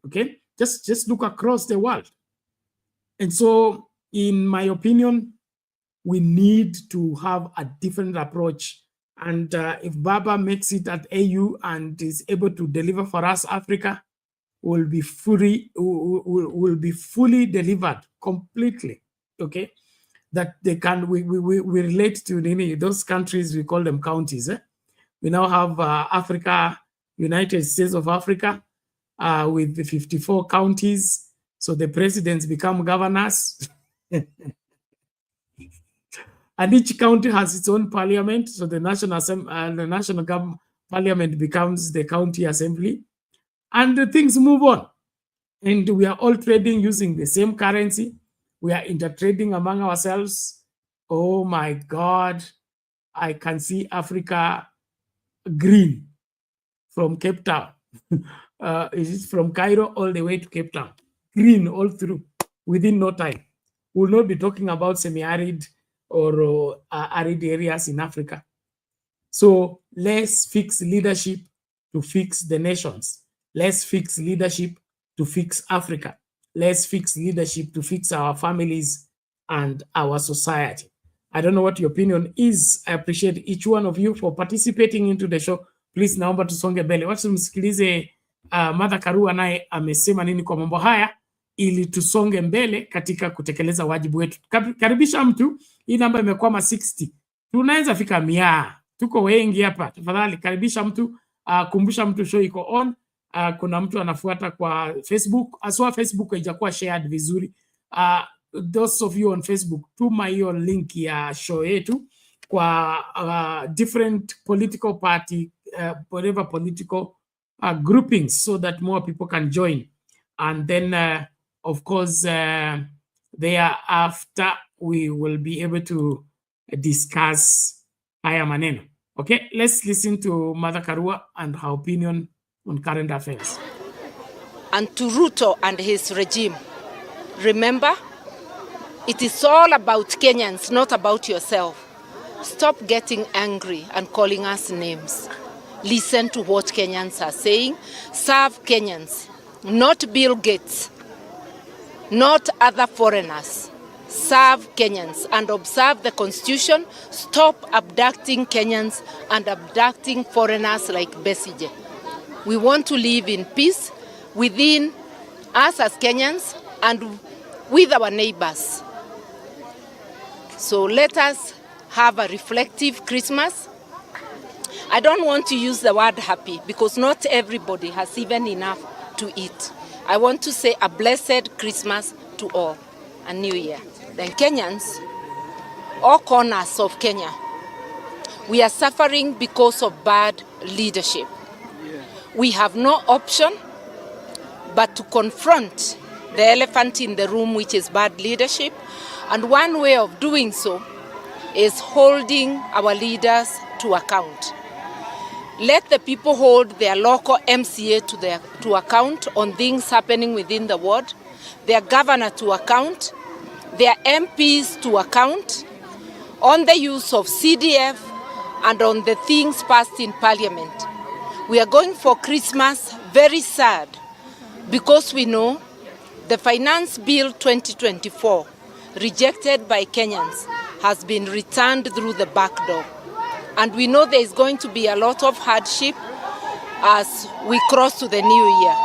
Okay, just look across the world. And so, in my opinion, we need to have a different approach. And if Baba makes it at AU and is able to deliver for us, Africa will be fully delivered completely. Okay, that they can. We relate to those countries. We call them counties. We now have Africa, United States of Africa, with the 54 counties. So the presidents become governors. And each county has its own parliament. So the national parliament becomes the county assembly. And things move on. And we are all trading using the same currency. We are intertrading among ourselves. Oh my God. I can see Africa green from Cape Town. Is it from Cairo all the way to Cape Town? Green all through within no time. We'll not be talking about semi-arid or arid areas in Africa. So let's fix leadership to fix the nations. Let's fix leadership to fix Africa. Let's fix leadership to fix our families and our society. I don't know what your opinion is. I appreciate each one of you for participating into the show. Please naomba tusonge mbele. Wacha tumsikilize Martha Karua naye amesema nini kwa mambo haya ili tusonge mbele katika kutekeleza wajibu wetu. Karibisha mtu, hii namba imekwama 60. Tunaweza fika 100. Tuko wengi hapa. Tafadhali karibisha mtu, kumbusha mtu show iko on. Kuna mtu anafuata kwa Facebook. Aswa Facebook haijakuwa shared vizuri. Those of you on Facebook, tuma hiyo link ya show yetu kwa different political party, whatever political groupings, so that more people can join. And then, of course, thereafter, we will be able to discuss haya maneno. Okay, let's listen to Martha Karua and her opinion on current affairs. And to Ruto and his regime, remember, it is all about Kenyans, not about yourself. Stop getting angry and calling us names. Listen to what Kenyans are saying. Serve Kenyans, not Bill Gates, not other foreigners. Serve Kenyans and observe the Constitution. Stop abducting Kenyans and abducting foreigners like Besigye. We want to live in peace within us as Kenyans and with our neighbors. So let us have a reflective Christmas. I don't want to use the word happy because not everybody has even enough to eat. I want to say a blessed Christmas to all, a new year. Then Kenyans, all corners of Kenya, we are suffering because of bad leadership. We have no option but to confront the elephant in the room, which is bad leadership. And one way of doing so is holding our leaders to account. Let the people hold their local MCA to account on things happening within the ward, their governor to account, their MPs to account, on the use of CDF and on the things passed in Parliament. We are going for Christmas very sad because we know the Finance Bill 2024, rejected by Kenyans, has been returned through the back door. And we know there is going to be a lot of hardship as we cross to the new year.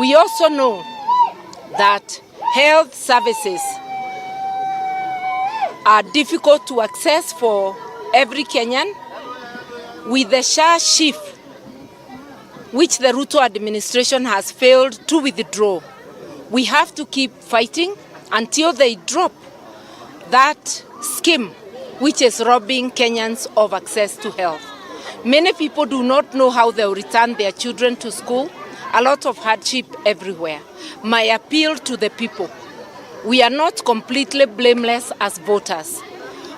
We also know that health services are difficult to access for every Kenyan. With the SHA shift, which the Ruto administration has failed to withdraw, we have to keep fighting until they drop that scheme which is robbing Kenyans of access to health. Many people do not know how they will return their children to school. A lot of hardship everywhere. My appeal to the people: we are not completely blameless as voters.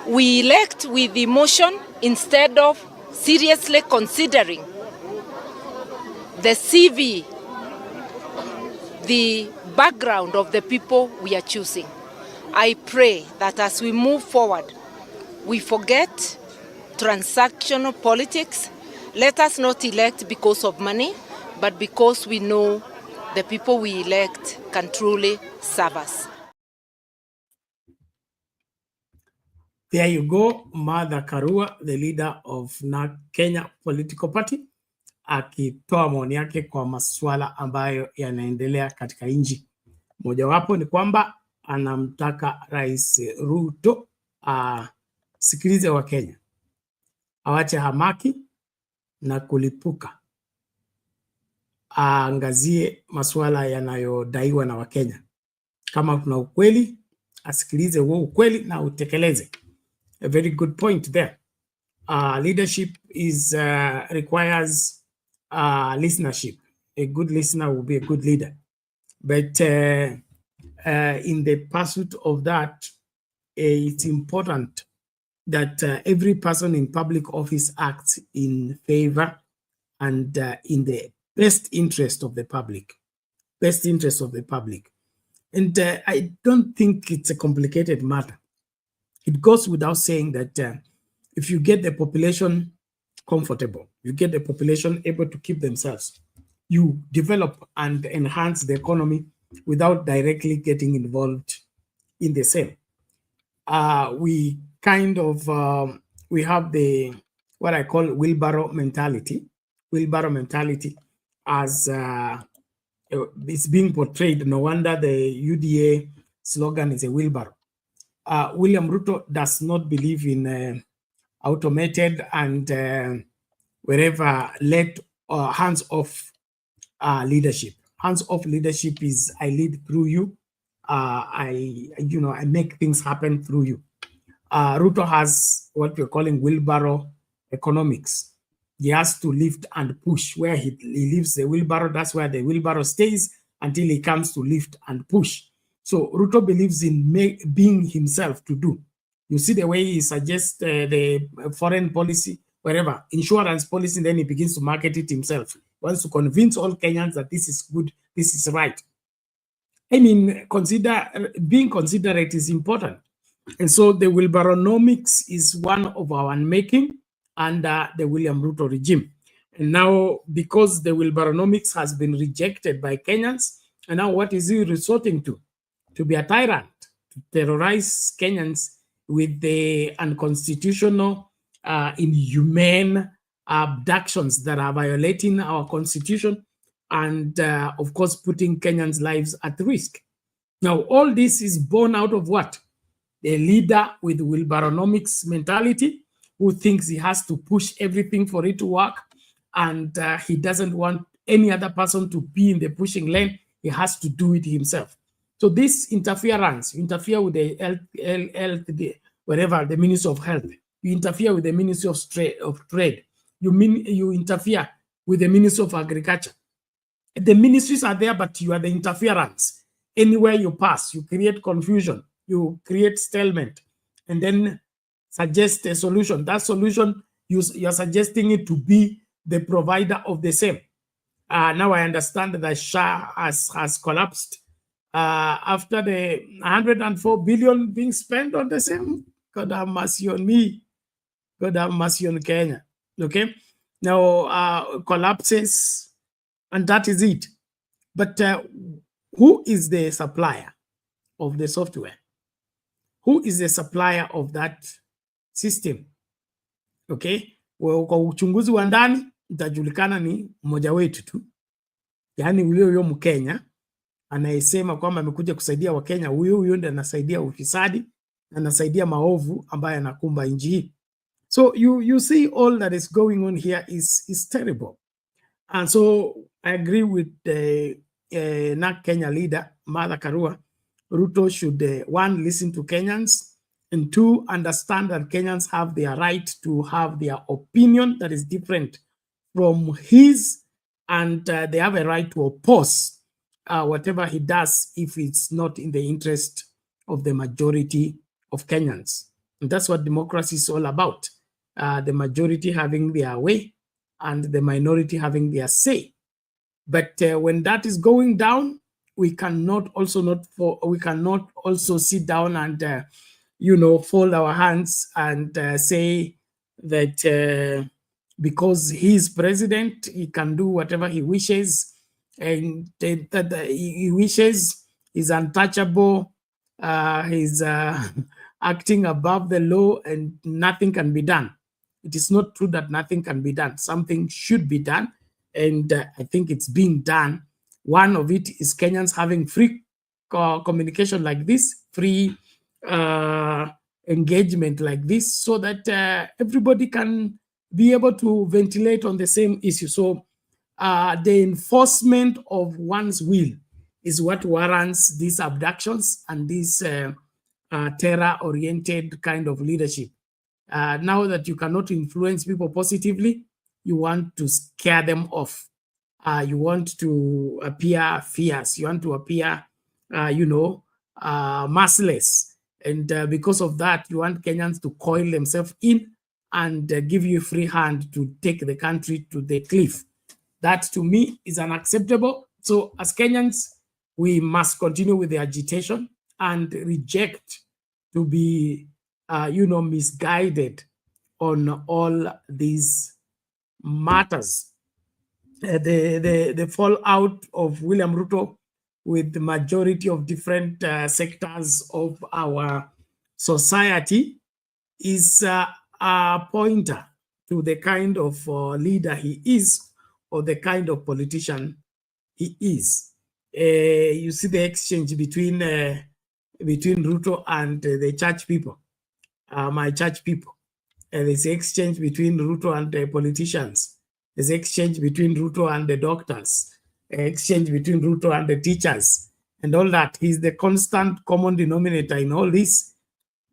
We elect with emotion instead of seriously considering the CV, the background of the people we are choosing. I pray that as we move forward, we forget transactional politics. Let us not elect because of money, but because we know the people we elect can truly serve us. There you go, Martha Karua, the leader of Kenya Political Party, akitoa maoni yake kwa masuala ambayo yanaendelea katika nchi. Mojawapo ni kwamba anamtaka Rais Ruto sikilize wa Kenya, awache hamaki na kulipuka, aangazie masuala yanayodaiwa na Wakenya. Kama kuna ukweli, asikilize huo ukweli na utekeleze. A very good point there. Leadership requires listenership. A good listener will be a good leader. But in the pursuit of that, it's important that every person in public office acts in favor and in the best interest of the public. Best interest of the public. And I don't think it's a complicated matter. It goes without saying that if you get the population comfortable, you get the population able to keep themselves, you develop and enhance the economy without directly getting involved in the same. We kind of, we have what I call wheelbarrow mentality. Wheelbarrow mentality as it's being portrayed. No wonder the UDA slogan is a wheelbarrow. William Ruto does not believe in automated and wherever led hands-off leadership. Hands-off leadership is I lead through you. I make things happen through you. Ruto has what we're calling wheelbarrow economics. He has to lift and push. Where he leaves the wheelbarrow, that's where the wheelbarrow stays until he comes to lift and push. So Ruto believes in being himself to do. You see the way he suggests the foreign policy, wherever, insurance policy, then he begins to market it himself. He wants to convince all Kenyans that this is good, this is right. I mean, being considerate is important. And so the wheelbarrownomics is one of our unmaking under the William Ruto regime. And now, because the wheelbarrownomics has been rejected by Kenyans, and now what is he resorting to? To be a tyrant, to terrorize Kenyans with the unconstitutional, inhumane abductions that are violating our constitution and, of course, putting Kenyans' lives at risk. Now, all this is born out of what? A leader with wheelbarrownomics mentality who thinks he has to push everything for it to work, and he doesn't want any other person to be in the pushing lane. He has to do it himself. So this interference, you interfere with the health, wherever, the Ministry of Health. You interfere with the Ministry of Trade. You interfere with the Ministry of Agriculture. The ministries are there, but you are the interference. Anywhere you pass, you create confusion, you create stalemate, and then suggest a solution. That solution, you're suggesting it to be the provider of the same. Now I understand that SHA has collapsed after the 104 billion being spent on the same. God have mercy on me. God have mercy on Kenya. Okay, now collapses, and that is it. But who is the supplier of the software? Who is the supplier of that system? Okay, kwa uchunguzi wa ndani itajulikana ni mmoja wetu tu, yaani huyo Mkenya anayesema kwamba amekuja kusaidia Wakenya. Huyo ndiye anasaidia ufisadi, anasaidia maovu ambayo yanakumba nchi hii. So you see all that is going on here is terrible. And so I agree with the NAK Kenya leader, Martha Karua. Ruto should, one, listen to Kenyans, and two, understand that Kenyans have their right to have their opinion that is different from his, and they have a right to oppose whatever he does if it's not in the interest of the majority of Kenyans. And that's what democracy is all about. The majority having their way and the minority having their say. But when that is going down, we cannot also sit down and fold our hands and say that because he's president, he can do whatever he wishes, and that he wishes, he's untouchable, he's acting above the law, and nothing can be done. It is not true that nothing can be done. Something should be done, and I think it's being done. One of it is Kenyans having free communication like this, free engagement like this, so that everybody can be able to ventilate on the same issue. So the enforcement of one's will is what warrants these abductions and this terror-oriented kind of leadership. Now that you cannot influence people positively, you want to scare them off. You want to appear fierce. You want to appear, merciless. And because of that, you want Kenyans to coil themselves in and give you a free hand to take the country to the cliff. That, to me, is unacceptable. So as Kenyans, we must continue with the agitation and reject to be, misguided on all these matters. The fallout of William Ruto with the majority of different sectors of our society is a pointer to the kind of leader he is, or the kind of politician he is. You see the exchange between Ruto and the church people, my church people. There's exchange between Ruto and the politicians. There's exchange between Ruto and the doctors. Exchange between Ruto and the teachers, and all that. He's the constant common denominator in all this.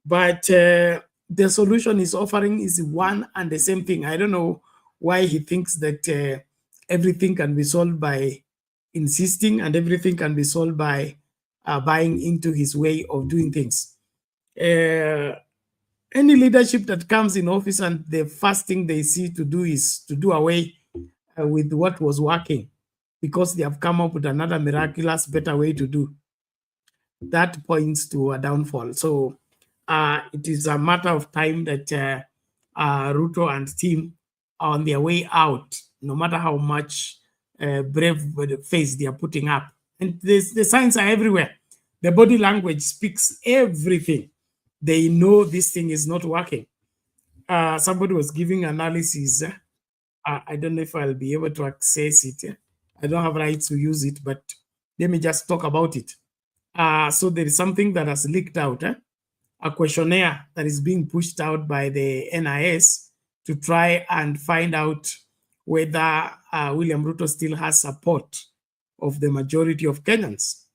But the solution he's offering is one and the same thing. I don't know why he thinks that everything can be solved by insisting, and everything can be solved by buying into his way of doing things. Any leadership that comes in office and the first thing they see to do is to do away with what was working, because they have come up with another miraculous, better way to do. That points to a downfall. So it is a matter of time that Ruto and team are on their way out, no matter how much brave face they are putting up. And the signs are everywhere. The body language speaks everything. They know this thing is not working. Somebody was giving analysis. I don't know if I'll be able to access it. I don't have rights to use it, but let me just talk about it. So there is something that has leaked out, a questionnaire that is being pushed out by the NIS to try and find out whether William Ruto still has support of the majority of Kenyans.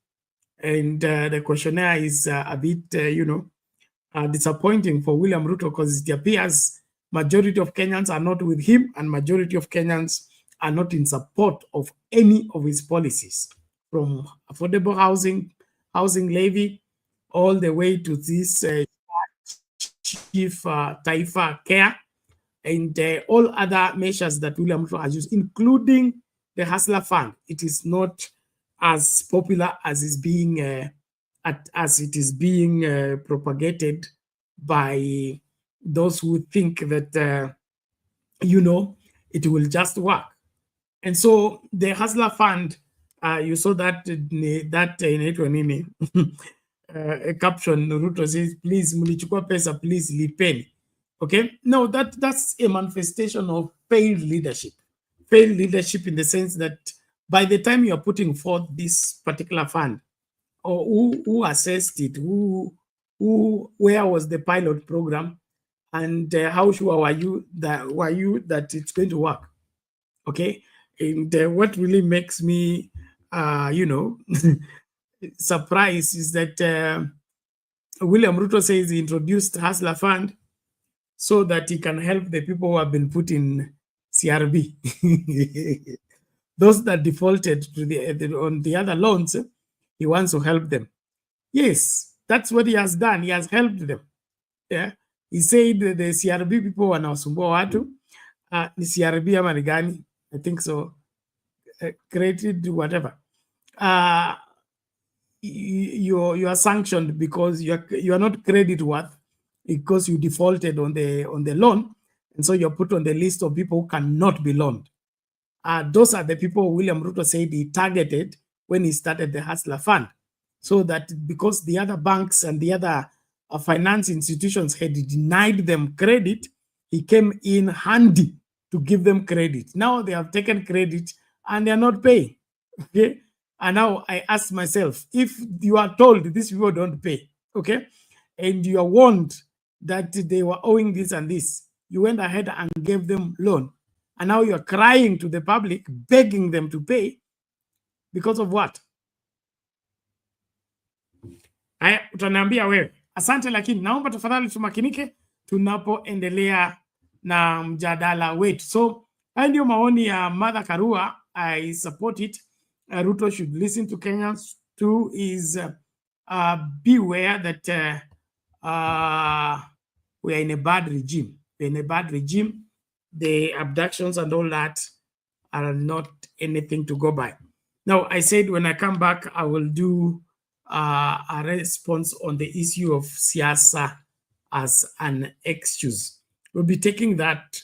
And the questionnaire is a bit, disappointing for William Ruto, because it appears majority of Kenyans are not with him, and majority of Kenyans are not in support of any of his policies, from affordable housing, housing levy, all the way to this chief Taifa care, and all other measures that William Ruto has used, including the Hustler Fund. It is not as popular as is being propagated by those who think that it will just work. And so the Hustler Fund, you saw that in a caption, Ruto says, please, mulichukua pesa, please lipeni. Okay, no, that's a manifestation of failed leadership. Failed leadership in the sense that by the time you are putting forth this particular fund, or who assessed it, where was the pilot program, and how sure were you that it's going to work? Okay, and what really makes me, surprised is that William Ruto says he introduced Hustler Fund so that he can help the people who have been put in CRB. Those that defaulted on the other loans, he wants to help them. Yes, that's what he has done. He has helped them. Yeah, he said the CRB people wanasumbua watu. Ni CRB ama ni gani? I think so. Created whatever. You are sanctioned because you are not credit worth because you defaulted on the loan, and so you're put on the list of people who cannot be loaned. Those are the people William Ruto said he targeted when he started the Hustler Fund, so that because the other banks and the other finance institutions had denied them credit, he came in handy to give them credit. Now they have taken credit and they are not paying. Okay, and now I ask myself, if you are told these people don't pay, okay, and you are warned that they were owing this and this, you went ahead and gave them loan, and now you're crying to the public, begging them to pay because of what? Haya, utaniambia wewe. Asante, lakini naomba tafadhali tumakinike tunapoendelea na mjadala wetu. So, haya ndio maoni ya Martha Karua. I support it. Ruto should listen to Kenyans. Two is beware that we are in a bad regime. We're in a bad regime. The abductions and all that are not anything to go by. Now, I said when I come back, I will do a response on the issue of siasa as an excuse. We'll be taking that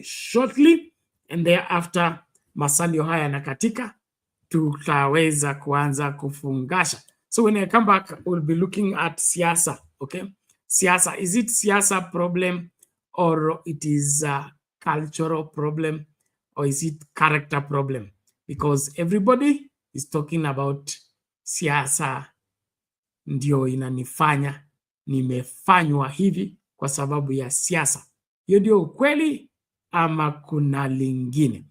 shortly, and thereafter masalio haya na katika tutaweza kuanza kufungasha. So when I come back, we'll be looking at siasa. Okay, siasa, is it siasa problem, or it is a cultural problem, or is it character problem? Because everybody is talking about siasa ndio inanifanya nimefanywa hivi kwa sababu ya siasa. Hiyo ndio ukweli ama kuna lingine?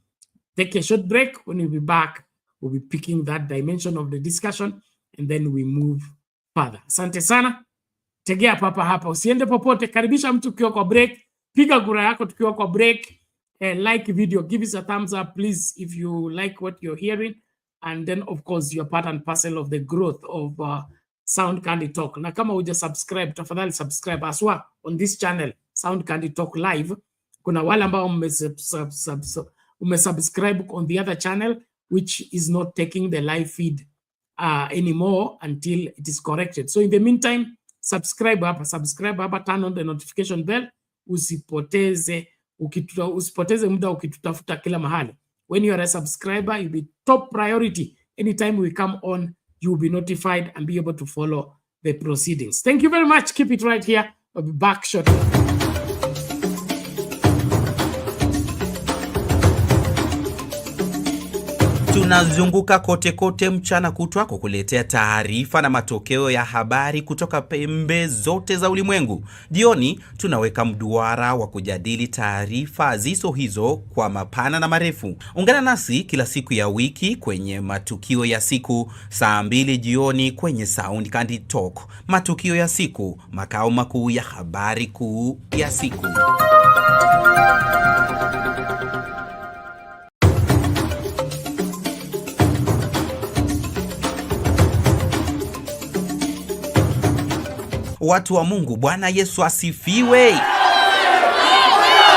Take a short break. When we'll be back, we'll be picking that dimension of the discussion and then we move further. Asante sana. Tegea papa hapa. Usiende popote. Karibisha mtu ukiwa kwa break. Piga kura yako tukiwa kwa break. Like video. Give us a thumbs up, please, if you like what you're hearing. And then, of course, you're part and parcel of the growth of Sound Candy Talk. Na kama uja subscribe, tafadhali subscribe aswa on this channel, Sound Candy Talk Live. Kuna wale ambao umesubscribe on the other channel, which is not taking the live feed anymore until it is corrected. So in the meantime, subscribe hapa, turn on the notification bell. Usipoteze muda ukitutafuta kila mahali. When you are a subscriber, you'll be top priority. Anytime we come on, you'll be notified and be able to follow the proceedings. Thank you very much. Keep it right here. I'll be back shortly. Tunazunguka kote kote mchana kutwa kukuletea taarifa na matokeo ya habari kutoka pembe zote za ulimwengu. Jioni tunaweka mduara wa kujadili taarifa zizo hizo kwa mapana na marefu. Ungana nasi kila siku ya wiki kwenye matukio ya siku saa 2 jioni kwenye Sound Candy Talk. Matukio ya siku, makao makuu ya habari kuu ya siku. Watu wa Mungu, Bwana Yesu asifiwe.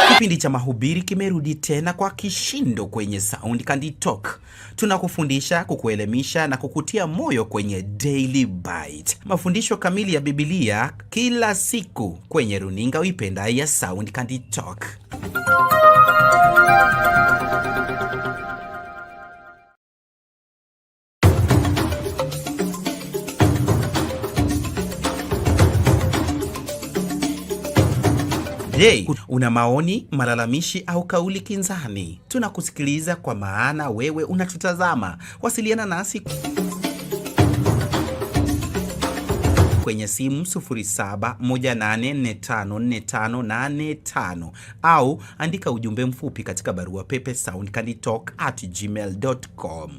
Kipindi cha mahubiri kimerudi tena kwa kishindo kwenye Sound Candy Talk. Tunakufundisha, kukuelimisha na kukutia moyo kwenye Daily Bite. Mafundisho kamili ya Biblia kila siku kwenye runinga uipendayo ya Sound Candy Talk. Je, una maoni, malalamishi au kauli kinzani? Tunakusikiliza kwa maana wewe unatutazama. Wasiliana nasi kwenye simu 0718454585 au andika ujumbe mfupi katika barua pepe soundcandytalk@gmail.com.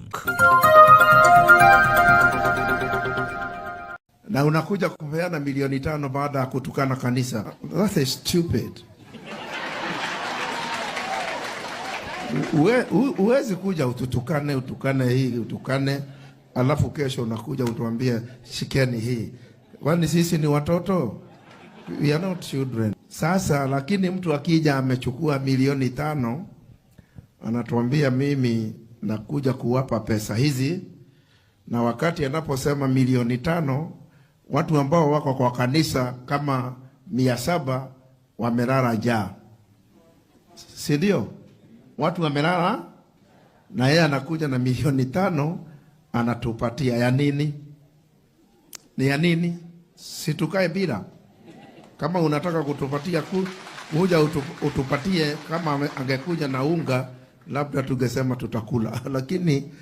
Na unakuja kupeana milioni 5 baada ya kutukana kanisa. That is stupid. Uwezi kuja utukane hii, alafu kesho unakuja utuambie shikeni hii. Kwani sisi ni watoto? We are not children. Sasa lakini mtu akija amechukua milioni 5 anatuambia mimi nakuja kuwapa pesa hizi, na wakati anaposema milioni 5 watu ambao wako kwa kanisa kama 700 wamelala njaa. Si ndio? Watu wamelala na yeye anakuja na milioni 5 anatupatia ya nini? Ni ya nini? Situkae bila. Kama unataka kutupatia kuja utupatie, kama angekuja na unga labda tungesema tutakula. Lakini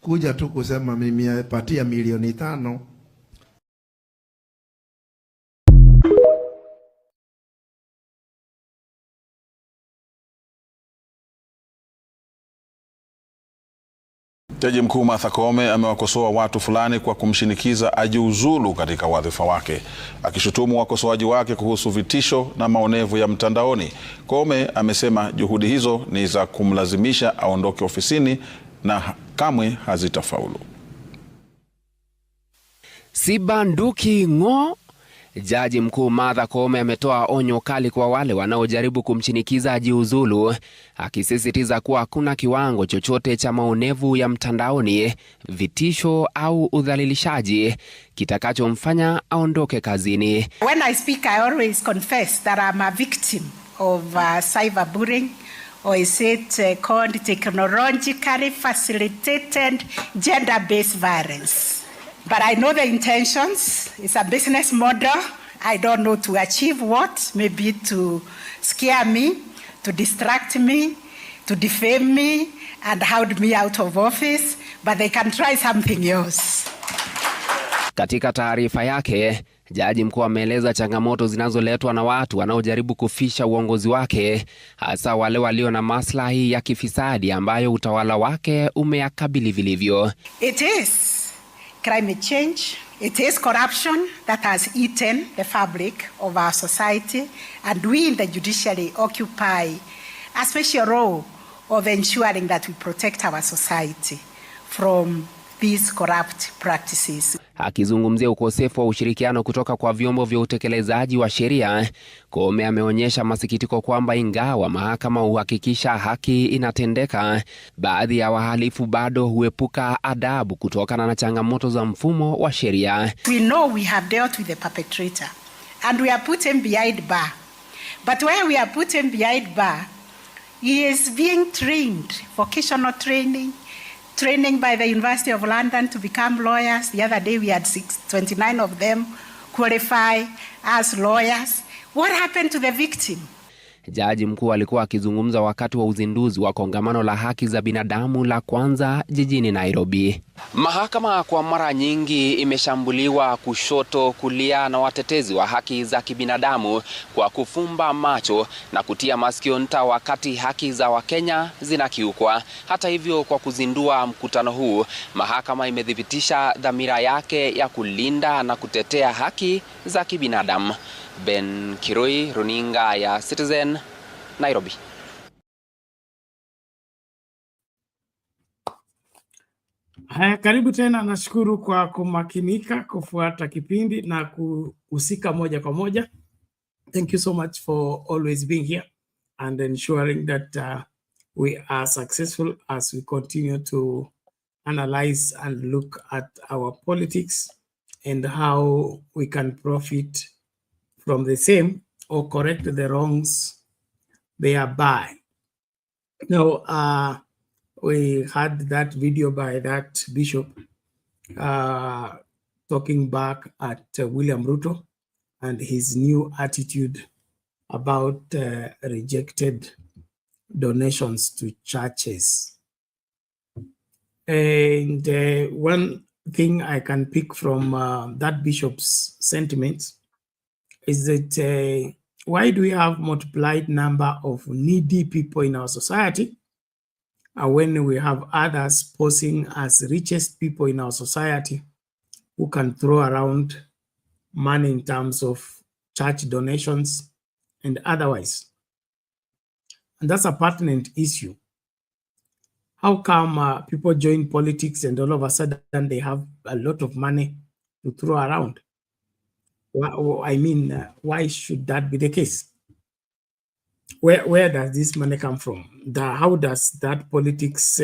kuja tu kusema mimi napatia milioni 5. Jaji Mkuu Martha Koome amewakosoa watu fulani kwa kumshinikiza ajiuzulu katika wadhifa wake, akishutumu wakosoaji wake kuhusu vitisho na maonevu ya mtandaoni. Koome amesema juhudi hizo ni za kumlazimisha aondoke ofisini na kamwe hazitafaulu. Si banduki ng'o. Jaji Mkuu Martha Koome ametoa onyo kali kwa wale wanaojaribu kumshinikiza ajiuzulu, akisisitiza kuwa hakuna kiwango chochote cha maonevu ya mtandaoni, vitisho au udhalilishaji kitakachomfanya aondoke kazini. When I speak, I always confess that I'm a victim of cyberbullying, or is it called technologically facilitated gender-based violence. But I know the intentions. It's a business model. I don't know to achieve what. Maybe to scare me, to distract me, to defame me, and hold me out of office. But they can try something else. Katika taarifa yake, Jaji Mkuu ameeleza changamoto zinazoletwa na watu wanaojaribu kufisha uongozi wake, hasa wale walio na maslahi ya kifisadi ambayo utawala wake umeyakabili vilivyo. It is climate change. It is corruption that has eaten the fabric of our society, and we in the judiciary occupy a special role of ensuring that we protect our society from these corrupt practices. Akizungumzia ukosefu wa ushirikiano kutoka kwa vyombo vya utekelezaji wa sheria, Koome ameonyesha masikitiko kwamba ingawa mahakama huhakikisha haki inatendeka, baadhi ya wahalifu bado huepuka adabu kutokana na changamoto za mfumo wa sheria. We know we have dealt with the perpetrator and we are put him behind bar. But where we are put him behind bar, he is being trained, vocational training by the University of London to become lawyers. The other day we had 29 of them qualify as lawyers. What happened to the victim? Jaji Mkuu alikuwa akizungumza wakati wa uzinduzi wa kongamano la haki za binadamu la Kwanza jijini Nairobi. Mahakama kwa mara nyingi imeshambuliwa kushoto kulia na watetezi wa haki za kibinadamu kwa kufumba macho na kutia masikio nta wakati haki za Wakenya zinakiukwa. Hata hivyo, kwa kuzindua mkutano huu, mahakama imedhibitisha dhamira yake ya kulinda na kutetea haki za kibinadamu. Ben Kiroi, runinga ya Citizen, Haya, karibu tena. Nashukuru kwa kumakinika kufuata kipindi na kuhusika moja kwa moja. Thank you so much for always being here and ensuring that we are successful as we continue to analyze and look at our politics and how we can profit from the same or correct the wrongs thereby. Now, we had that video by that bishop talking back at William Ruto and his new attitude about rejected donations to churches. And one thing I can pick from that bishop's sentiments is that why do we have multiplied number of needy people in our society when we have others posing as richest people in our society who can throw around money in terms of church donations and otherwise? And that's a pertinent issue. How come people join politics and all of a sudden they have a lot of money to throw around? I mean, why should that be the case? Where does this money come from? How does that politics,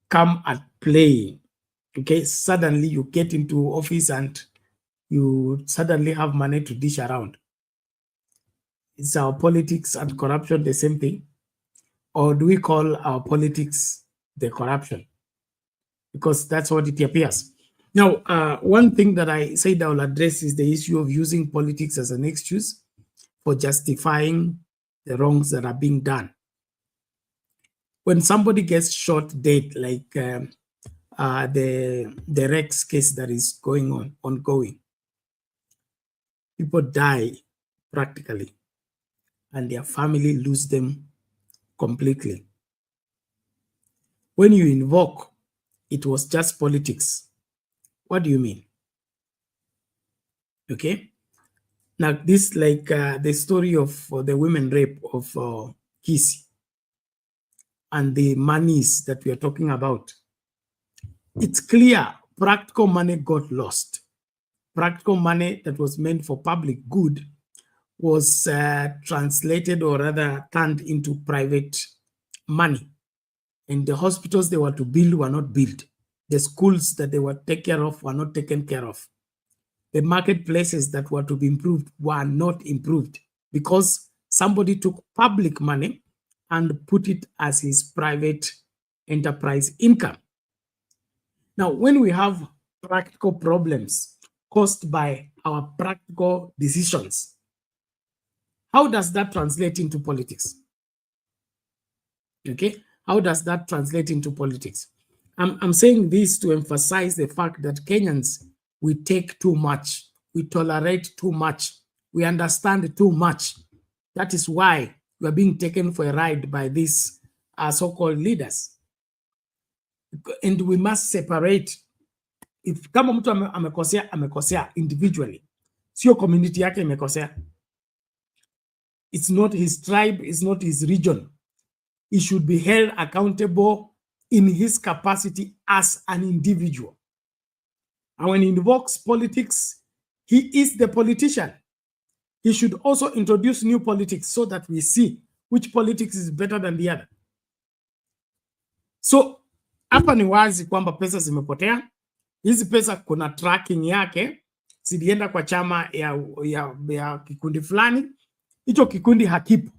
come at play? Okay, suddenly you get into office and you suddenly have money to dish around. Is our politics and corruption the same thing? Or do we call our politics the corruption? Because that's what it appears. Now, one thing that I said I will address is the issue of using politics as an excuse for justifying the wrongs that are being done. When somebody gets shot dead, like the Rex case that is ongoing, people die practically, and their family lose them completely. When you invoke, it was just politics. What do you mean? Okay. Now, this like the story of the women rape of Kisii and the monies that we are talking about. It's clear practical money got lost. Practical money that was meant for public good was translated or rather turned into private money. And the hospitals they were to build were not built. The schools that they were taken care of were not taken care of. The marketplaces that were to be improved were not improved because somebody took public money and put it as his private enterprise income. Now, when we have practical problems caused by our practical decisions, how does that translate into politics? Okay, how does that translate into politics? I'm saying this to emphasize the fact that Kenyans, we take too much, we tolerate too much, we understand too much. That is why we are being taken for a ride by these so-called leaders. And we must separate. If kama mtu amekosea individually, sio community yake imekosea. It's not his tribe, it's not his region. He should be held accountable in his capacity as an individual. And when he invokes politics, he is the politician. He should also introduce new politics so that we see which politics is better than the other. So, hapa ni wazi kwamba pesa zimepotea. Hizi pesa kuna tracking yake, zilienda kwa chama ya kikundi fulani. Hicho kikundi hakipo.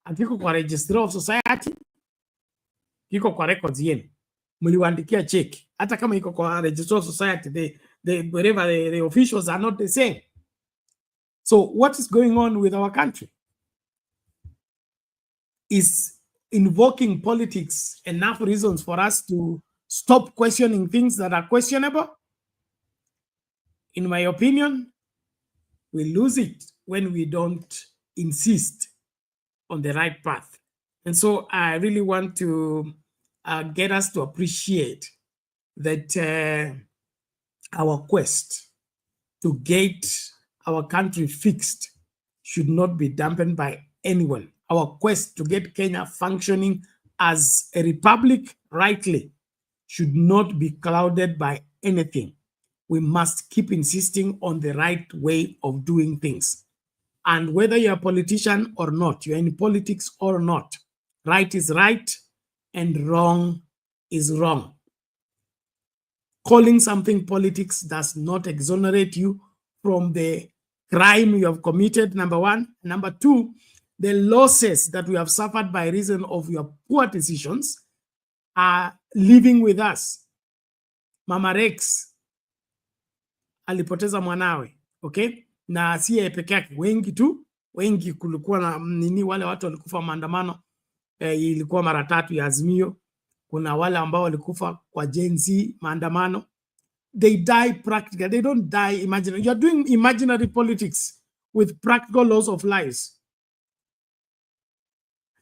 Hakiko kwa Registrar of Society, kiko kwa records yenu. Mliwaandikia check. Hata kama iko kwa Registrar of Society, wherever the officials are not the same. So what is going on with our country? Is invoking politics enough reasons for us to stop questioning things that are questionable? In my opinion, we lose it when we don't insist on the right path. And so I really want to get us to appreciate that our quest to get our country fixed should not be dampened by anyone our quest to get Kenya functioning as a republic rightly should not be clouded by anything. We must keep insisting on the right way of doing things. And whether you're a politician or not, you're in politics or not, right is right and wrong is wrong. Calling something politics does not exonerate you from the crime you have committed, number one. Number two, the losses that we have suffered by reason of your poor decisions are living with us. Mama Rex alipoteza mwanawe, okay? Na siye peke yake, wengi kulikuwa na nini, wale watu walikufa maandamano, ilikuwa mara 3 ya Azimio. Kuna wale ambao walikufa kwa Gen Z maandamano. They die practically. They don't die imaginary. You're doing imaginary politics with practical loss of lives.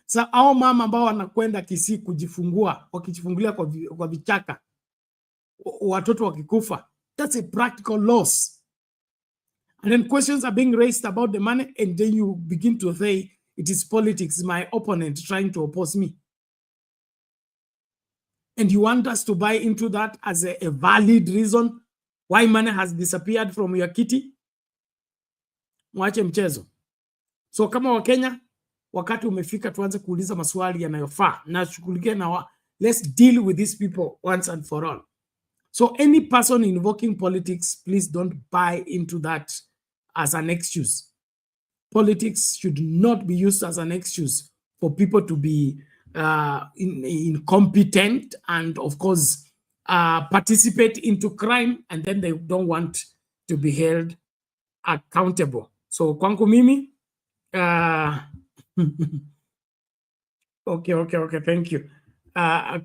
Sa hao mama ambao wanakwenda Kisii kujifungua, wakijifungulia kwa vichaka, watoto wakikufa, that's a practical loss. And then questions are being raised about the money, and then you begin to say it is politics, my opponent trying to oppose me. And you want us to buy into that as a valid reason why money has disappeared from your kitty? Mwache mchezo. So kama Wakenya, wakati umefika tuanze kuuliza maswali yanayofaa na shughulikia na let's deal with these people once and for all. So any person invoking politics, please don't buy into that as an excuse. Politics should not be used as an excuse for people to be incompetent and, of course, participate into crime, and then they don't want to be held accountable. So kwangu mimi, okay, thank you.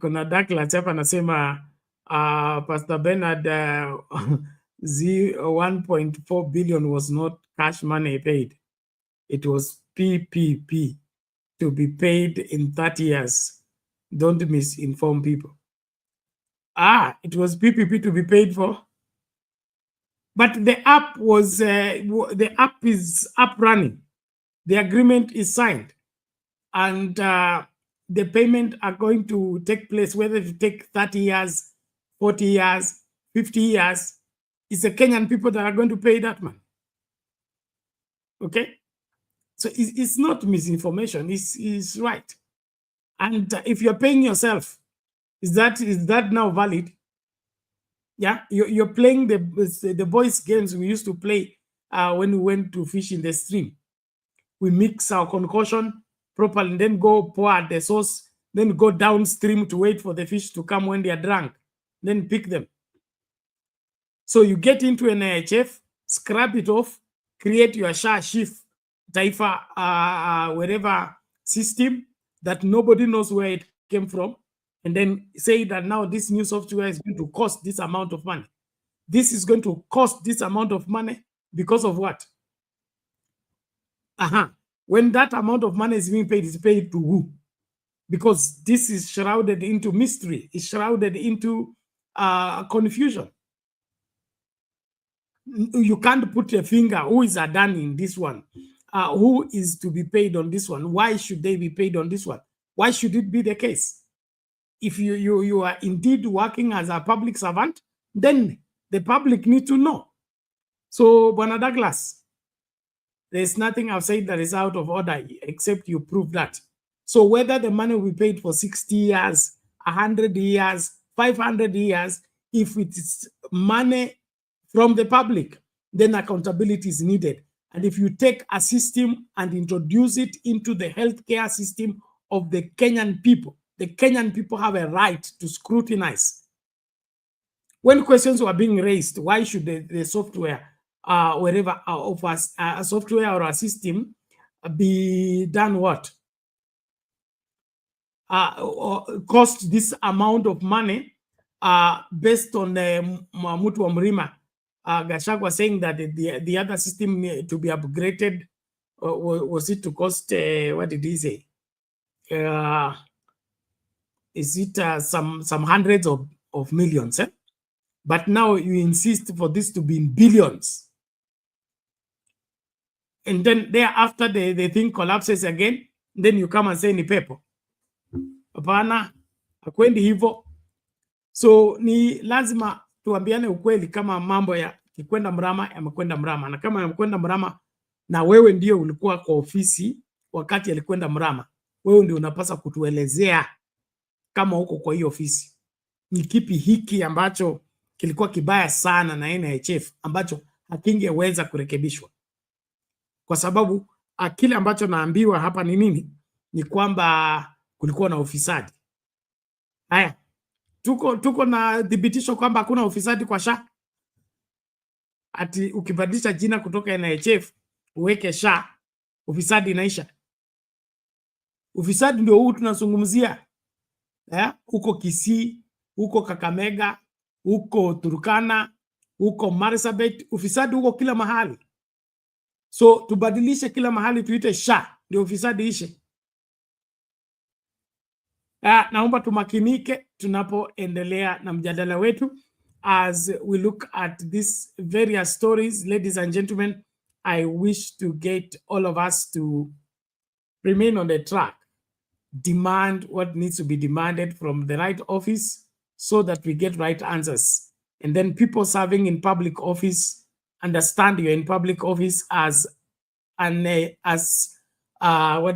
Kuna Douglas hapa anasema Pastor Bernard, 1.4 billion was not cash money paid. It was PPP to be paid in 30 years. Don't misinform people. It was PPP to be paid for. But the app was, the app is up running. The agreement is signed. And the payment are going to take place, whether it take 30 years, 40 years, 50 years. It's the Kenyan people that are going to pay that man. Okay? So it's not misinformation, it's right. And if you're paying yourself, is that now valid? Yeah, you're playing the boys' games we used to play when we went to fish in the stream. We mix our concoction properly and then go pour out the sauce, then go downstream to wait for the fish to come when they are drunk, then pick them. So you get into an AHF, scrap it off, create your SHA shift, Taifa, wherever system that nobody knows where it came from, and then say that now this new software is going to cost this amount of money. This is going to cost this amount of money because of what? When that amount of money is being paid, it's paid to who? Because this is shrouded into mystery. It's shrouded into confusion. You can't put a finger who is Adani in this one. Who is to be paid on this one? Why should they be paid on this one? Why should it be the case? If you are indeed working as a public servant, then the public need to know. So, Bwana Douglas, there's nothing I've said that is out of order except you prove that. So whether the money will be paid for 60 years, 100 years, 500 years, if it is money from the public, then accountability is needed. And if you take a system and introduce it into the healthcare system of the Kenyan people have a right to scrutinize. When questions were being raised, why should the software, wherever offers a software or a system, be done what? Cost this amount of money based on Mutu wa Mrima. Gachagua saying that the other system to be upgraded, was it to cost, what did he say? Is it some hundreds of millions? But now you insist for this to be in billions. And then thereafter the thing collapses again. then you come and say ni pepo. Hapana, hakwendi hivyo. So ni lazima tuambiane ukweli kama mambo ya kikwenda mrama yamekwenda mrama, na kama yamekwenda mrama na wewe ndio ulikuwa kwa ofisi wakati alikwenda mrama, wewe ndio unapaswa kutuelezea kama uko kwa hiyo ofisi ni kipi hiki ambacho kilikuwa kibaya sana na NHF ambacho hakingeweza kurekebishwa, kwa sababu kile ambacho naambiwa hapa ni nini? Ni kwamba kulikuwa na ufisadi. Haya, tuko na dhibitisho kwamba hakuna ufisadi kwa SHA. Ati ukibadilisha jina kutoka NHF uweke SHA, ufisadi inaisha. Ufisadi ndio huu tunazungumzia. Huko Kisii, huko Kakamega, huko Turkana, huko Marsabit, ufisadi huko kila mahali. So tubadilishe kila mahali tuite SHA ndio ufisadi ishe. Naomba tumakinike tunapoendelea na mjadala wetu as we look at these various stories. Ladies and gentlemen, I wish to get all of us to remain on the track, demand what needs to be demanded from the right office so that we get right answers. And then people serving in public office understand you're in public office as what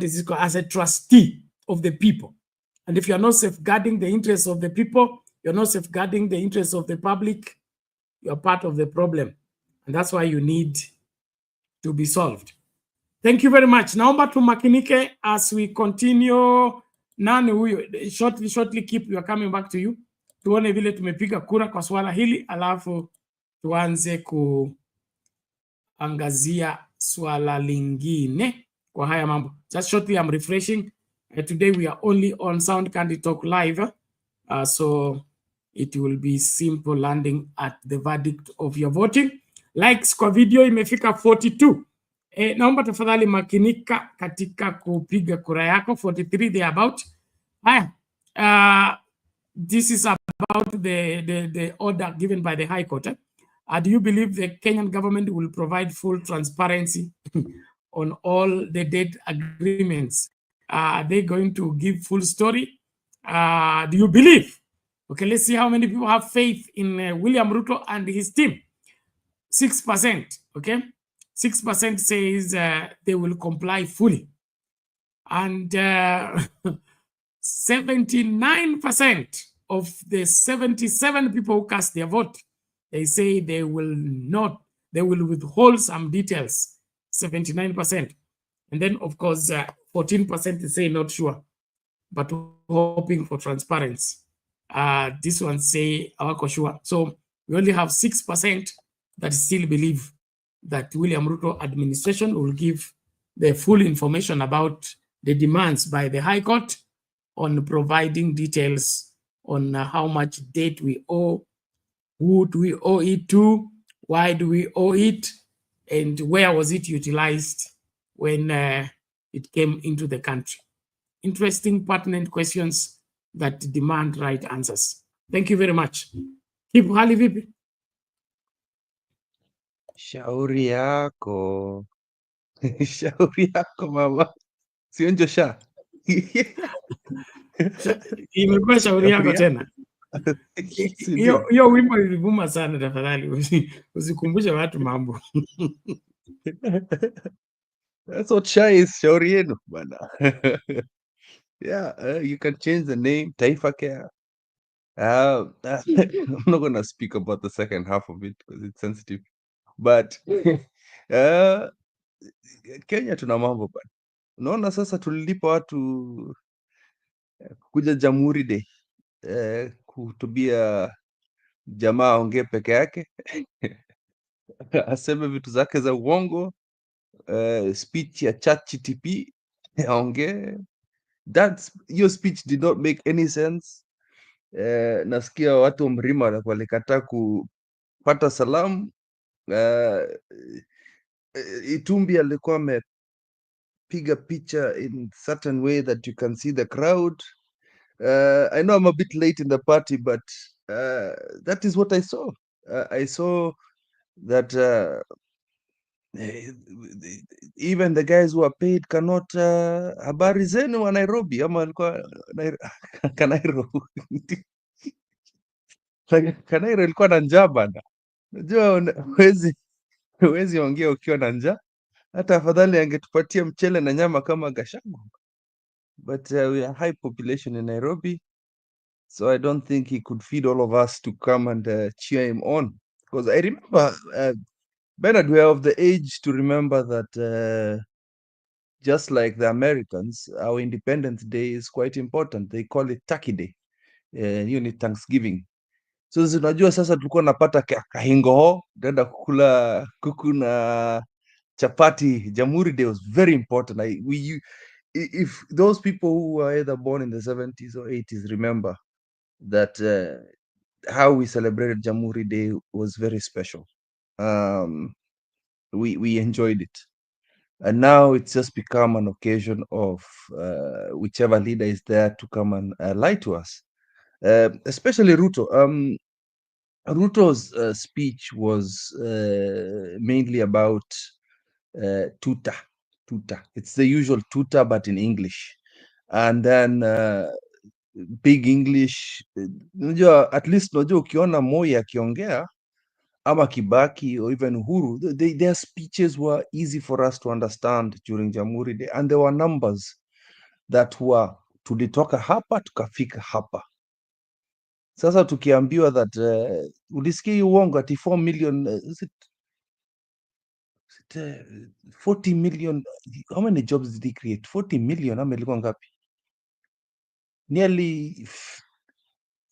is it called? As a trustee of the people. And if you're not safeguarding the interests of the people, you're not safeguarding the interests of the public, you're part of the problem. And that's why you need to be solved. Thank you very much. Naomba tumakinike as we continue. Nani huyo? Shortly keep, we are coming back to you. Tuone vile tumepiga kura kwa swala hili, alafu tuanze kuangazia swala lingine kwa haya mambo. Just shortly, I'm refreshing. Today we are only on Sound Candy Talk Live, so it will be simple landing at the verdict of your voting. Likes kwa video imefika 42. Naomba tafadhali makinika katika kupiga kura yako. 43 they about. Haya, this is about the order given by the High Court. Do you believe the Kenyan government will provide full transparency on all the debt agreements? Are they going to give full story? Do you believe? Okay, let's see how many people have faith in William Ruto and his team. 6%, okay? 6% says they will comply fully. And 79% of the 77 people who cast their vote, they say they will withhold some details, 79%. And then, of course, 14% say not sure, but hoping for transparency. This one say awako sure. So we only have 6% that still believe that William Ruto administration will give the full information about the demands by the High Court on providing details on how much debt we owe, who do we owe it to, why do we owe it, and where was it utilized when it came into the country. Interesting, pertinent questions that demand right answers. Thank you very much. Kipu hali vipi? Shauri yako. Shauri yako mama. Sionjo sha. Imekuwa shauri yako tena. Hiyo wimbo ilivuma sana, tafadhali usikumbushe watu mambo. That's what sha is, shauri yenu bana. Yeah, you can change the name, Taifa Care. I'm not going to speak about the second half of it because it's sensitive. But Kenya tuna mambo bana. Unaona sasa tulilipa watu kuja Jamhuri Day kuhutubia jamaa aongee peke yake aseme vitu zake za uongo, speech ya ChatGPT aongee. Your speech did not make any sense. Nasikia watu wa Mrima walikataa kupata salamu. Itumbi alikuwa amepiga picha in certain way that you can see the crowd. I know I'm a bit late in the party, but that is what I saw. I saw that even the guys who are paid cannot habari zenu wa Nairobi ama alikuwa Kanairo. Kanairo ilikuwa na njaa bana. Unajua huwezi ongea ukiwa na njaa. Hata afadhali angetupatia mchele na nyama kama Gachagua. But we are high population in Nairobi, so I don't think he could feed all of us to come and cheer him on. Because I remember, Bernard, we are of the age to remember that just like the Americans, our Independence Day is quite important. They call it Turkey Day. Hiyo ni Thanksgiving. So unajua sasa tulikuwa napata kahingo, dada kukula kuku na chapati. Jamhuri Day was very important. If those people who were either born in the 70s or 80s remember that how we celebrated Jamhuri Day was very special. We enjoyed it. And now it's just become an occasion of whichever leader is there to come and lie to us. Especially Ruto. Ruto's speech was mainly about tuta. It's the usual tuta, but in English. And then big English. At least unajua ukiona Moi akiongea ama Kibaki or even Uhuru, their speeches were easy for us to understand during Jamhuri Day, and there were numbers that were tulitoka hapa tukafika hapa. Sasa tukiambiwa that ulisikia uongo ati 4 million, is it 40 million, how many jobs did he create? 40 million ama ilikuwa ngapi? Nearly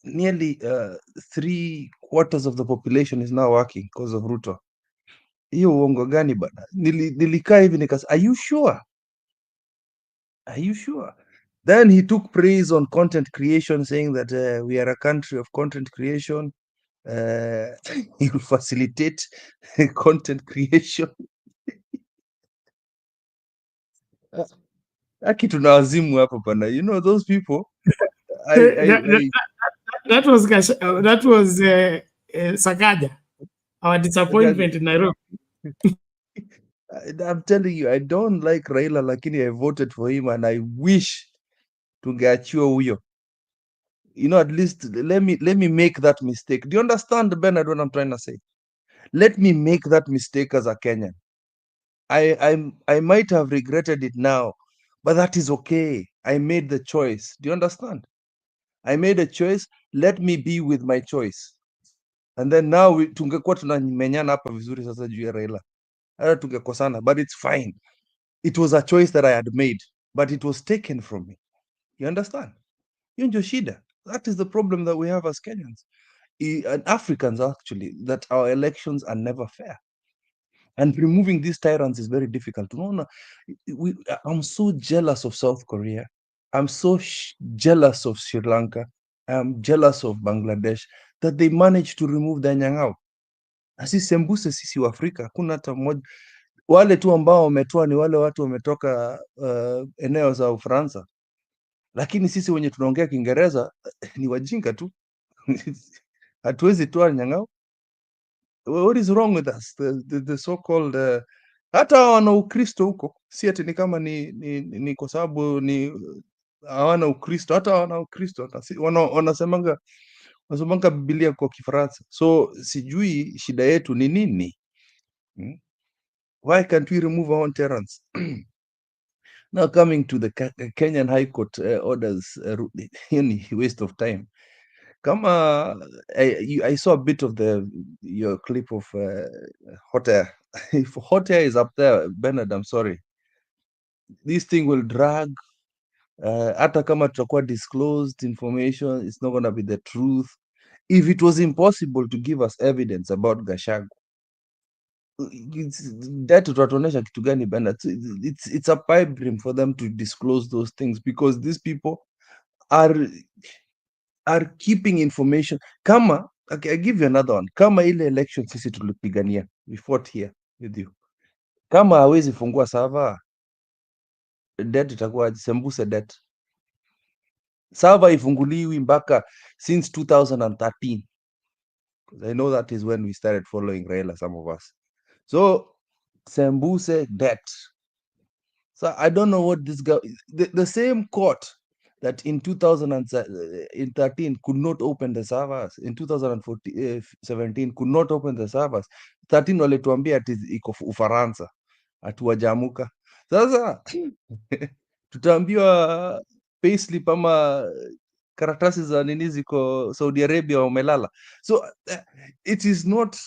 3/4 of the population is now working because of Ruto. Hiyo uongo gani bana? Nilikaa hivi nikasema, are you sure? Are you sure? Then he took praise on content creation, saying that we are a country of content creation. He will facilitate content creation. Aki tunawazimu hapo bana. You know those people. That was Sakaja, our disappointment in Nairobi. I'm telling you, I don't like Raila, lakini I voted for him and I wish tungeachiwa huyo. You know, at least let me make that mistake. Do you understand, Bernard, what I'm trying to say? Let me make that mistake as a Kenyan. I might have regretted it now, but that is okay. I made the choice. Do you understand? I made a choice. Let me be with my choice. And then now tungekuwa tunamenyana hapa vizuri sasa juu ya Raila. Hata tungekosana, but it's fine. It was a choice that I had made, but it was taken from me. You understand? Hiyo ndio shida. That is the problem that we have as Kenyans and Africans, actually, that our elections are never fair. And removing these tyrants is very difficult. I'm so jealous of South Korea. I'm so jealous of Sri Lanka. I'm jealous of Bangladesh that they managed to remove the nyang'au. Asi sembuse sisi wa Afrika, kuna hata mmoja. Wale tu ambao wametoa ni wale watu wametoka eneo za Ufaransa. Lakini sisi wenye tunaongea Kiingereza ni wajinga tu. Hatuwezi toa nyang'au. What is wrong with us? The so-called hata wana Ukristo huko, si ati ni kama ni kwa sababu ni hawana Ukristo, hata wana Ukristo wanasemanga Biblia kwa Kifaransa. So sijui shida yetu ni nini? Why can't we remove our own tyrants? Now coming to the Kenyan High Court orders, waste of time. Kama I saw a bit of your clip of hot air. If hot air is up there, Bernard, I'm sorry. This thing will drag. Hata kama tutakuwa disclosed information, it's not going to be the truth. If it was impossible to give us evidence about Gachagua, that tutatuonesha kitu gani Bernard? It's a pipe dream for them to disclose those things because these people are keeping information. Kama, okay, I give you another one. Kama ile election sisi tulipigania, we fought here with you. Kama hawezi fungua server, debt itakuwa sembuse debt. Server ifunguliwi mpaka since 2013. I know that is when we started following Raila, some of us. So sembuse debt. So I don't know what this guy, the same court that in 2013 could not open the servers, in 2017 could not open the servers. 13 walituambia ati iko Ufaransa, atuwajamuka. Sasa tutaambiwa payslip ama karatasi za nini ziko Saudi Arabia wamelala. So it is not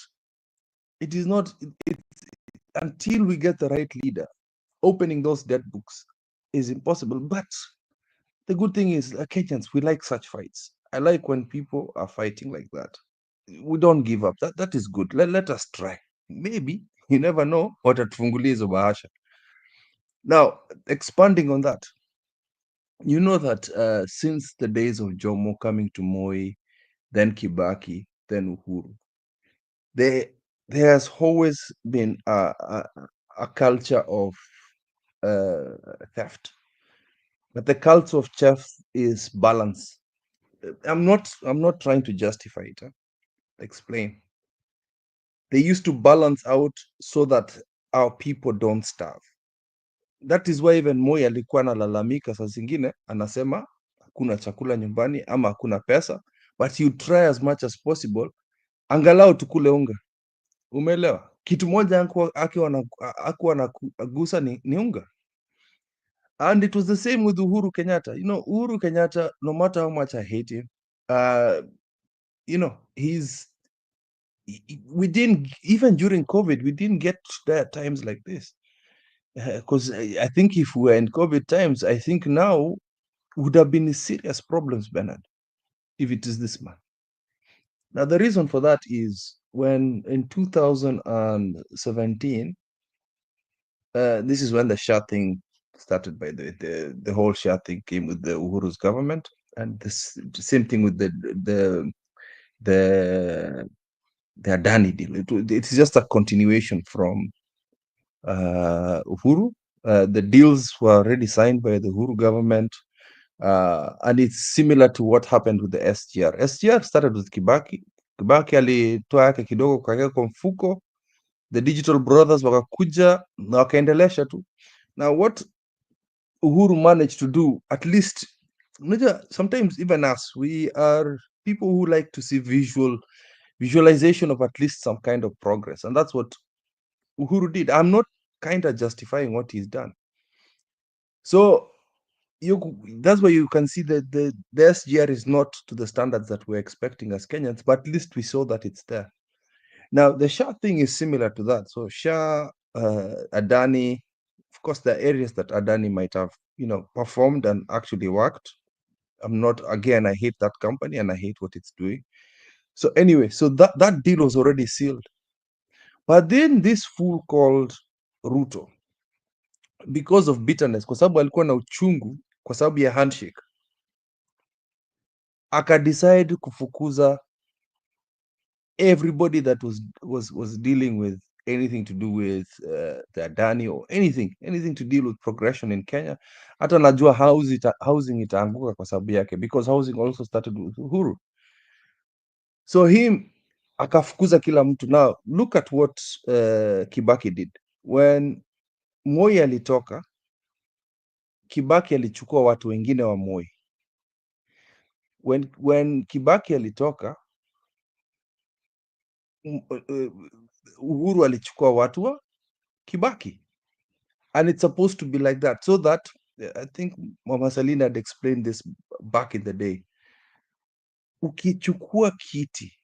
until we get the right leader, opening those dead books is impossible. But the good thing is, Kenyans, we like such fights. I like when people are fighting like that. We don't give up. That is good. Let us try. Maybe, you never know what atatufungulia hizo bahasha. Now, expanding on that, you know that since the days of Jomo coming to Moi, then Kibaki, then Uhuru, there has always been a culture of theft. But the culture of theft is balance. I'm not trying to justify it. Explain. They used to balance out so that our people don't starve. That is why even Moi alikuwa analalamika saa zingine, anasema hakuna chakula nyumbani ama hakuna pesa, but you try as much as possible, angalau tukule unga. Umeelewa? Kitu moja akuwa anagusa ni unga. And it was the same with Uhuru Kenyatta. You know, Uhuru Kenyatta, no matter how much I hate him, you know, we didn't, even during COVID, we didn't get there times like this. Because I think if we were in COVID times, I think now would have been serious problems, Bernard, if it is this man. Now, the reason for that is when in 2017, this is when the SHA thing started, by the whole SHA thing came with the Uhuru's government, and the same thing with the Adani deal. It's just a continuation from Uhuru. The deals were already signed by the Uhuru government, and it's similar to what happened with the SGR. SGR started with Kibaki. Kibaki alitoa yake kidogo kaweka kwa mfuko, the digital brothers wakakuja na wakaendelesha tu. Now what Uhuru managed to do, at least, sometimes even us, we are people who like to see visualization of at least some kind of progress, and that's what Uhuru did. I'm not kind of justifying what he's done. So that's why you can see that the SGR is not to the standards that we're expecting as Kenyans, but at least we saw that it's there. Now, the SHA thing is similar to that. So SHA, Adani, of course, there are areas that Adani might have, performed and actually worked. I'm not, again, I hate that company and I hate what it's doing. So anyway, so that deal was already sealed. But then this fool called Ruto, because of bitterness, kwa sababu alikuwa na uchungu, kwa sababu ya handshake, akadecide kufukuza everybody that was dealing with anything to do with the Adani or anything to deal with progression in Kenya. Hata najua housing itaanguka kwa sababu yake, because housing also started with Uhuru. So him akafukuza kila mtu. Now look at what Kibaki did. When Moi alitoka, Kibaki alichukua watu wengine wa Moi. When Kibaki alitoka, Uhuru alichukua watu wa Kibaki. And it's supposed to be like that, so that, I think Mama Salina had explained this back in the day. Ukichukua kiti,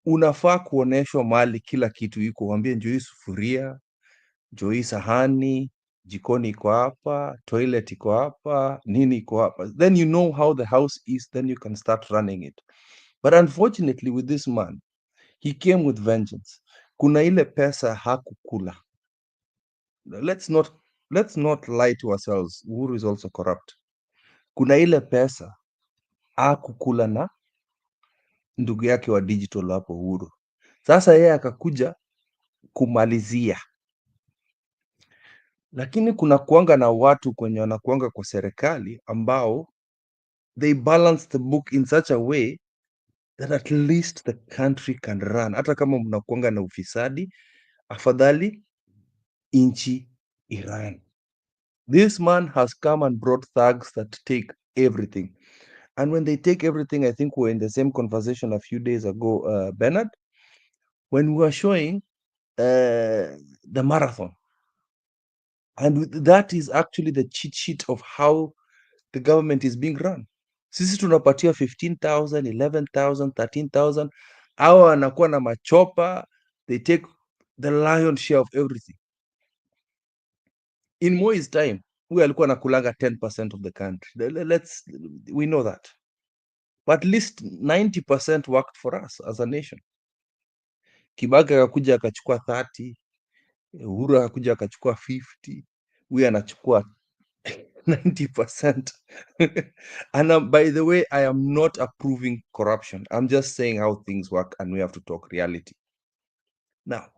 unafaa kuoneshwa mali kila kitu iko, wambie njoo hii sufuria, njoo hii sahani, jikoni iko hapa, toilet iko hapa, nini iko hapa. Then you know how the house is, then you can start running it. But unfortunately with this man, he came with vengeance. Kuna ile pesa hakukula. Let's not lie to ourselves. Uhuru is also corrupt. Kuna ile pesa hakukula na ndugu yake wa digital hapo Uhuru. Sasa yeye akakuja kumalizia. Lakini kuna kuanga na watu kwenye wanakuanga kwa serikali ambao they balance the book in such a way that at least the country can run. Hata kama mnakuanga na ufisadi, afadhali inchi Iran. This man has come and brought thugs that take everything. And when they take everything, I think we're in the same conversation a few days ago, Bernard, when we were showing the marathon. And that is actually the cheat sheet of how the government is being run. Sisi tunapatia 15,000, 11,000, 13,000. Hawa wanakuwa na machopa, they take the lion's share of everything. In Moi's time, we alikuwa nakulanga 10% of the country. We know that. But at least 90% worked for us as a nation. Kibaki akakuja akachukua 30, Uhuru akakuja akachukua 50, we anachukua 90%. And by the way, I am not approving corruption. I'm just saying how things work, and we have to talk reality. Now,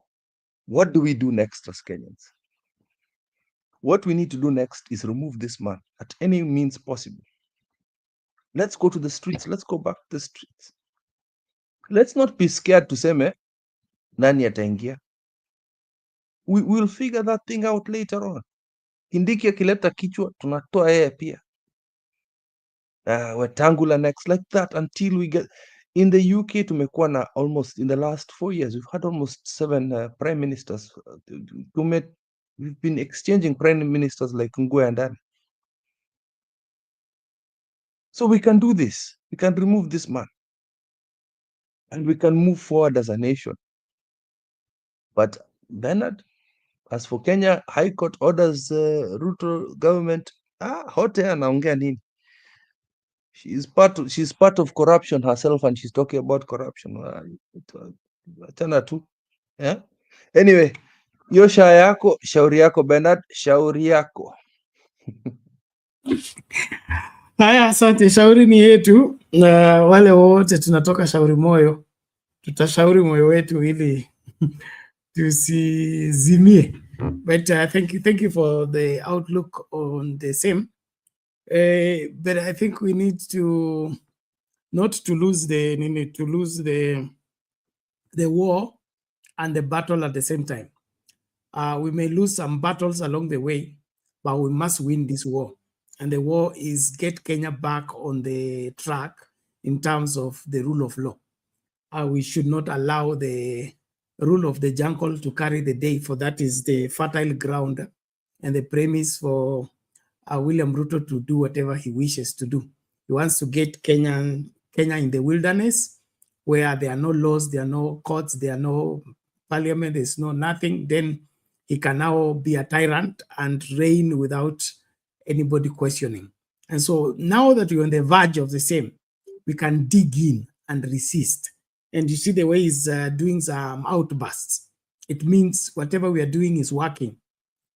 what do we do next as Kenyans? What we need to do next is remove this man at any means possible. Let's go to the streets. Let's go back to the streets. Let's not be scared to say, nani ataingia. We will figure that thing out later on. Kindiki akileta kichwa, tunatoa yeye pia. Wetangula next, like that, until we get... In the UK, tumekuwa na almost, in the last 4 years, we've had almost 7 prime ministers. We've been exchanging prime ministers like Ngwe and Dan. So we can do this. We can remove this man. And we can move forward as a nation. But Bernard, as for Kenya, High Court orders Ruto government, hote anaongea nini? She's part of corruption herself, and she's talking about corruption. Yeah? Anyway, hiyo shauri yako Bernard, shauri yako. Haya, asante. Shauri ni yetu, na wale wote tunatoka shauri moyo, tutashauri moyo wetu ili tusizimie. But thank you for the outlook on the same. But I think we need to not to lose the war and the battle at the same time. We may lose some battles along the way, but we must win this war. And the war is get Kenya back on the track in terms of the rule of law. We should not allow the rule of the jungle to carry the day, for that is the fertile ground and the premise for William Ruto to do whatever he wishes to do. He wants to get Kenya in the wilderness, where there are no laws, there are no courts, there are no parliament, there's no nothing. Then he can now be a tyrant and reign without anybody questioning. And so now that we're on the verge of the same, we can dig in and resist. And you see the way he's doing some outbursts. It means whatever we are doing is working.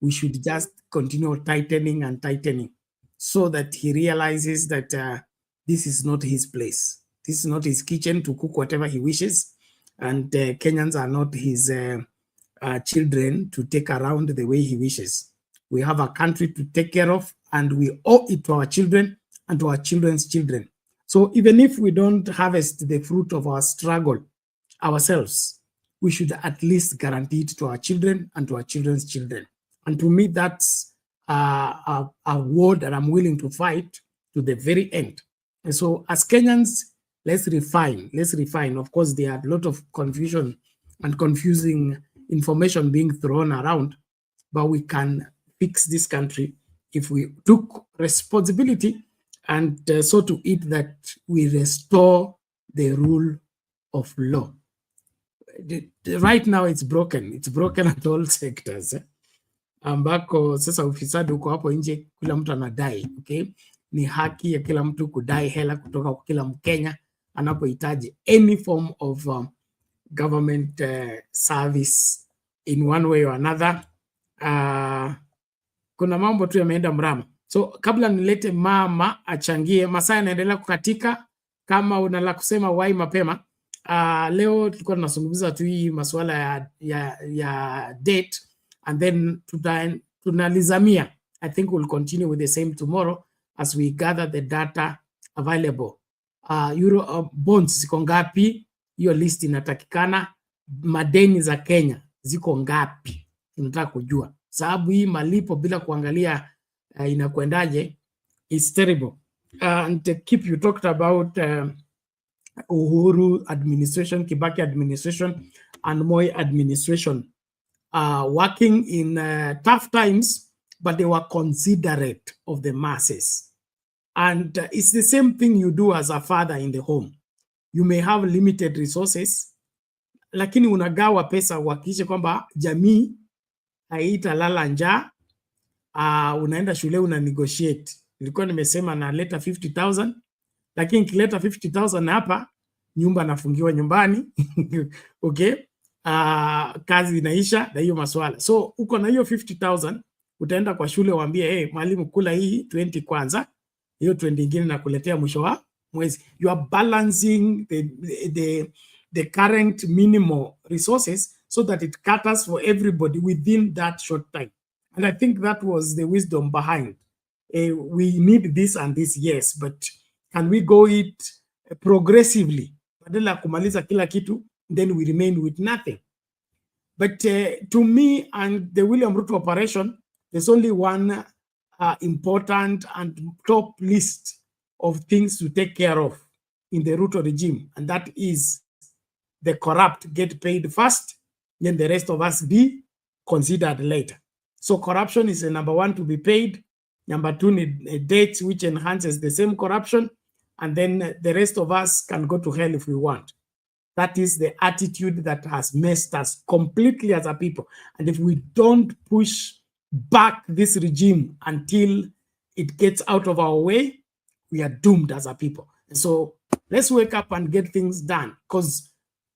We should just continue tightening and tightening, so that he realizes that this is not his place. This is not his kitchen to cook whatever he wishes. And Kenyans are not his children to take around the way he wishes. We have a country to take care of, and we owe it to our children and to our children's children. So even if we don't harvest the fruit of our struggle ourselves, we should at least guarantee it to our children and to our children's children. And to me, that's a word that I'm willing to fight to the very end. And so as Kenyans, let's refine. Of course, there are a lot of confusion and confusing information being thrown around, but we can fix this country if we took responsibility and so to it that we restore the rule of law. Right now it's broken. It's broken at all sectors. Ambako sasa ufisadi uko hapo nje, kila mtu anadai, okay? Ni haki ya kila mtu kudai hela kutoka kwa kila Mkenya anapohitaji any form of government service in one way or another. Kuna mambo tu yameenda mrama. So kabla nilete mama achangie, masaa yanaendelea kukatika. Kama una la kusema wai mapema. Leo tulikuwa tunazungumza tu hii masuala ya date, and then tunalizamia. I think we'll continue with the same tomorrow as we gather the data available. Euro bonds ziko ngapi? Hiyo list inatakikana. Madeni za Kenya ziko ngapi? Tunataka kujua. sababu hii malipo bila kuangalia inakwendaje is terrible. And keep you talked about Uhuru administration, Kibaki administration, and Moi administration working in tough times, but they were considerate of the masses. And it's the same thing you do as a father in the home. You may have limited resources, lakini unagawa pesa uhakikishe kwamba jamii haitalala njaa. Unaenda shule una negotiate. Nilikuwa nimesema naleta 50,000, lakini nikileta 50,000 hapa nyumba nafungiwa nyumbani. Okay? Kazi inaisha na hiyo maswala. So uko na hiyo 50,000, utaenda kwa shule waambie, hey, mwalimu kula hii 20 kwanza, hiyo 20 ingine nakuletea mwisho wa mwezi. You are balancing the current minimal resources so that it caters for everybody within that short time. And I think that was the wisdom behind. We need this and this, yes, but can we go it progressively? Badala kumaliza kila kitu, then we remain with nothing. But to me and the William Ruto operation, there's only one important and top list of things to take care of in the Ruto regime, and that is the corrupt get paid first, then the rest of us be considered later. So corruption is the number one to be paid. Number two, need dates which enhances the same corruption, and then the rest of us can go to hell if we want. That is the attitude that has messed us completely as a people. And if we don't push back this regime until it gets out of our way, we are doomed as a people. And so let's wake up and get things done, because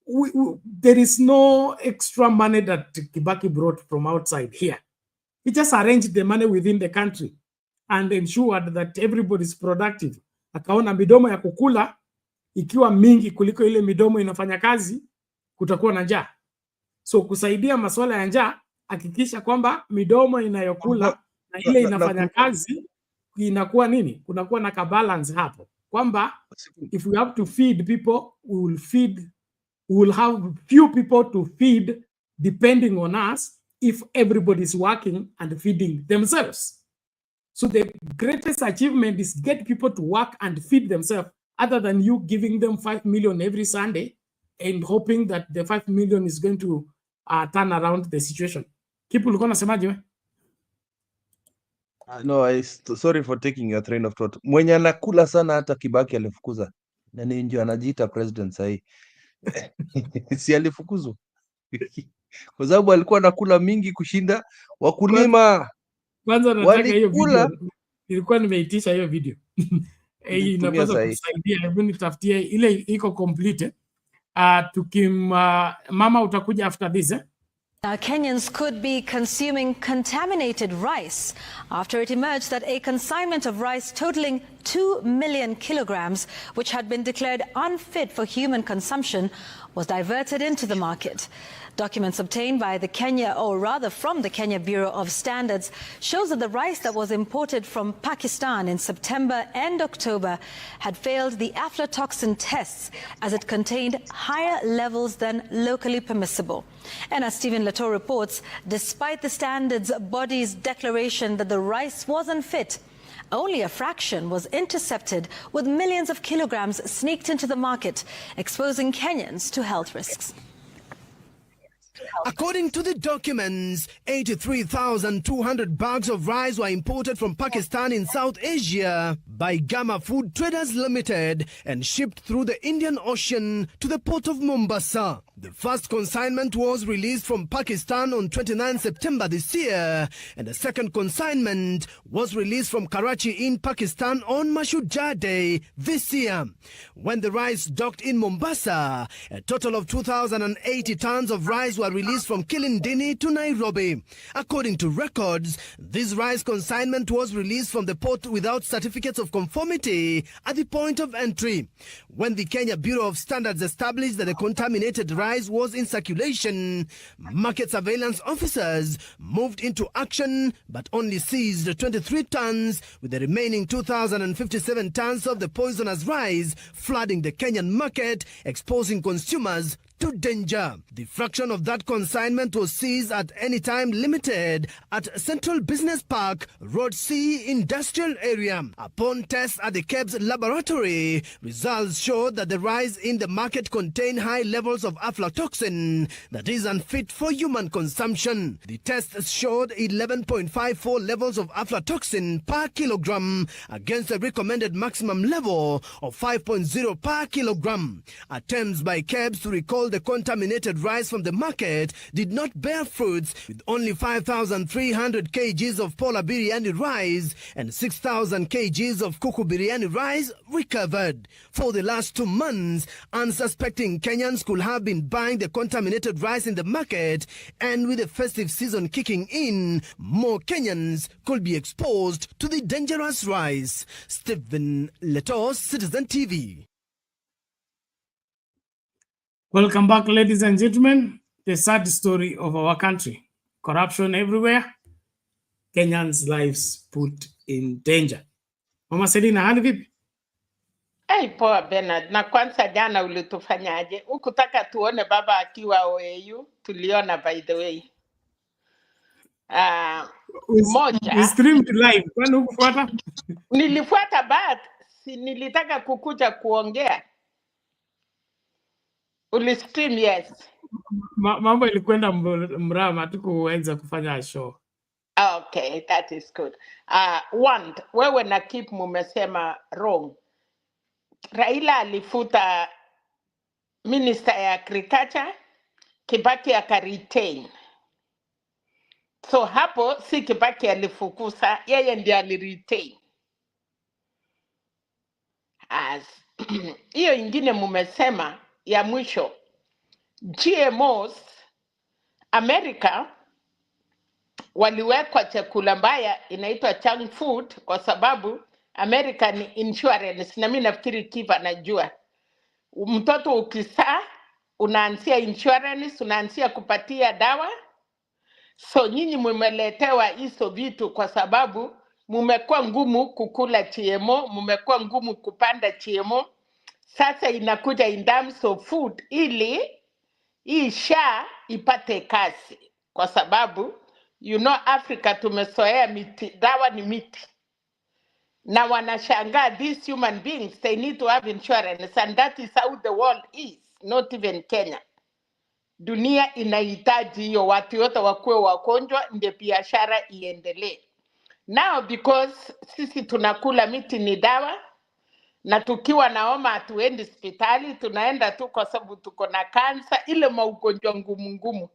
there is no extra money that Kibaki brought from outside here. He just arranged the money within the country and ensured that everybody is productive. Akaona midomo ya kukula ikiwa mingi kuliko ile midomo inafanya kazi, kutakuwa na njaa. So kusaidia masuala ya njaa, hakikisha kwamba midomo inayokula na ile inafanya kazi inakuwa nini? Kunakuwa na balance hapo. Kwamba if we have to feed people, we will have few people to feed depending on us if everybody is working and feeding themselves. So the greatest achievement is get people to work and feed themselves, other than you giving them 5 million every Sunday and hoping that the 5 million is going to turn around the situation. Kipu ulikuwa unasemaje wewe? No, sorry for taking your train of thought. Mwenye anakula sana hata Kibaki alifukuza. Na ni ndio anajiita president sahi. Si alifukuzwa. Kwa sababu alikuwa anakula mingi kushinda wakulima. Kwanza nataka hiyo video. Nilikuwa nimeitisha hiyo video. Inapaswa kusaidia. Hebu nitafutie ile iko complete. Mama utakuja after this, Kenyans could be consuming contaminated rice after it emerged that a consignment of rice totaling 2 million kilograms, which had been declared unfit for human consumption, was diverted into the market. Documents obtained by from the Kenya Bureau of Standards shows that the rice that was imported from Pakistan in September and October had failed the aflatoxin tests, as it contained higher levels than locally permissible. And as Stephen Leto reports, despite the standards body's declaration that the rice was unfit, only a fraction was intercepted, with millions of kilograms sneaked into the market, exposing Kenyans to health risks. According to the documents, 83,200 bags of rice were imported from Pakistan in South Asia by Gamma Food Traders Limited and shipped through the Indian Ocean to the port of Mombasa. The first consignment was released from Pakistan on 29 September this year, and the second consignment was released from Karachi in Pakistan on Mashujaa Day this year. When the rice docked in Mombasa, a total of 2,080 tons of rice were released from Kilindini to Nairobi. According to records, this rice consignment was released from the port without certificates of conformity at the point of entry. When the Kenya Bureau of Standards established that the contaminated rice was in circulation, market surveillance officers moved into action but only seized 23 tons, with the remaining 2,057 tons of the poisonous rice flooding the Kenyan market, exposing consumers to to danger. The fraction of that consignment was seized at Anytime Limited at Central Business Park, Road C Industrial Area. Upon tests at the KEBS laboratory, results showed that the rice in the market contained high levels of aflatoxin that is unfit for human consumption. The tests showed 11.54 levels of aflatoxin per kilogram against a recommended maximum level of 5.0 per kilogram. Attempts by KEBS to recall the contaminated rice from the market did not bear fruits, with only 5,300 kgs of Pola biryani rice and 6,000 kgs of Kuku biryani rice recovered. For the last 2 months, unsuspecting Kenyans could have been buying the contaminated rice in the market, and with the festive season kicking in, more Kenyans could be exposed to the dangerous rice. Stephen Leto, Citizen TV. Welcome back, ladies and gentlemen. The sad story of our country. Corruption everywhere. Kenyans' lives put in danger. Mama Selina, hali vipi? Hey, poa Bernard. Na kwanza jana ulitufanyaje? Ukutaka tuone baba akiwa OAU? Tuliona by the way. Moja. We streamed live. Kwani hukufuata? Nilifuata but nilitaka kukuja kuongea. Ulistream, yes. Mambo ilikwenda mrama, tukuweza kufanya show. Okay, that is good. One, wewe na Kip mumesema wrong. Raila alifuta Minister ya Agriculture, Kibaki akaretain. So hapo si Kibaki alifukuza, yeye ndiye aliretain. Hiyo ingine mumesema ya mwisho, GMOs America waliwekwa chakula mbaya inaitwa junk food kwa sababu American insurance, na mimi nafikiri Kiva najua. Mtoto ukizaa unaanzia insurance, unaanzia kupatia dawa. So nyinyi mmeletewa hizo vitu kwa sababu mmekuwa ngumu kukula GMO, mmekuwa ngumu kupanda GMO. Sasa inakuja in terms of food ili hii SHA ipate kazi, kwa sababu you know Africa tumesoea miti, dawa ni miti. Na wanashangaa these human beings, they need to have insurance, and that is how the world is, not even Kenya. Dunia inahitaji hiyo, watu wote wakuwe wagonjwa ndio biashara iendelee. Now because sisi tunakula miti ni dawa, na tukiwa na homa hatuendi hospitali, tunaenda tu kwa sababu tuko na kansa, ile maugonjwa ngumu.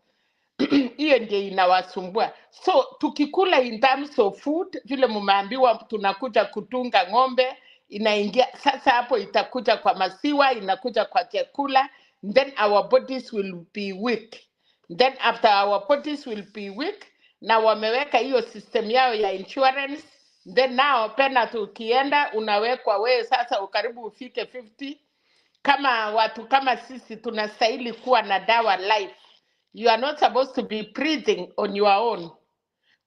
Hiyo ndio inawasumbua. So tukikula in terms of food, vile mumeambiwa tunakuja kutunga ng'ombe, inaingia sasa hapo, itakuja kwa maziwa, inakuja kwa chakula, then our bodies will be weak. Then after our bodies will be weak, na wameweka hiyo system yao ya insurance, then now pena tukienda unawekwa wewe sasa ukaribu ufike 50. Kama watu kama sisi tunastahili kuwa na dawa life. You are not supposed to be breathing on your own.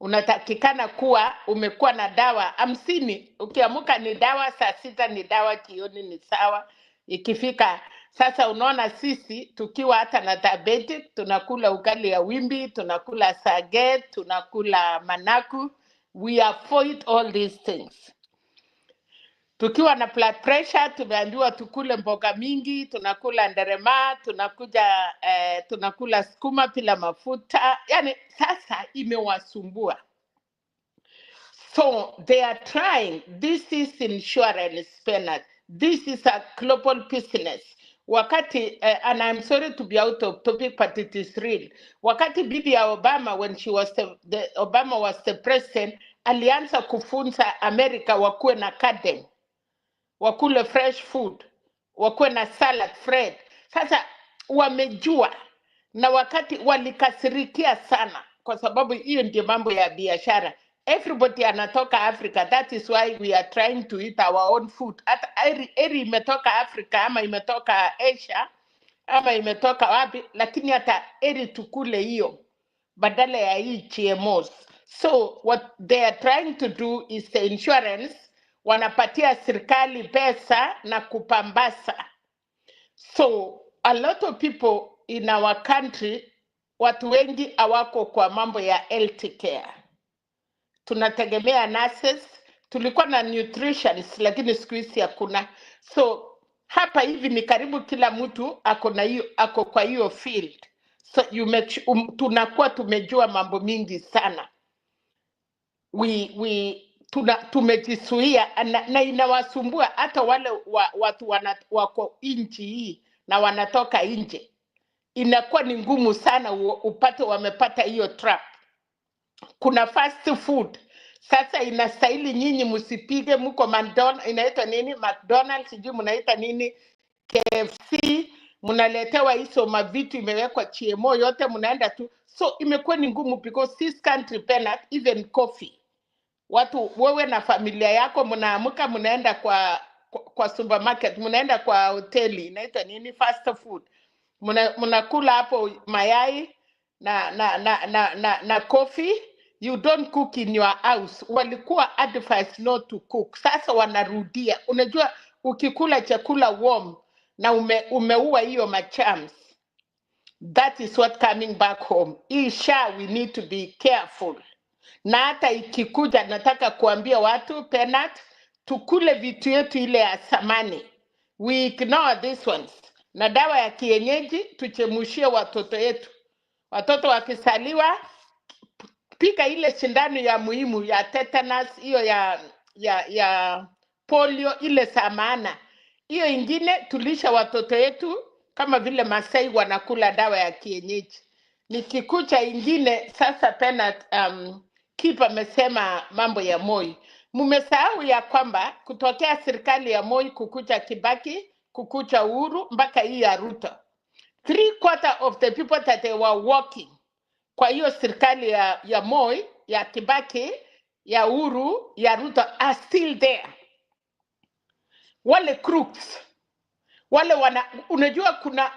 Unatakikana kuwa umekuwa na dawa 50. Ukiamuka ni dawa, saa 6 ni dawa, jioni ni sawa. Ikifika sasa, unaona sisi tukiwa hata na diabetic, tunakula ugali ya wimbi, tunakula saget, tunakula managu. We avoid all these things. Tukiwa na blood pressure, tumeambiwa tukule mboga mingi, tunakula nderema, tunakula sukuma bila mafuta. Yani sasa imewasumbua. So they are trying. This is insurance, Bernard. This is a global business. Wakati, and I'm sorry to be out of topic, but it is real. Wakati bibi ya Obama, when she was Obama was the president, alianza kufunza America wakuwe na garden, wakule fresh food, wakuwe na salad fresh. Sasa wamejua, na wakati walikasirikia sana, kwa sababu hiyo ndio mambo ya biashara. Everybody anatoka Africa. That is why we are trying to eat our own food. Hata eri imetoka Africa, ama imetoka Asia, ama imetoka wapi, lakini hata eri tukule hiyo badala ya hii GMOs. So what they are trying to do is the insurance, wanapatia serikali pesa na kupambasa. So a lot of people in our country watu wengi hawako kwa mambo ya health care. Tunategemea nurses, tulikuwa na nutritionists lakini siku hizi hakuna. So hapa hivi ni karibu kila mtu ako kwa hiyo field. So tunakuwa tumejua mambo mingi sana. Tumejisuia na inawasumbua hata wale watu wako nchi hii na wanatoka nje. Inakuwa ni ngumu sana upate wamepata hiyo trap. Kuna fast food. Sasa inastahili nyinyi msipige mko inaitwa nini? McDonald's, sijui mnaita nini? KFC, mnaletewa hizo mavitu imewekwa GMO yote mnaenda tu. So imekuwa ni ngumu because this country penat even coffee. Watu wewe na familia yako mnaamka mnaenda kwa supermarket, mnaenda kwa hoteli inaitwa nini? Fast food. Mnakula hapo mayai na coffee. You don't cook in your house. Walikuwa advised not to cook. Sasa wanarudia. Unajua ukikula chakula warm na umeua hiyo machams. That is what coming back home. Isha, we need to be careful. Na hata ikikuja nataka kuambia watu penat tukule vitu yetu ile ya samani. We ignore these ones. Na dawa ya kienyeji tuchemushie watoto yetu. Watoto wakisaliwa pika ile sindano ya muhimu ya tetanus, hiyo ya polio ile samana. Hiyo ingine tulisha watoto yetu kama vile Masai wanakula dawa ya kienyeji. Nikikucha ingine sasa penat Kipa amesema mambo ya Moi. Mumesahau ya kwamba kutokea serikali ya Moi kukucha Kibaki, kukucha Uhuru mpaka hii ya Ruto. 3/4 of the people that they were working kwa hiyo serikali ya Moi, ya Kibaki, ya Uhuru, ya Ruto are still there. Wale crooks, wale unajua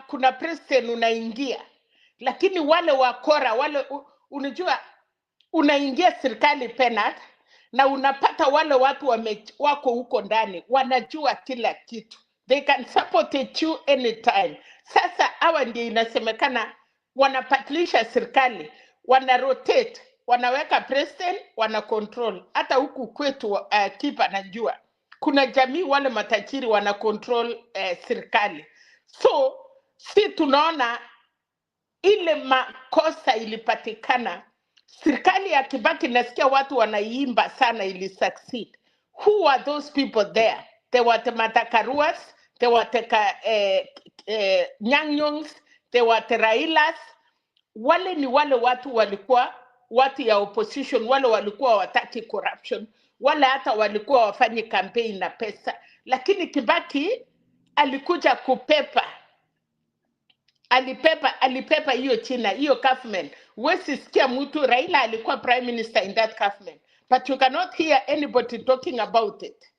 kuna president unaingia, lakini wale wakora, wale unajua unaingia serikali penat na unapata wale watu wako huko ndani wanajua kila kitu. They can support you anytime. Sasa hawa ndio inasemekana wanapatilisha serikali, wanarotate, wanaweka president, wana control. Hata huku kwetu Kipa najua kuna jamii wale matajiri wana control serikali. So si tunaona ile makosa ilipatikana. Serikali ya Kibaki nasikia watu wanaimba sana ili succeed. Who are those people there? They were the Matakaruas, they were the Nyanyongs, they were the Railas. Wale ni wale watu walikuwa watu ya opposition, wale walikuwa wataki corruption, wale hata walikuwa wafanyi campaign na pesa. Lakini Kibaki alikuja kupepa. Alipepa hiyo China, hiyo government. Wesi sikia mtu, Raila alikuwa prime minister in that government. But you cannot hear anybody talking about it.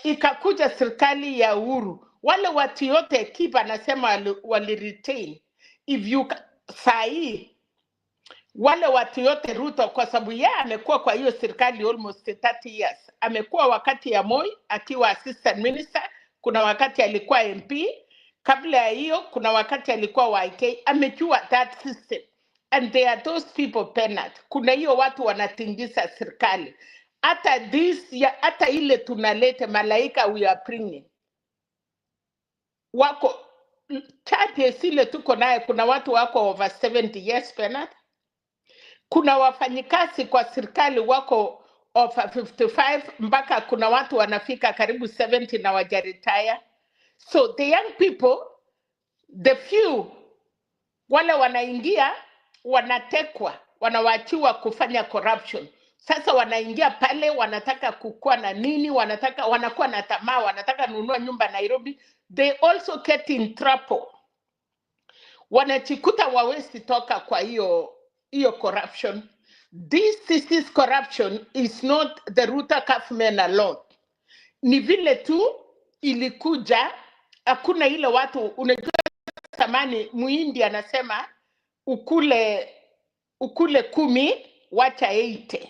Ikakuja serikali ya Uhuru. Wale watu yote Kipa anasema wali retain. If you sahi, wale watu yote Ruto kwa sababu yeye amekuwa kwa hiyo serikali almost 30 years. Amekuwa wakati ya Moi akiwa assistant minister, kuna wakati alikuwa MP. Kabla ya hiyo kuna wakati alikuwa YK, amejua that system. And there are those people penat. Kuna hiyo watu wanatingisa serikali. Hata ile tunalete malaika we are bringing. Wako charges ile tuko naye, kuna watu wako over 70 years penat. Kuna wafanyikazi kwa serikali wako over 55 mpaka kuna watu wanafika karibu 70 na wajaretire. So the young people, the few, wale wanaingia, wanatekwa, wanawachiwa kufanya corruption. Sasa wanaingia pale, wanataka kukua na nini, wanakuwa na tamaa, wanataka nunua nyumba Nairobi. They also get in trouble. Wanachikuta wawezi toka kwa hiyo corruption. This corruption is not the Ruto government alone. Ni vile tu ilikuja, hakuna ile watu, unajua zamani Muhindi anasema ukule 10 wacha 80.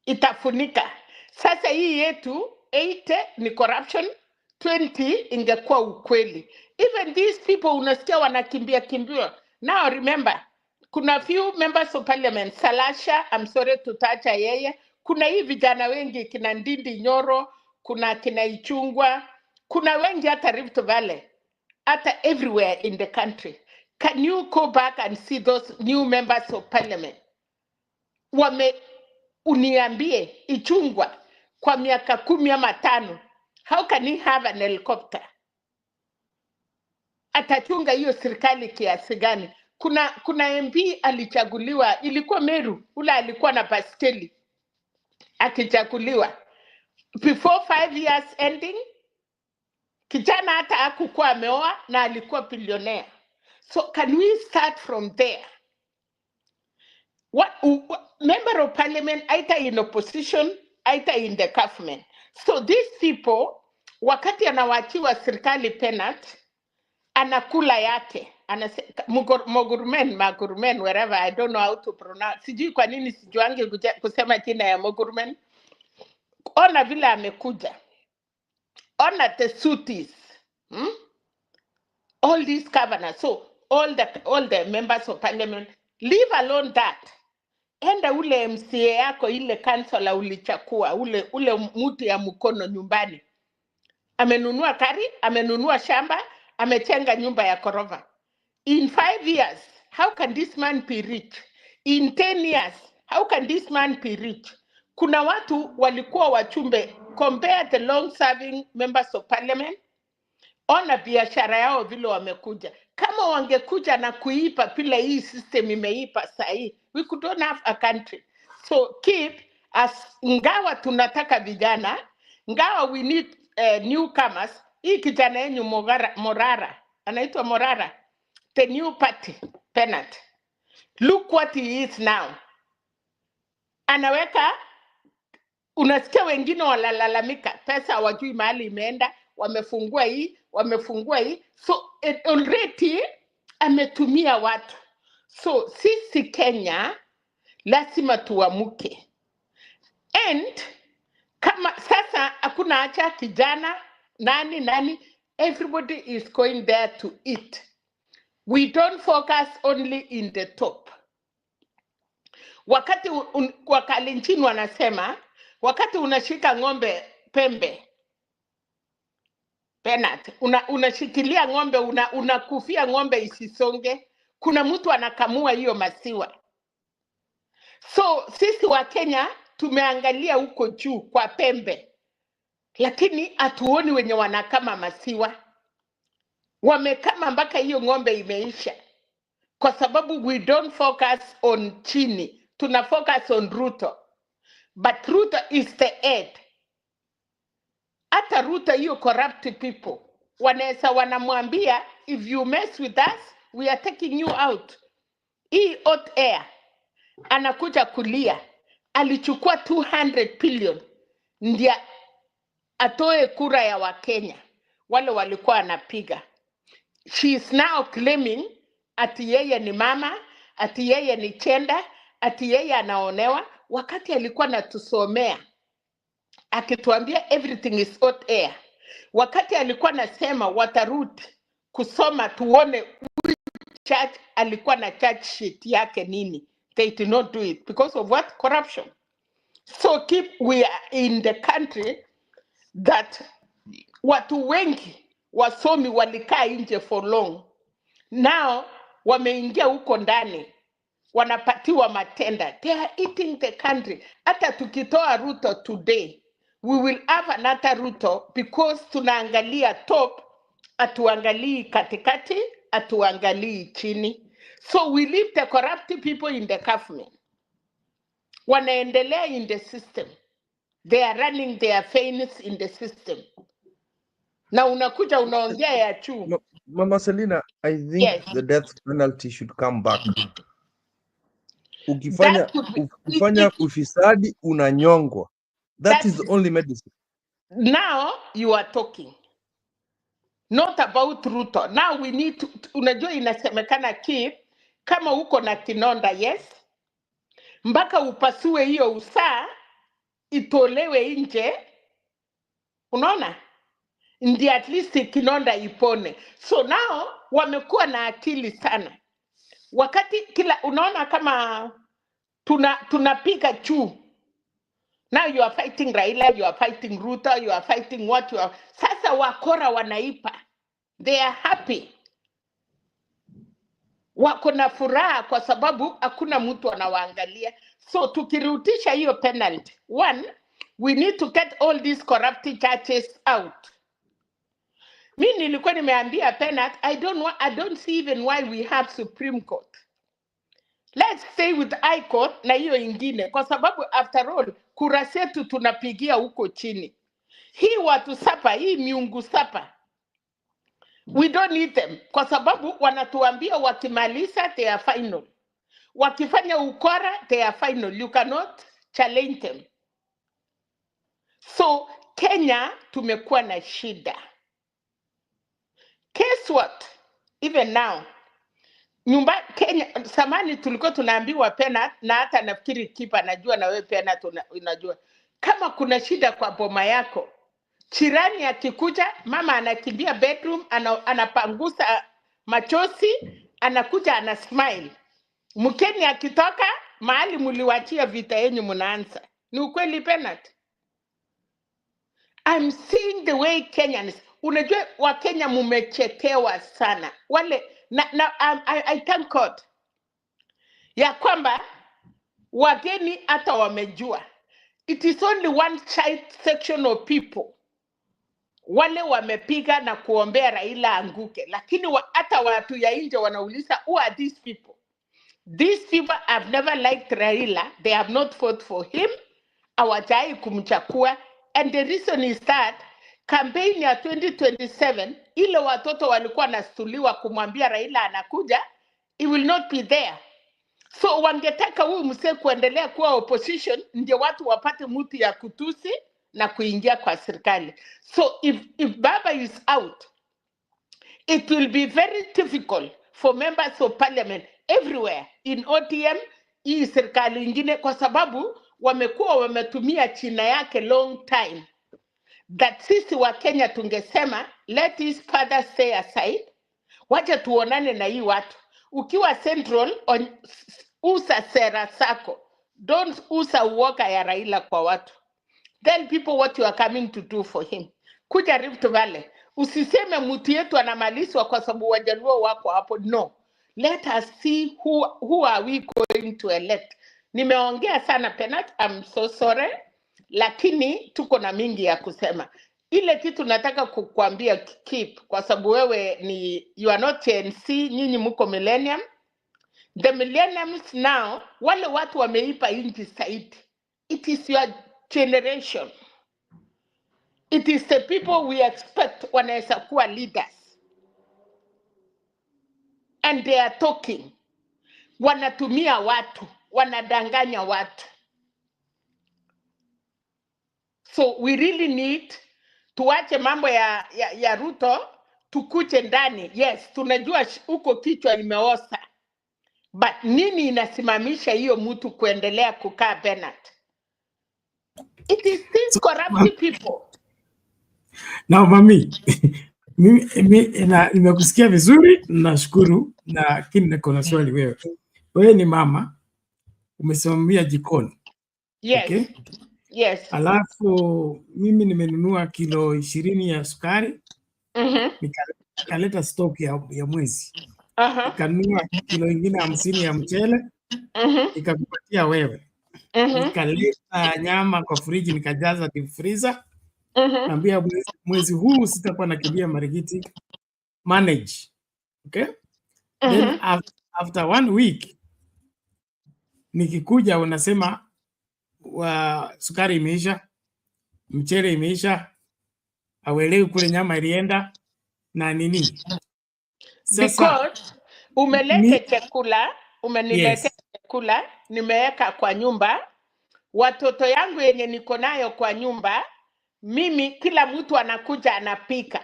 Itafunika. Sasa hii yetu 80 ni corruption, 20 ingekuwa ukweli. Even these people unasikia wanakimbia. Now remember, kuna few members of parliament, Salasha, I'm sorry tutacha yeye. Kuna hii vijana wengi kina Ndindi Nyoro, kuna kina Ichungwa, kuna wengi hata Rift Valley, hata everywhere in the country. Can you go back and see those new members of parliament? Uniambie Ichungwa kwa miaka 10 ama 5. How can he have an helicopter? Atachunga hiyo serikali kiasi gani? Kuna MP alichaguliwa, ilikuwa Meru, ule alikuwa na baskeli akichaguliwa. Before 5 years ending, kijana hata hakukuwa ameoa na alikuwa billionaire. So can we start from there? What member of parliament, either in opposition, either in the government. So these people, wakati anawachiwa serikali penat, anakula yake. Mogurmen, wherever, I don't know how to pronounce. Sijui kwa nini sijuangi kusema jina ya Mogurmen. Ona vile amekuja. Ona the suities. All these governors. So all the members of parliament, leave alone that. Enda ule MCA yako, ile kansala ulichakua, ule mtu ya mkono nyumbani. Amenunua kari, amenunua shamba, amechenga nyumba ya korova. In 5 years, how can this man be rich? In 10 years, how can this man be rich? Kuna watu walikuwa wachumbe, compare the long-serving members of parliament, ona biashara yao vile wamekuja. Kama wangekuja na kuipa pila hii system imeipa sahi, we could not have a country. So keep, ngawa tunataka vijana, ngawa we need newcomers. Hii kijana yenyu Morara, anaitwa Morara, the new party, Penat. Look what he is now. Anaweka, unasikia wengine walalalamika, pesa hawajui mahali imeenda, wamefungua hii. So already ametumia watu. So sisi Kenya lazima tuamuke. And kama sasa hakuna acha kijana nani, everybody is going there to eat. We don't focus only in the top. Wakati Wakalenjin wanasema, wakati unashika ng'ombe pembe, Penat, unashikilia ng'ombe, unakufia ng'ombe isisonge, kuna mtu anakamua hiyo maziwa. So sisi wa Kenya tumeangalia huko juu kwa pembe, lakini hatuoni wenye wanakama maziwa. Wamekama mpaka hiyo ng'ombe imeisha. Kwa sababu we don't focus on chini, tuna focus on Ruto. But Ruto is the head. Hata Ruto hiyo corrupt people, wanamwambia, if you mess with us, we are taking you out. Hii hot air, anakuja kulia, alichukua 200 billion, ndia atoe kura ya Wakenya, wale walikuwa anapiga. She is now claiming ati yeye ni mama, ati yeye ni chenda, ati yeye anaonewa, wakati alikuwa natusomea akituambia everything is hot air. Wakati alikuwa nasema watarudi kusoma tuone church, alikuwa na church sheet yake nini. They did not do it because of what? Corruption. So we are in the country that watu wengi wasomi walikaa nje for long. Now wameingia huko ndani, wanapatiwa matenda. They are eating the country. Hata tukitoa Ruto today, we will have another Ruto because tunaangalia top, atuangalii katikati, atuangalii chini. So we leave the corrupt people in the government. Wanaendelea in the system. They are running their affairs in the system. Na unakuja unaongea ya juu. Mama Selina, I think Yes. the death penalty should come back. Ukifanya ufisadi unanyongwa. That is the only medicine. Now you are talking. Not about Ruto. Now we need to, unajua inasemekana kama uko na kinonda, yes? Mpaka upasue hiyo usaa, itolewe nje. Unaona? ndio at least kinonda ipone. So now wamekuwa na akili sana. Wakati kila unaona kama tunapiga juu. Now you are fighting Raila, you are fighting Ruto, you are fighting what you are. Sasa wakora wanaipa. They are happy. Wako na furaha kwa sababu hakuna mtu anawaangalia. So tukirutisha hiyo penalty. One, we need to get all these corrupt churches out. Mimi nilikuwa nimeambia penalty, I don't see even why we have Supreme Court. Let's stay with High Court na hiyo ingine kwa sababu after all kura zetu tunapigia huko chini. Hii watu sapa, hii miungu sapa. We don't need them kwa sababu wanatuambia wakimaliza they are final. Wakifanya ukora they are final. You cannot challenge them. So Kenya tumekuwa na shida. Guess what? Even now nyumba Kenya samani tulikuwa tunaambiwa penalty na hata nafikiri kipa najua na wewe penalty unajua. Kama kuna shida kwa boma yako, jirani akikuja, mama anakimbia bedroom, anapangusa machozi, anakuja ana smile. Mkeni akitoka, mahali mliwachia vita yenu mnaanza. Ni ukweli penalty. I'm seeing the way Kenyans, unajua wa Kenya mumechekewa sana. Wale I thank God ya kwamba wageni hata wamejua. It is only one section of people wale wamepiga na kuombea Raila anguke, lakini hata watu ya nje wanauliza who are these people? These people have never liked Raila, they have not fought for him, hawajai kumchakua, and the reason is that campaign ya 2027 ile watoto walikuwa nastuliwa kumwambia Raila anakuja, he will not be there. So wangetaka huyu msee kuendelea kuwa opposition ndio watu wapate mtu ya kutusi na kuingia kwa serikali. So if Baba is out, it will be very difficult for members of parliament everywhere in ODM hii serikali ingine kwa sababu wamekuwa wametumia china yake long time. That sisi wa Kenya tungesema let his father stay aside. Wacha tuonane na hii watu. Ukiwa central usa sera sako. Don't usa uoga ya Raila kwa watu. Tell people what you are coming to do for him. Kuja Rift Valley. Usiseme mtu yetu anamalizwa kwa sababu wajaluo wako hapo. No. Let us see who are we going to elect. Nimeongea sana penalty. I'm so sorry. Lakini tuko na mingi ya kusema. Ile kitu nataka kukuambia keep kwa sababu wewe ni you are not Gen Z, nyinyi mko millennium. The millenniums now wale watu wameipa inchi zaidi. It is your generation. It is the people we expect wanaweza kuwa leaders. And they are talking. Wanatumia watu, wanadanganya watu. So we really need tuache mambo ya Ruto, tukuje ndani. Yes, tunajua huko kichwa imeosa. But nini inasimamisha hiyo mtu kuendelea kukaa penalty? It is these corrupt people. Now mami, nimekusikia vizuri, nashukuru, lakini niko na swali wewe. Wewe ni mama, umesimamia jikoni. Yes. Okay? Yes. Alafu mimi nimenunua kilo 20 ya sukari. Nikaleta stock ya mwezi. Nikanunua kilo ingine 50 ya mchele. Nikakupatia wewe. Nikaleta nyama kwa friji nikajaza deep freezer. Naambia mwezi huu sitakuwa nakimbia marikiti. Manage. Okay? Then after 1 week nikikuja unasema sukari imeisha, mchele imeisha, hauelewi kule nyama ilienda na nini. Because umelete chakula, umenilete chakula, nimeweka kwa nyumba, watoto yangu yenye niko nayo kwa nyumba, mimi kila mtu anakuja anapika.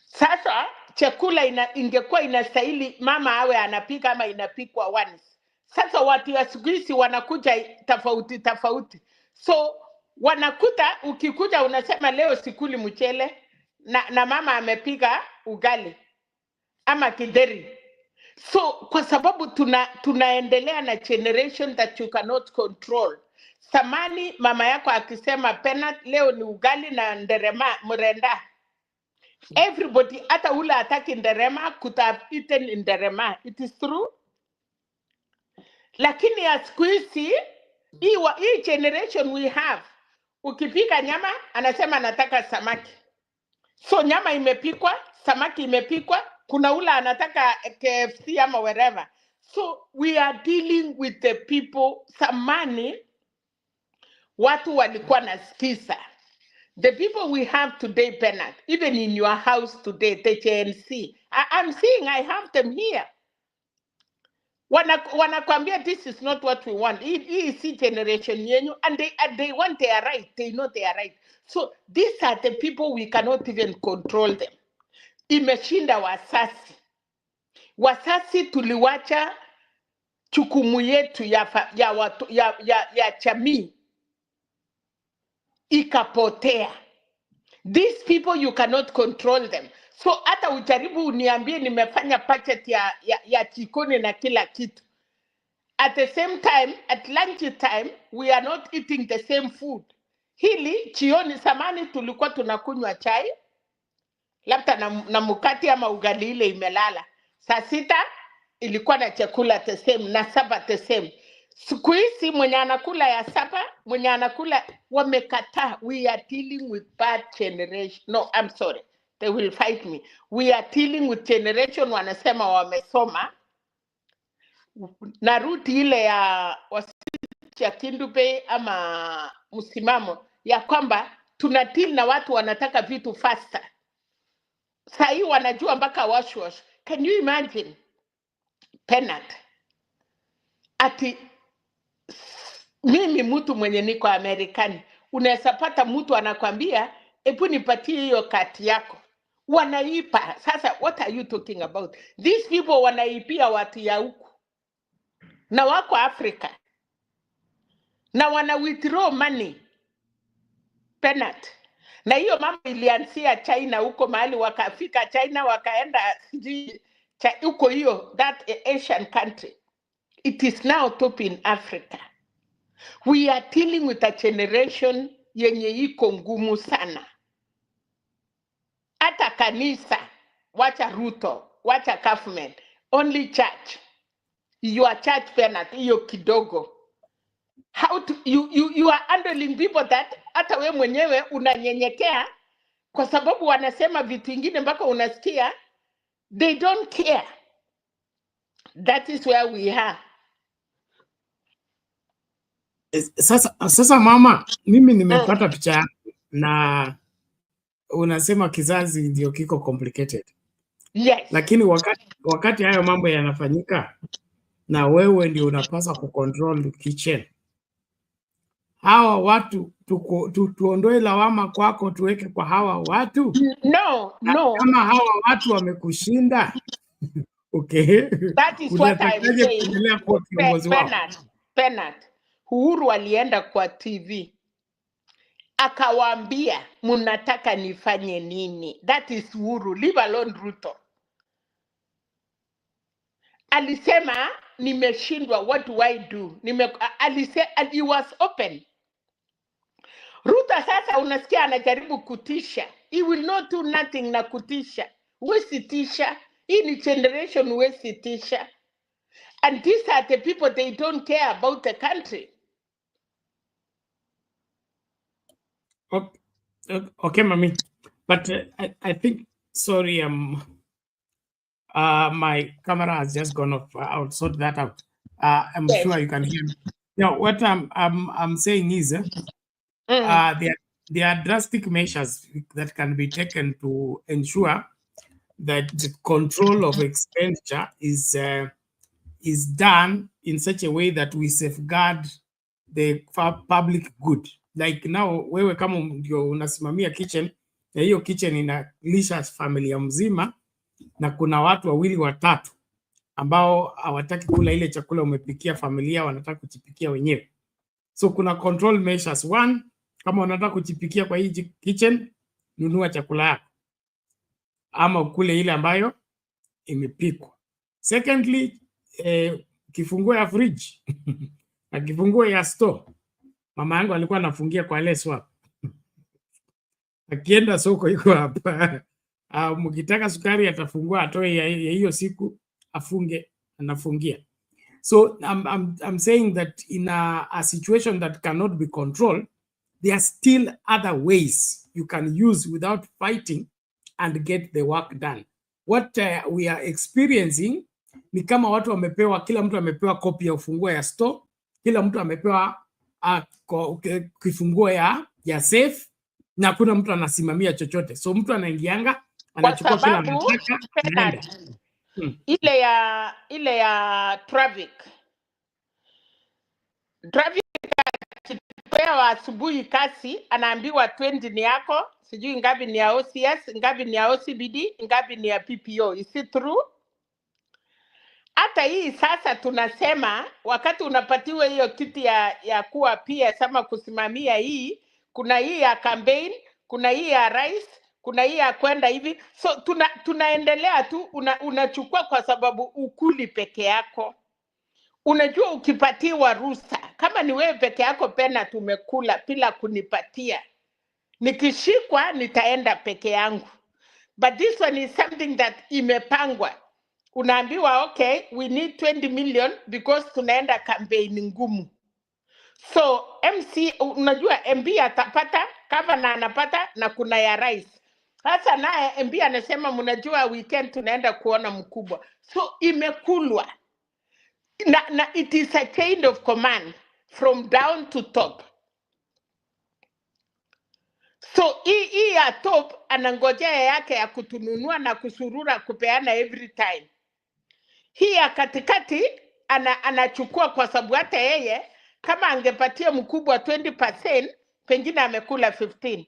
Sasa chakula ingekuwa inastahili mama awe anapika ama inapikwa once. Sasa watu ya siku hizi wanakuja tofauti. So wanakuta ukikuja unasema leo sikuli mchele, na mama amepika ugali ama kideri. So kwa sababu tunaendelea na generation that you cannot control. Samani mama yako akisema peanut leo ni ugali na nderema mrenda. Everybody hata ule ataki nderema could have eaten nderema. It is true. Lakini ya siku hizi hii generation we have, ukipika nyama anasema anataka samaki. So nyama imepikwa, samaki imepikwa, kuna ule anataka KFC ama wherever. So we are dealing with the people. Samani watu walikuwa nasikiza. The people we have today, Bernard, even in your house today, the GNC, I'm seeing I have them here. Wanakwambia this is not what we want. Hii si generation yenyu, and they want their right. They know their right. So these are the people we cannot even control them. Imeshinda wasasi. Wasasi tuliwacha chukumu yetu ya jamii ikapotea. These people you cannot control them. So hata ujaribu uniambie nimefanya budget ya jikoni na kila kitu. At the same time, at lunch time, we are not eating the same food. Hili jioni samani tulikuwa tunakunywa chai, labda na mkate ama ugali ile imelala. Saa 6 ilikuwa na chakula the same, na saba the same. Siku hizi mwenye anakula ya saba, mwenye anakula wamekataa. We are dealing with bad generation. No, I'm sorry. They will fight me. We are dealing with generation wanasema wamesoma. Na ruti ile ya ya Kindube ama msimamo ya kwamba tunatil na watu wanataka vitu faster. Saa hii wanajua mpaka wash. Can you imagine? Penat. Ati mimi mtu mwenye niko Amerikani, unaweza pata mtu anakwambia hebu nipatie hiyo kati yako. Wanaipa. Sasa what are you talking about? These people wanaipia watu ya huku. Na wako Afrika. Na wana withdraw money. Penat. Na hiyo mambo ilianzia China huko mahali wakafika China wakaenda huko hiyo that Asian country. It is now top in Africa. We are dealing with a generation yenye iko ngumu sana. Hata kanisa, wacha Ruto, wacha government, only church. Your church penat, hiyo kidogo. How to, you are handling people that hata we mwenyewe unanyenyekea kwa sababu wanasema vitu vingine mpaka unasikia they don't care. That is where we are. Sasa mama, mimi nimepata picha yako na unasema kizazi ndio kiko complicated. Yes. Lakini wakati hayo mambo yanafanyika na wewe ndio unapaswa kucontrol kitchen. Hawa watu tuondoe lawama kwako tuweke kwa hawa watu? No. Kama hawa watu wamekushinda. Okay. That is what I'm saying. Penat. Uhuru alienda kwa TV. Akawaambia mnataka nifanye nini? That is Uhuru. Leave alone Ruto. Alisema nimeshindwa, what do I do? And he was open. Ruto sasa unasikia anajaribu kutisha. He will not do nothing na kutisha. Huwezi tisha. Hii ni generation huwezi tisha. And these are the people, they don't care about the country. Okay, Mami. But I think, sorry, my camera has just gone off. I'll sort that out. I'm sure you can hear me. Now, what I'm saying is, there are drastic measures that can be taken to ensure that the control of expenditure is done in such a way that we safeguard the public good. Like now, wewe kama ndio unasimamia kitchen, na hiyo kitchen inalisha familia mzima, na kuna watu 2 watatu ambao hawataki kula ile chakula umepikia familia, wanataka kujipikia wenyewe. So kuna control measures. 1, kama unataka kujipikia kwa hii kitchen, nunua chakula yako. ama ukule ile ambayo imepikwa. Secondly, kifunguo ya fridge na kifunguo ya store. Mama yangu alikuwa anafungia kwa ile swap. Akienda soko iko hapa. Mkitaka sukari atafungua atoe ya hiyo siku afunge, anafungia. So I'm saying that in a situation that cannot be controlled, there are still other ways you can use without fighting and get the work done. What we are experiencing ni kama watu wamepewa, kila mtu amepewa copy ya ufunguo ya store, kila mtu amepewa kifunguo ya safe, na kuna mtu anasimamia chochote. So mtu anaingianga anachukua kila anataka anaenda. Ile ya traffic akipewa asubuhi kasi anaambiwa 20 ni yako, sijui ngapi ni ya OCS, ngapi ni ya OCBD, ngapi ni ya PPO. Is it true? Hata hii sasa tunasema wakati unapatiwa hiyo kiti ya kuwa PS ama kusimamia hii, kuna hii ya campaign, kuna hii ya rais, kuna hii ya kwenda hivi. So tunaendelea tu, unachukua kwa sababu ukuli peke yako. Unajua ukipatiwa ruhusa, kama ni wewe peke yako pena tumekula bila kunipatia, nikishikwa nitaenda peke yangu. But this one is something that imepangwa. Unaambiwa okay, we need 20 million because tunaenda campaign ngumu. So MC, unajua MB atapata, governor anapata, na kuna ya rais. Sasa naye MB anasema mnajua weekend tunaenda kuona mkubwa. So imekulwa. Na it is a chain of command from down to top. So hii ya top anangojea yake ya kutununua na kusurura kupeana every time. Hii ya katikati anachukua kwa sababu hata yeye kama angepatia mkubwa 20%, pengine amekula 15.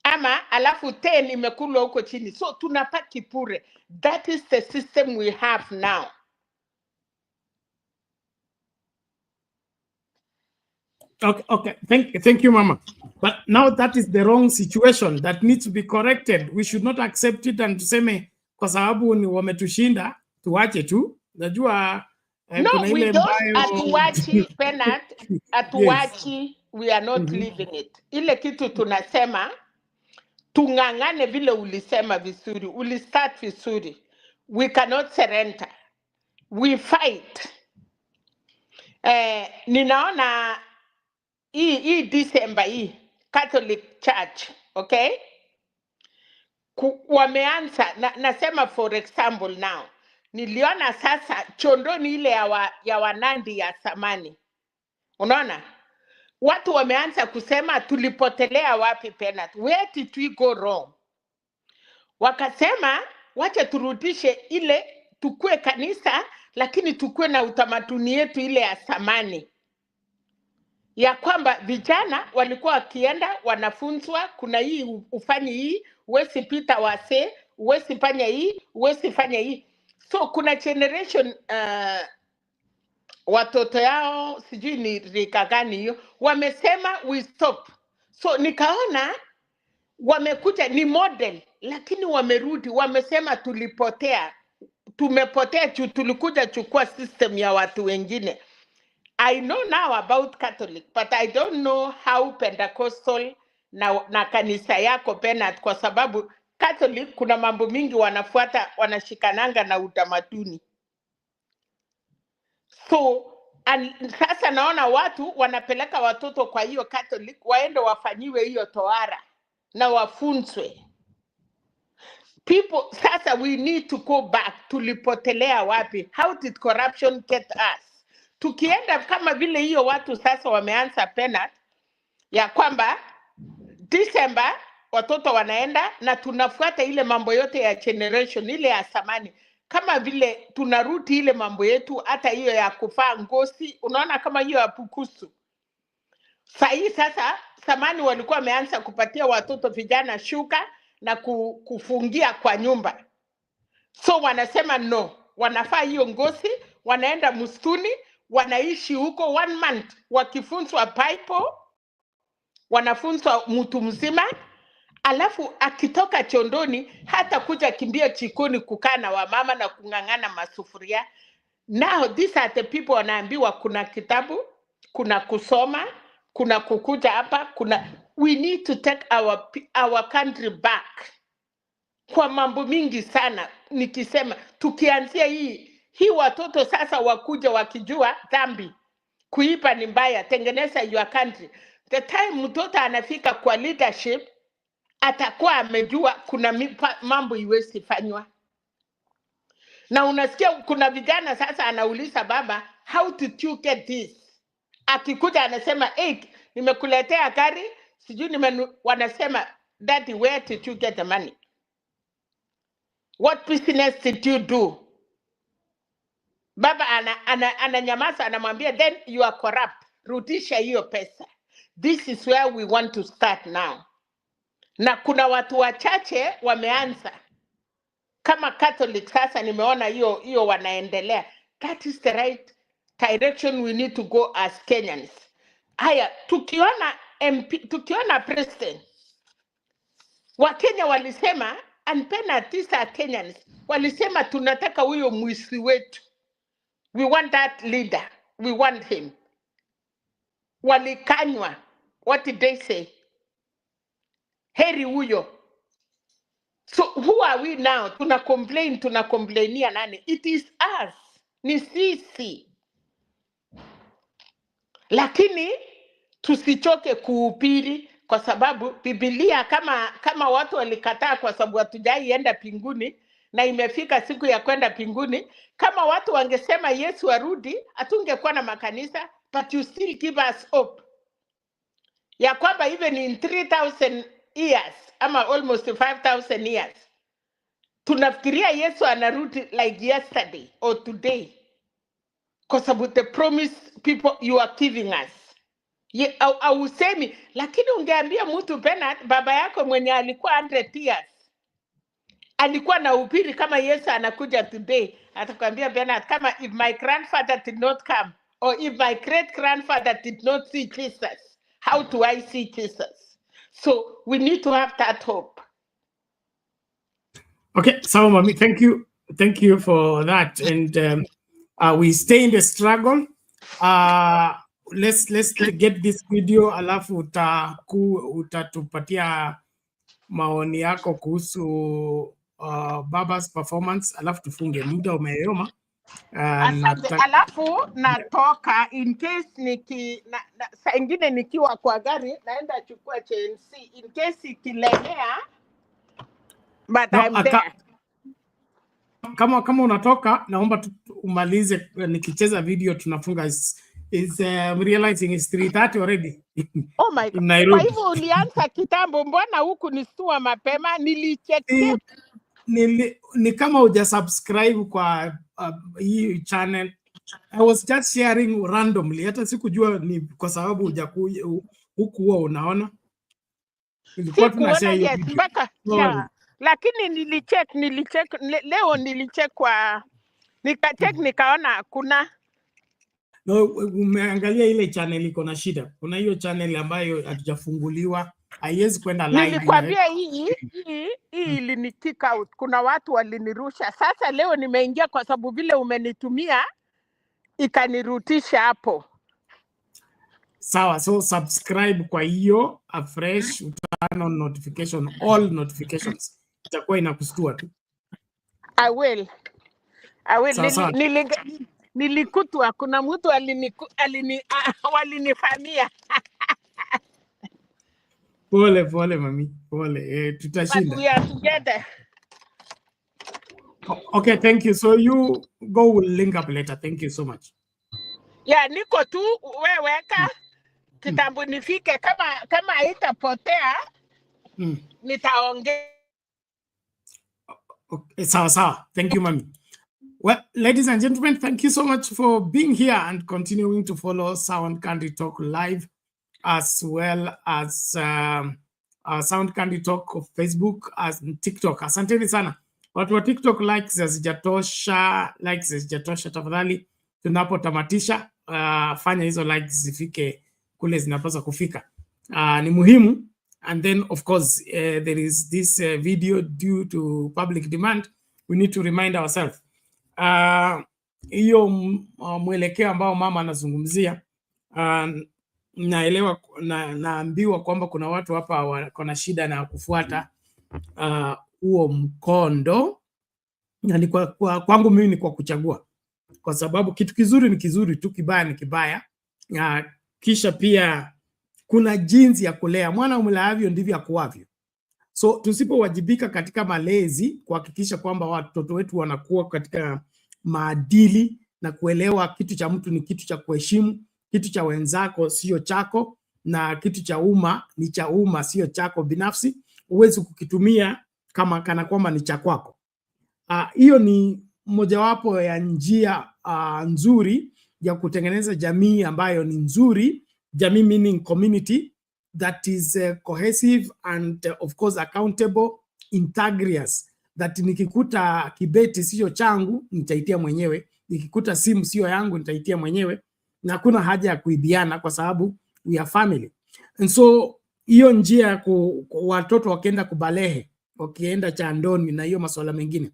Ama alafu 10 imekulwa huko chini. So tunapaki pure. That is the system we have now. Okay. Thank you, Mama. But now that is the wrong situation that needs to be corrected. We should not accept it and tuseme kwa sababu ni wametushinda tuache tu. Najua no, we don't atuachi Penat, atuachi. Yes. We are not living it. Ile kitu tunasema tungangane vile ulisema vizuri, ulistart vizuri. We cannot surrender. We fight. Ninaona hii December hii Catholic Church, okay? Wameanza nasema for example now. Niliona sasa chondoni ile ya Wanandi ya samani. Unaona? Watu wameanza kusema tulipotelea wapi Penat? Where did we go wrong? Wakasema wacha turudishe ile, tukue kanisa lakini tukue na utamaduni yetu ile ya samani. Ya kwamba vijana walikuwa wakienda wanafunzwa, kuna hii ufanye hii, uwezi pita wase, uwezi fanya hii, uwezi fanya hii. So kuna generation watoto yao sijui ni rika gani hiyo wamesema we stop. So nikaona wamekuja ni model, lakini wamerudi wamesema tumepotea tulikuja chukua system ya watu wengine. I know now about Catholic, but I don't know how Pentecostal na kanisa yako Penat, kwa sababu Catholic kuna mambo mingi wanafuata, wanashikananga na utamaduni. So sasa naona watu wanapeleka watoto kwa hiyo Catholic waende wafanyiwe hiyo tohara na wafunzwe. People, sasa we need to go back. Tulipotelea wapi? How did corruption get us? Tukienda kama vile hiyo watu sasa wameanza Penat ya kwamba December watoto wanaenda na tunafuata ile mambo yote ya generation ile ya samani, kama vile tunarudi ile mambo yetu, hata hiyo ya kufaa ngozi. Unaona kama hiyo ya pukusu. Sasa samani walikuwa wameanza kupatia watoto vijana shuka na kufungia kwa nyumba. So wanasema no, wanafaa hiyo ngozi, wanaenda msituni, wanaishi huko 1 month wakifunzwa Bible, wanafunzwa mtu mzima, alafu akitoka chondoni hata kuja kimbia chikoni kukaa na wamama na kung'ang'ana masufuria. Now these are the people wanaambiwa kuna kitabu, kuna kusoma, kuna kukuja hapa, kuna we need to take our country back. Kwa mambo mingi sana nikisema tukianzia hii watoto sasa wakuja wakijua dhambi, kuipa ni mbaya, tengeneza your country. The time mtoto anafika kwa leadership atakuwa amejua kuna mambo iwezi fanywa. Na unasikia kuna vijana sasa anauliza baba, how did you get this? Akikuja anasema, hey, nimekuletea gari, sijui wanasema, daddy, where did you get the money? What business did you do? Baba ananyamaza, anamwambia, then you are corrupt. Rudisha hiyo pesa. This is where we want to start now. Na kuna watu wachache wameanza. Kama Catholic sasa nimeona hiyo wanaendelea. That is the right direction we need to go as Kenyans. Haya, tukiona MP, tukiona president, Wakenya walisema, and penalties are Kenyans, walisema tunataka huyo mwisi wetu. We want that leader. We want him. Walikanywa. What did they say? Heri huyo. So who are we now? Tunakomplainia nani? It is us. Ni sisi. Lakini tusichoke kuhubiri kwa sababu Biblia kama watu walikataa kwa sababu hatujaienda mbinguni na imefika siku ya kwenda mbinguni, kama watu wangesema Yesu arudi, hatungekuwa na makanisa, but you still give us hope. Ya kwamba even in 3000 years ama almost 5000 years tunafikiria Yesu anarudi like yesterday or today, kwa sababu the promise people you are giving us. Au usemi, lakini ungeambia mtu Bernard, baba yako mwenye alikuwa 100 years alikuwa na upiri kama Yesu anakuja today, atakwambia Bernard, kama if my grandfather did not come or if my great grandfather did not see Jesus, how do I see Jesus? So we need to have that hope. Okay, so Mami, thank you for that, and we stay in the struggle. Let's get this video, alafu utatupatia maoni yako kuhusu Baba's performance, alafu tufunge, muda umeyoma. Alafu natoka in case saa ingine nikiwa kwa gari naenda chukua CNC in case ikilemea, but no, I'm there. Kama unatoka, naomba umalize, nikicheza video tunafunga. Is realizing it's 3:30 already. Oh my God. Kwa hivyo ulianza kitambo, mbona huku nistua mapema? Nilicheck. Ni kama uja subscribe kwa hii channel. I was just sharing randomly. Hata sikujua ni kwa sababu hujakuja huku huwa unaona. Nilikuwa tunashare hiyo video. Yeah. Lakini nilicheck leo nilicheck kwa nikacheck nikaona kuna no, umeangalia ile channel iko na shida. Kuna hiyo channel ambayo hatujafunguliwa, haiwezi kwenda live. Nilikwambia hii ilini kick out. Kuna watu walinirusha. Sasa leo nimeingia kwa sababu vile umenitumia ikanirutisha hapo. Sawa, so subscribe kwa hiyo afresh, turn on notification, all notifications. Itakuwa inakustua tu. I will. Nilikutwa, kuna mtu walinifamia. Pole mami, pole. Tutashinda. But we are together. Okay, thank you. So you go, we'll link up later. Thank you so much. Yeah, niko tu weweka kitambo nifike, kama haitapotea nitaongea. Okay, sawa. Thank you, mami. Well, ladies and gentlemen, thank you so much for being here and continuing to follow Sound Country Talk live, as well as Sound Country Talk of Facebook as TikTok. Asanteni sana. Watu wa TikTok, likes hazijatosha, tafadhali tunapotamatisha fanya hizo likes zifike kule zinapaswa kufika. Ni muhimu And then, of course, there is this video due to public demand. We need to remind ourselves. Hiyo mwelekeo ambao mama anazungumzia, naelewa naambiwa kwamba kuna watu hapa wako na shida na kufuata huo mkondo, na ni kwangu mimi ni kwa kuchagua, kwa sababu kitu kizuri ni kizuri tu, kibaya ni kibaya. Kisha pia kuna jinsi ya kulea mwana, umlaavyo ndivyo akuavyo. So tusipowajibika katika malezi kuhakikisha kwamba watoto wetu wanakuwa katika maadili na kuelewa kitu cha mtu ni kitu cha kuheshimu, kitu cha wenzako sio chako, na kitu cha umma ni cha umma, sio chako binafsi, uwezi kukitumia kama kana kwamba ni cha kwako. Hiyo ni mojawapo ya njia nzuri ya kutengeneza jamii ambayo ni nzuri, jamii meaning community that is cohesive and of course accountable, integrous, that nikikuta kibeti sio changu nitaitia mwenyewe, nikikuta simu sio yangu nitaitia mwenyewe, na hakuna haja ya kuibiana kwa sababu we are family. And so hiyo njia watoto wakienda kubalehe, wakienda chandoni na hiyo masuala mengine,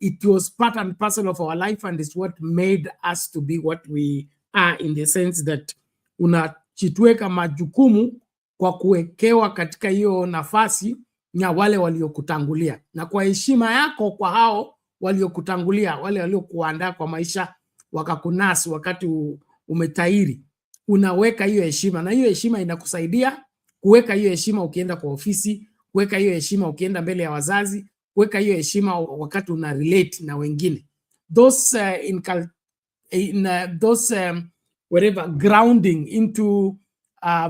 it was part and parcel of our life, and it's what made us to be what we are, in the sense that unachitueka majukumu kwa kuwekewa katika hiyo nafasi na wale waliokutangulia, na kwa heshima yako kwa hao waliokutangulia, wale waliokuandaa kwa maisha wakakunasi wakati umetairi, unaweka hiyo heshima, na hiyo heshima inakusaidia kuweka hiyo heshima ukienda kwa ofisi, kuweka hiyo heshima ukienda mbele ya wazazi, kuweka hiyo heshima wakati una relate na wengine. Those whatever grounding into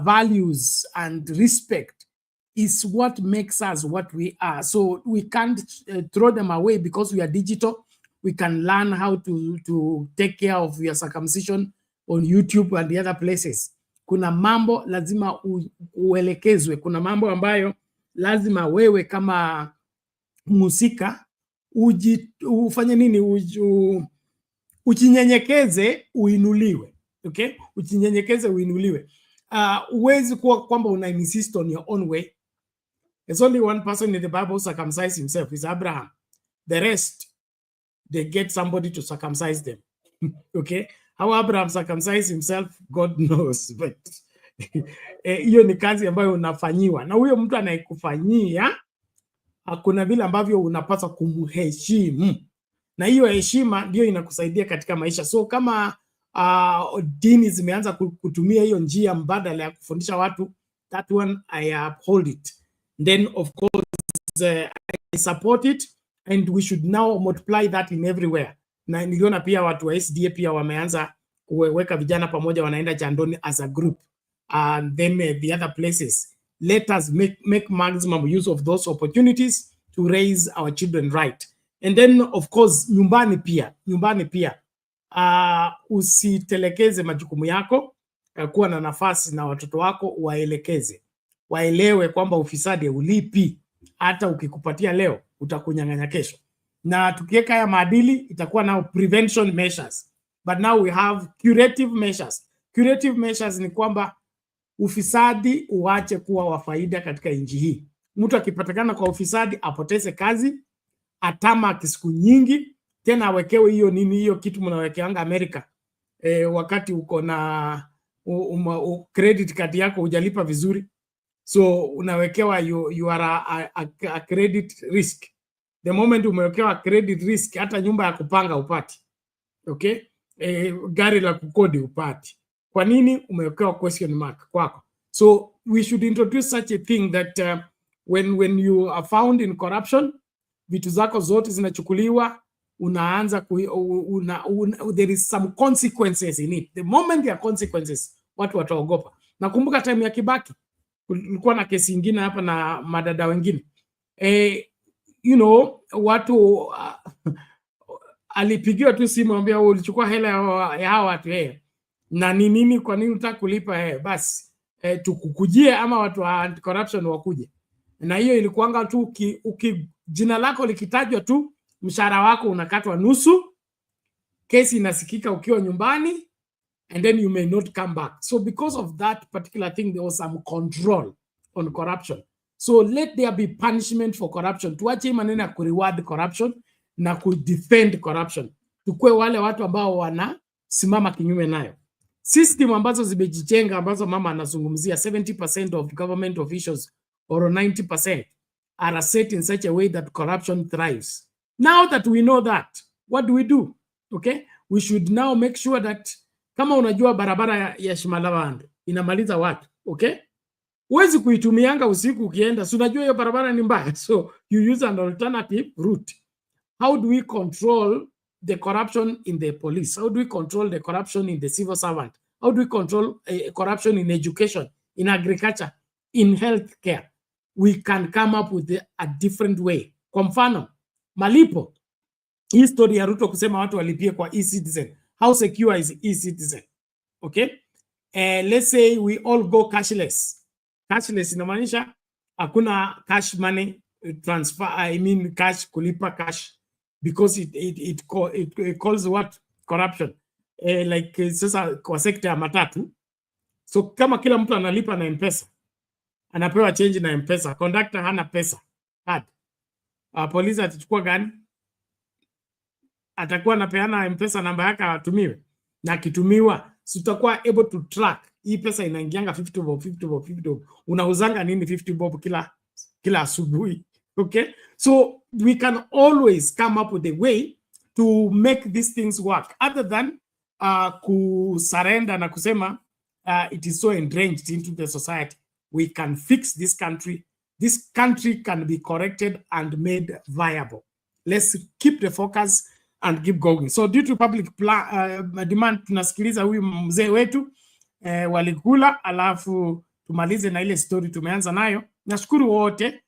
values and respect is what makes us what we are. So we can't throw them away because we are digital. We can learn how to take care of your circumcision on YouTube and the other places. Kuna mambo lazima uelekezwe. Kuna mambo ambayo lazima wewe kama musika ufanye nini, uchinyenyekeze uinuliwe. Okay? Uchinyenyekeze uinuliwe. Uwezi kuwa kwamba una insist on your own way. There's only one person in the Bible circumcised himself, is Abraham. The rest, they get somebody to circumcise them. Okay? How Abraham circumcised himself, God knows. But hiyo ni kazi ambayo unafanyiwa. Na huyo mtu anayekufanyia, kuna vile ambavyo unapaswa kumheshimu. Na hiyo heshima ndio inakusaidia katika maisha. So kama dini zimeanza kutumia hiyo njia mbadala ya kufundisha watu, that one I uphold it. Then of course I support it, and we should now multiply that in everywhere. Na niliona pia watu wa SDA pia wameanza kuweka vijana pamoja, wanaenda jandoni as a group, and then the other places. Let us make maximum use of those opportunities to raise our children right. And then of course nyumbani pia usitelekeze majukumu yako, kuwa na nafasi na watoto wako, waelekeze, waelewe kwamba ufisadi ulipi, hata ukikupatia leo utakunyang'anya kesho. Na tukiweka haya maadili itakuwa now prevention measures, but now we have curative measures. Curative measures ni kwamba ufisadi uache kuwa wa faida katika nchi hii. Mtu akipatikana kwa ufisadi apoteze kazi, atama kisiku nyingi, tena awekewe hiyo nini, hiyo kitu mnawekeanga Amerika, wakati uko na credit card yako hujalipa vizuri, so unawekewa you are a credit risk. The moment umewekewa credit risk, hata nyumba ya kupanga upati, okay, gari la kukodi upati. Kwa nini? Umewekewa question mark kwako. So we should introduce such a thing that when you are found in corruption, vitu zako zote zinachukuliwa, unaanza there is some consequences in it. The moment there are consequences, watu wataogopa. Nakumbuka time ya Kibaki kulikuwa na kesi nyingine hapa na madada wengine, you know, watu alipigiwa tu simu ambia ulichukua hela ya hawa watu, na nini, kwa nini unataka kulipa? Basi tukukujie ama watu wa anti corruption wakuje. Na hiyo ilikuanga tu jina lako likitajwa tu, mshahara wako unakatwa nusu, kesi inasikika ukiwa nyumbani, and then you may not come back. So because of that particular thing, there was some control on corruption. So let there be punishment for corruption. Tuache maneno ya kureward corruption na kudefend corruption. Tukue wale watu ambao wanasimama kinyume nayo. System ambazo zimejichenga ambazo mama anazungumzia 70% of government officials or 90% are set in such a way that corruption thrives. Now that we know that, what do? Okay? We should now make sure that kama unajua barabara ya Shimalawand inamaliza watu, okay? Huwezi kuitumianga usiku ukienda, so unajua hiyo barabara ni mbaya, so you use an alternative route. How do we control the corruption in the police? How do we control the corruption in the civil servant? How do we control corruption in education, in agriculture, in healthcare? We can come up with a different way. Kwa mfano, malipo. Hii story ya Ruto kusema watu walipie kwa e-citizen. How secure is e-citizen? Okay? Let's say we all go cashless. Cashless inamaanisha hakuna cash money transfer, I mean cash, kulipa cash, because it calls what? Corruption. Like sasa kwa sekta ya matatu. So kama kila mtu analipa na M-Pesa, anapewa change na M-Pesa, conductor hana pesa, card. Polisi atachukua gani? Atakuwa anapeana M-Pesa namba yake atumiwe. Na akitumiwa, so tutakuwa able to track. Hii pesa inaingianga 50 bob, 50 bob, 50 bob. Unauzanga nini 50 bob kila asubuhi? Okay? So we can always come up with a way to make these things work other than surrender na kusema it is so entrenched into the society. We can fix this country. This country can be corrected and made viable. Let's keep the focus and keep going. So due to public demand, tunasikiliza huyu mzee wetu Waligula, alafu tumalize na ile story tumeanza nayo. Nashukuru wote.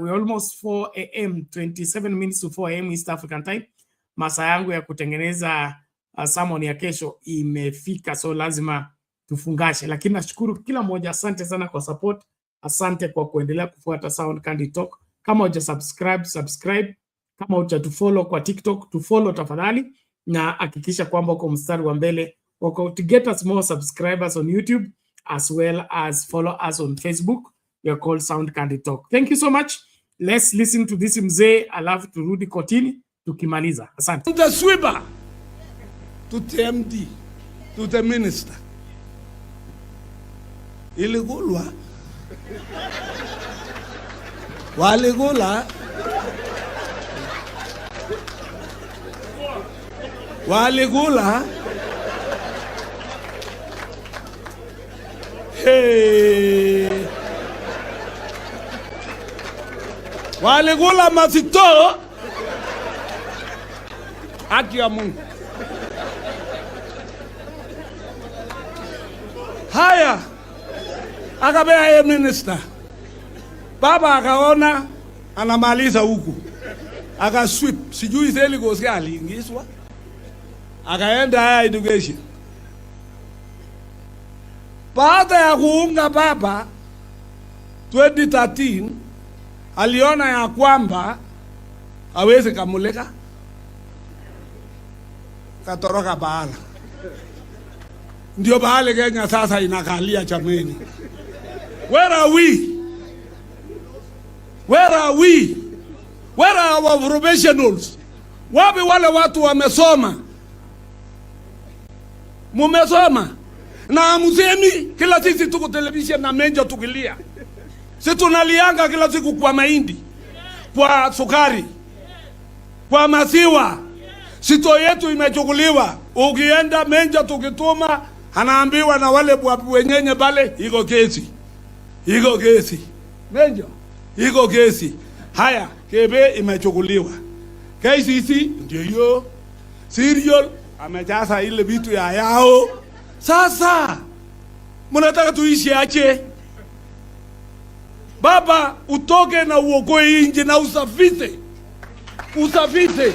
We almost 4 a.m., 27 minutes to 4 a.m. East African time. Masaa yangu ya kutengeneza sermon ya kesho imefika, so lazima tufungashe. Lakini nashukuru kila mmoja, asante sana kwa support. Asante kwa kuendelea kufuata Sound Candy Talk. Kama huja subscribe. Kama huja tufollow kwa TikTok, tufollow tafadhali, na hakikisha kwamba uko mstari wa mbele to get us more subscribers on YouTube, as well as follow us on Facebook. We are called Sound Candy Talk. Thank you so much. Let's listen to this mzee, alafu turudi kotini tukimaliza. Asante. The sweeper to the MD, to the minister. Iligulwa. Waligula. Waligula. Hey. Waligula mazito. Haki ya Mungu. Haya. Akabea ye minister. Baba akaona anamaliza huku. Akasweep. Sijui zeli gosi aliingizwa. Akaenda higher education. Baada ya kuunga baba 2013 aliona ya kwamba hawezi kamuleka, katoroka bahala. Ndio bahali Kenya sasa inakalia chameni. Where are we? Where are we? Where are our professionals? Wapi wale watu wamesoma? Mumesoma na musemi kila sisi tuko television na menja tukilia. Sisi tunalianga kila siku kwa mahindi, kwa sukari, kwa maziwa. Sito yetu imechukuliwa. Ukienda menja tukituma anaambiwa na wale wenyenye pale iko kesi. Iko kesi. Menja iko kesi. Haya, kebe imechukuliwa. KCC ndio hiyo. Serial amejaza ile vitu ya yao. Sasa mnataka tuishi aje? Baba, utoke na uokoe nje na usafite. Usafite.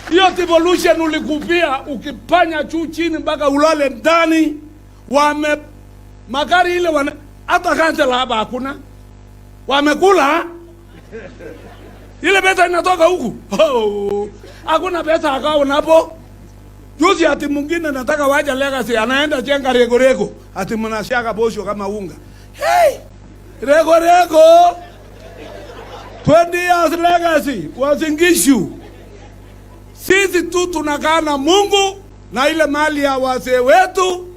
Hiyo devolution ulikupia ukipanya juu chini mpaka ulale ndani. Magari ile hata kansela hapa hakuna. Wamekula. Ile pesa inatoka huku. Hakuna pesa akao napo. Juzi ati mwingine nataka waja legacy anaenda jenga rego ati mnashaka bosho kama unga. Hey! Rego 20 years legacy Uasin Gishu. Sisi tu tunakaa na Mungu na ile mali ya wazee wetu.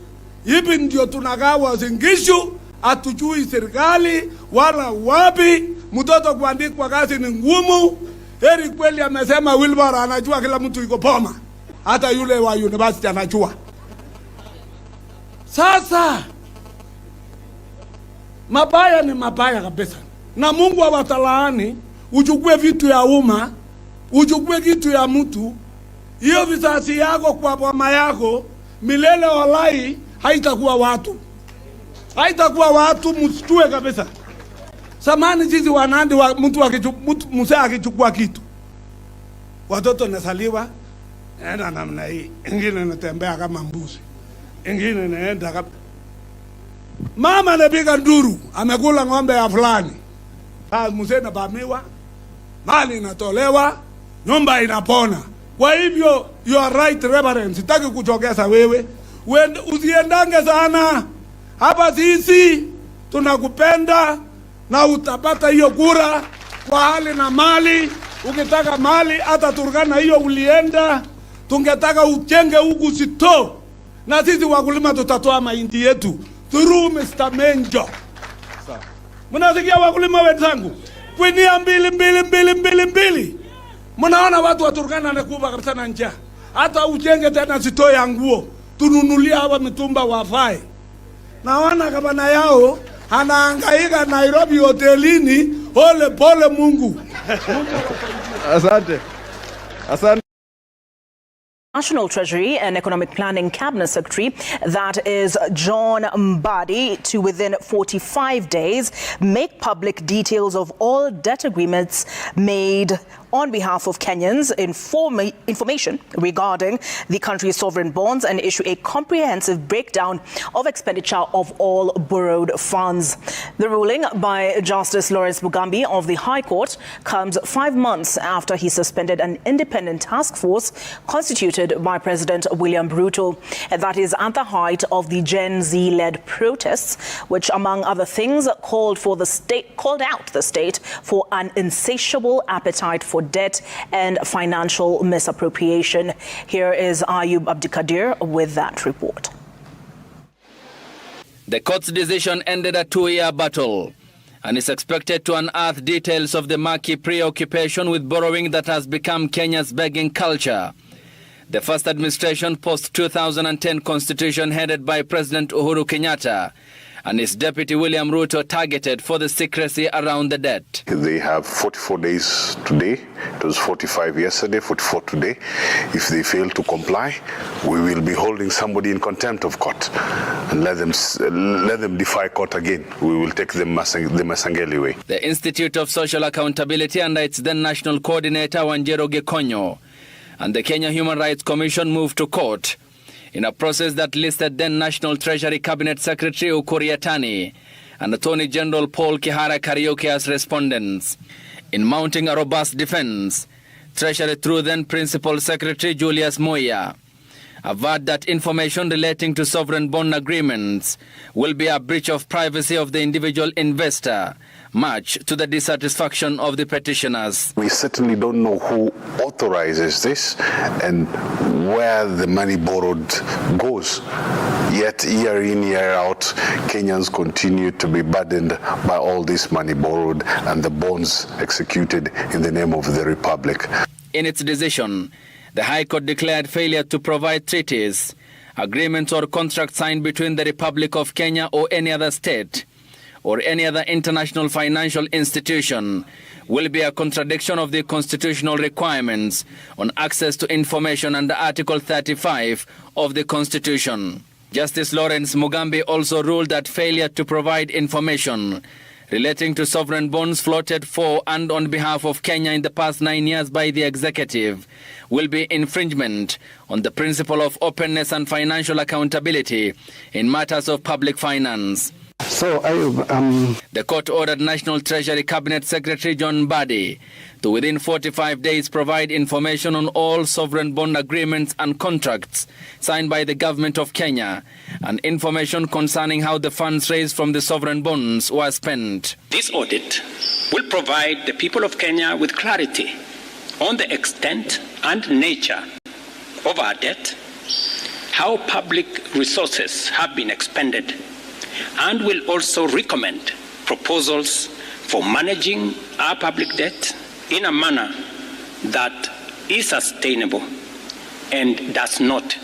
Hivi ndio tunakaa Uasin Gishu, hatujui serikali wala wapi. Mtoto kuandikwa kazi ni ngumu. Heri kweli amesema Wilbur anajua kila mtu iko Boma. Hata yule wa university anajua. Sasa mabaya ni mabaya kabisa. Na Mungu awatalaani, uchukue vitu ya umma, uchukue kitu ya mtu, hiyo vizazi yako kwa boma yako, milele walai haitakuwa watu. Haitakuwa watu, msitue kabisa. Samani sisi wanandi wa mzee akichukua kitu. Watoto nasaliwa, enda namna hii. Ingine natembea kama mbuzi. Ingine naenda kama... Mama anapiga nduru, amekula ng'ombe ya fulani. Mzee nabamiwa, mali inatolewa, nyumba inapona. Kwa hivyo, you are right reverend, sitaki kuchokesa wewe. Usiendange sana. Hapa sisi tunakupenda na utapata hiyo kura kwa hali na mali. Ukitaka mali hata Turkana hiyo ulienda. Tungetaka uchenge huku sito. Na sisi wakulima tutatoa mahindi yetu through Mr. Menjo. Mnasikia wakulima wenzangu? Kwinia mbili. Mnaona watu wa Turkana wanakufa kabisa na njaa. Hata uchenge tena sito ya nguo. Tununulia hawa mitumba wafai. Naona gavana yao anahangaika Nairobi hotelini, pole Mungu. Asante. National Treasury and Economic Planning Cabinet Secretary, that is John Mbadi, to within 45 days make public details of all debt agreements made on behalf of Kenyans, information regarding the country's sovereign bonds, and issue a comprehensive breakdown of expenditure of all borrowed funds. The ruling by Justice Lawrence Mugambi of the High Court comes 5 months after he suspended an independent task force constituted by President William Ruto. And that is at the height of the Gen Z-led protests, which, among other things, called out the state for an insatiable appetite for debt and financial misappropriation. Here is Ayub Abdikadir with that report. The court's decision ended a 2-year battle and is expected to unearth details of the murky preoccupation with borrowing that has become Kenya's begging culture. The first administration post-2010 constitution headed by President Uhuru Kenyatta and his deputy William Ruto targeted for the secrecy around the debt. They have 44 days today. It was 45 yesterday, 44 today. If they fail to comply, we will be holding somebody in contempt of court and let them defy court again. We will take the Masangeli way. The Institute of Social Accountability under its then national coordinator Wanjero Gekonyo and the Kenya Human Rights Commission moved to court in a process that listed then National Treasury Cabinet Secretary Ukur Yatani and Attorney General Paul Kihara Kariuki as respondents. In mounting a robust defense, Treasury through then Principal Secretary Julius Moya averred that information relating to sovereign bond agreements will be a breach of privacy of the individual investor, much to the dissatisfaction of the petitioners. We certainly don't know who authorizes this and where the money borrowed goes. Yet year in, year out, Kenyans continue to be burdened by all this money borrowed and the bonds executed in the name of the Republic. In its decision, the High Court declared failure to provide treaties, agreements or contracts signed between the Republic of Kenya or any other state or any other international financial institution will be a contradiction of the constitutional requirements on access to information under Article 35 of the Constitution. Justice Lawrence Mugambi also ruled that failure to provide information relating to sovereign bonds floated for and on behalf of Kenya in the past 9 years by the executive will be infringement on the principle of openness and financial accountability in matters of public finance. So the court ordered National Treasury Cabinet Secretary John Mbadi to within 45 days provide information on all sovereign bond agreements and contracts signed by the government of Kenya and information concerning how the funds raised from the sovereign bonds were spent. This audit will provide the people of Kenya with clarity on the extent and nature of our debt, how public resources have been expended, and will also recommend proposals for managing our public debt in a manner that is sustainable and does not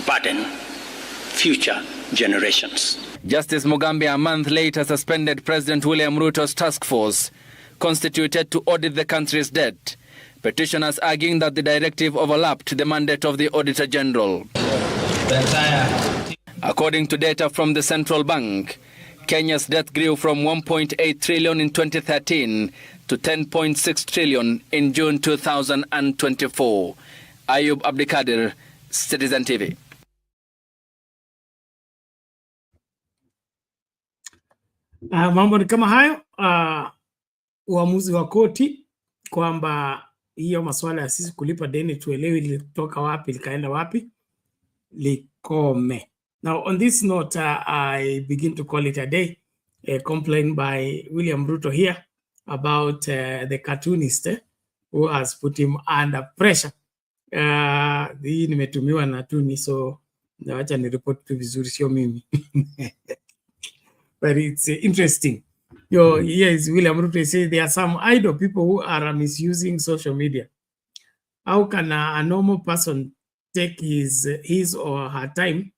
burden future generations. Justice Mugambi a month later suspended President William Ruto's task force constituted to audit the country's debt, petitioners arguing that the directive overlapped the mandate of the Auditor General. According to data from the Central Bank, Kenya's debt grew from 1.8 trillion in 2013 to 10.6 trillion in June 2024. Ayub Abdikadir, Citizen TV. Mambo ni kama hayo. Uamuzi wa koti kwamba hiyo masuala ya sisi kulipa deni tuelewe ilitoka wapi likaenda wapi likome. Now, on this note, I begin to call it a day. A complaint by William Ruto here about the cartoonist who has put him under pressure. Hii nimetumiwa na Tuni, so nawacha ni report tu vizuri, sio mimi. But it's interesting. Here is William Ruto says there are some idle people who are misusing social media. How can a normal person take his or her time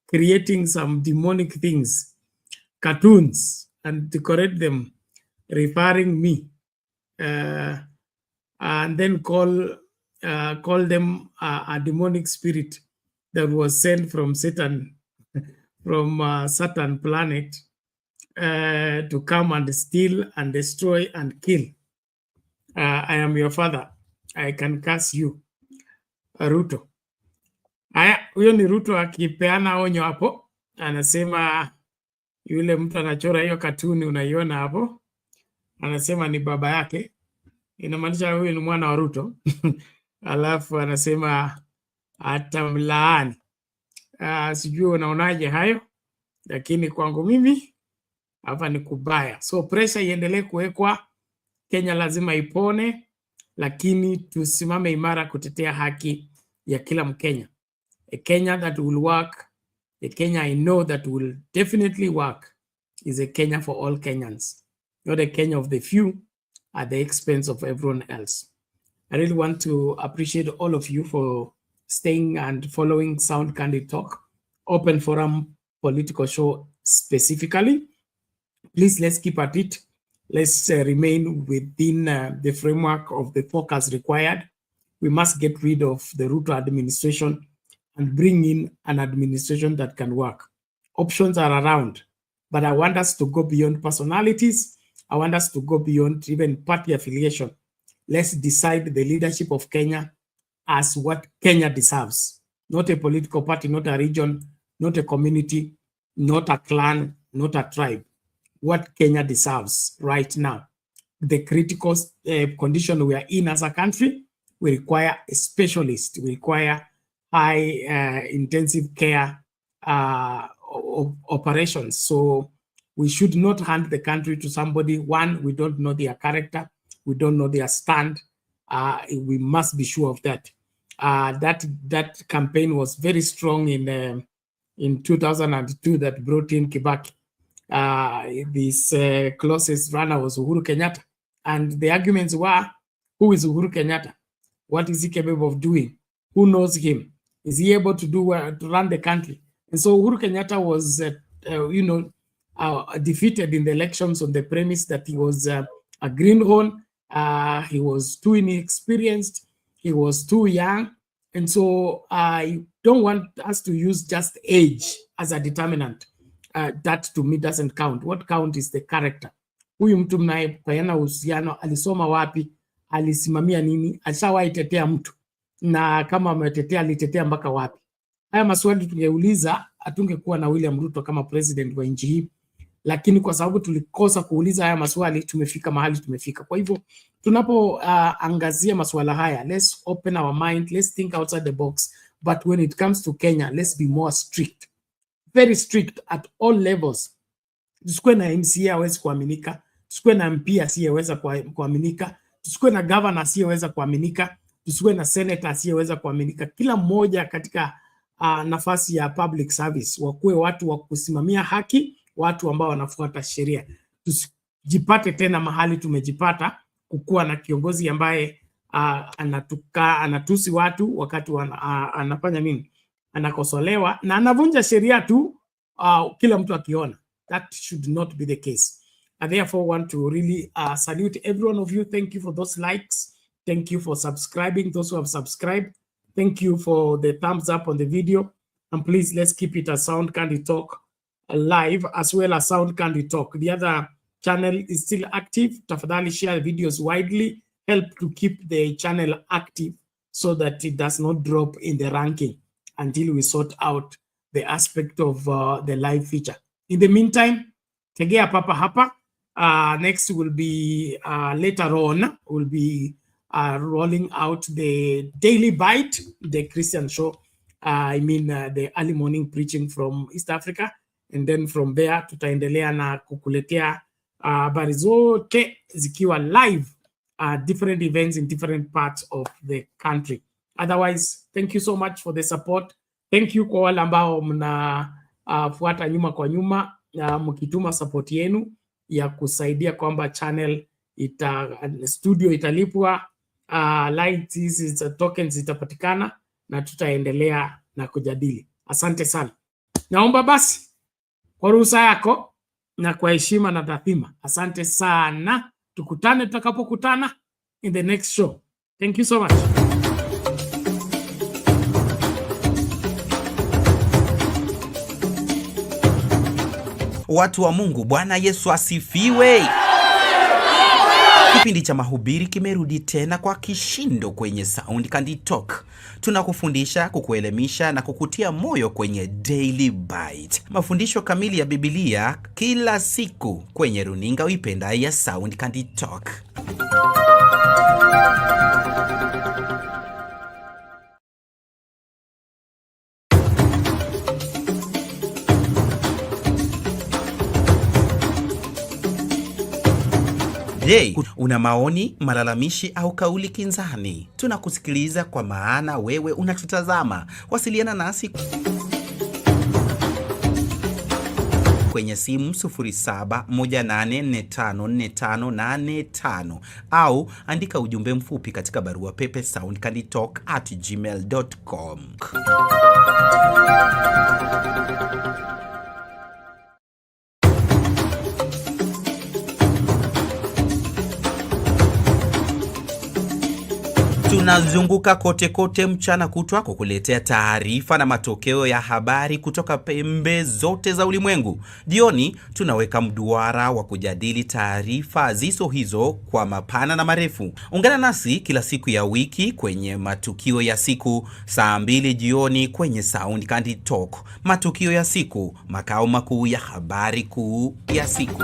creating some demonic things, cartoons, and decorate them, referring me, and then call them a demonic spirit that was sent from Satan, from Saturn planet, to come and steal and destroy and kill. I am your father. I can curse you. Ruto. Haya, huyo ni Ruto akipeana onyo hapo, anasema yule mtu anachora hiyo katuni unaiona hapo, anasema ni baba yake, inamaanisha huyo ni mwana wa Ruto. Alafu anasema atamlaani. Sijui unaonaje hayo, lakini kwangu mimi hapa ni kubaya. So pressure iendelee kuwekwa, Kenya lazima ipone, lakini tusimame imara kutetea haki ya kila Mkenya. A Kenya that will work, a Kenya I know that will definitely work, is a Kenya for all Kenyans, not a Kenya of the few at the expense of everyone else. I really want to appreciate all of you for staying and following Sound Candid Talk, Open Forum Political Show specifically. Please, let's keep at it. Let's remain within the framework of the focus required. We must get rid of the Ruto administration and bring in an administration that can work. Options are around, but I want us to go beyond personalities. I want us to go beyond even party affiliation. Let's decide the leadership of Kenya as what Kenya deserves. Not a political party, not a region, not a community, not a clan, not a tribe. What Kenya deserves right now. The critical condition we are in as a country, we require a specialist, we require high intensive care operations. So we should not hand the country to somebody. One, we don't know their character, we don't know their stand. We must be sure of that. That campaign was very strong in 2002 that brought in Kibaki. This closest runner was Uhuru Kenyatta. And the arguments were, who is Uhuru Kenyatta? What is he capable of doing? Who knows him? Is he able to to run the country? And so Uhuru Kenyatta was, defeated in the elections on the premise that he was a greenhorn. He was too inexperienced. He was too young. And so I don't want us to use just age as a determinant. That to me doesn't count. What counts is the character. Huyu mtu mnayepeana uhusiano alisoma wapi, alisimamia nini, alishawahi tetea mtu, na kama ametetea alitetea mpaka wapi? Haya maswali tungeuliza hatungekuwa na William Ruto kama president wa nchi hii, lakini kwa sababu tulikosa kuuliza haya maswali tumefika mahali tumefika. Kwa hivyo tunapo angazia maswala haya, let's open our mind, let's think outside the box, but when it comes to Kenya, let's be more strict, very strict at all levels. Tusikuwe na MCA hawezi kuaminika, tusikuwe na MP asiyeweza kuaminika, tusikuwe na governor asiyeweza kuaminika, tusikuwe na senator asiyeweza kuaminika. Kila mmoja katika nafasi ya public service wakuwe watu wa kusimamia haki, watu ambao wanafuata sheria. Tusijipate tena mahali tumejipata kukuwa na kiongozi ambaye anatusi watu wakati anafanya nini, anakosolewa na anavunja sheria tu kila mtu akiona. That should not be the case. I therefore want to really salute every one of you. Thank you for those likes. Thank you for subscribing, those who have subscribed. Thank you for the thumbs up on the video. And please, let's keep it a Sound Candy Talk live as well as Sound Candy Talk. The other channel is still active. Tafadhali share videos widely. Help to keep the channel active so that it does not drop in the ranking until we sort out the aspect of the live feature. In the meantime, tegea papa hapa. Next will be later on, we'll be rolling out the Daily Bite, the Christian show. The early morning preaching from East Africa. And then from there, tutaendelea na kukuletea habari zote zikiwa live, different events in different parts of the country. Otherwise, thank you so much for the support. Thank you kwa wale ambao mnafuata nyuma kwa nyuma, mkituma support yenu ya kusaidia kwamba channel studio italipwa, lights hizi tokens zitapatikana na tutaendelea na kujadili. Asante sana. Naomba basi kwa ruhusa yako na kwa heshima na tathima, asante sana. Tukutane tutakapokutana in the next show. Thank you so much. Watu wa Mungu, Bwana Yesu asifiwe. Kipindi cha mahubiri kimerudi tena kwa kishindo kwenye Sound Candy Talk. Tunakufundisha, kukuelimisha na kukutia moyo kwenye Daily Bite. Mafundisho kamili ya Biblia kila siku kwenye runinga uipenda ya Sound Candy Talk. Je, una maoni, malalamishi au kauli kinzani? Tunakusikiliza kwa maana wewe unatutazama. Wasiliana nasi kwenye simu 0718454585 au andika ujumbe mfupi katika barua pepe soundcandytalk@gmail.com. Tunazunguka kote kote mchana kutwa kukuletea taarifa na matokeo ya habari kutoka pembe zote za ulimwengu. Jioni tunaweka mduara wa kujadili taarifa zizo hizo kwa mapana na marefu. Ungana nasi kila siku ya wiki kwenye matukio ya siku saa 2 jioni kwenye Sound Candy Talk. Matukio ya siku, makao makuu ya habari kuu ya siku.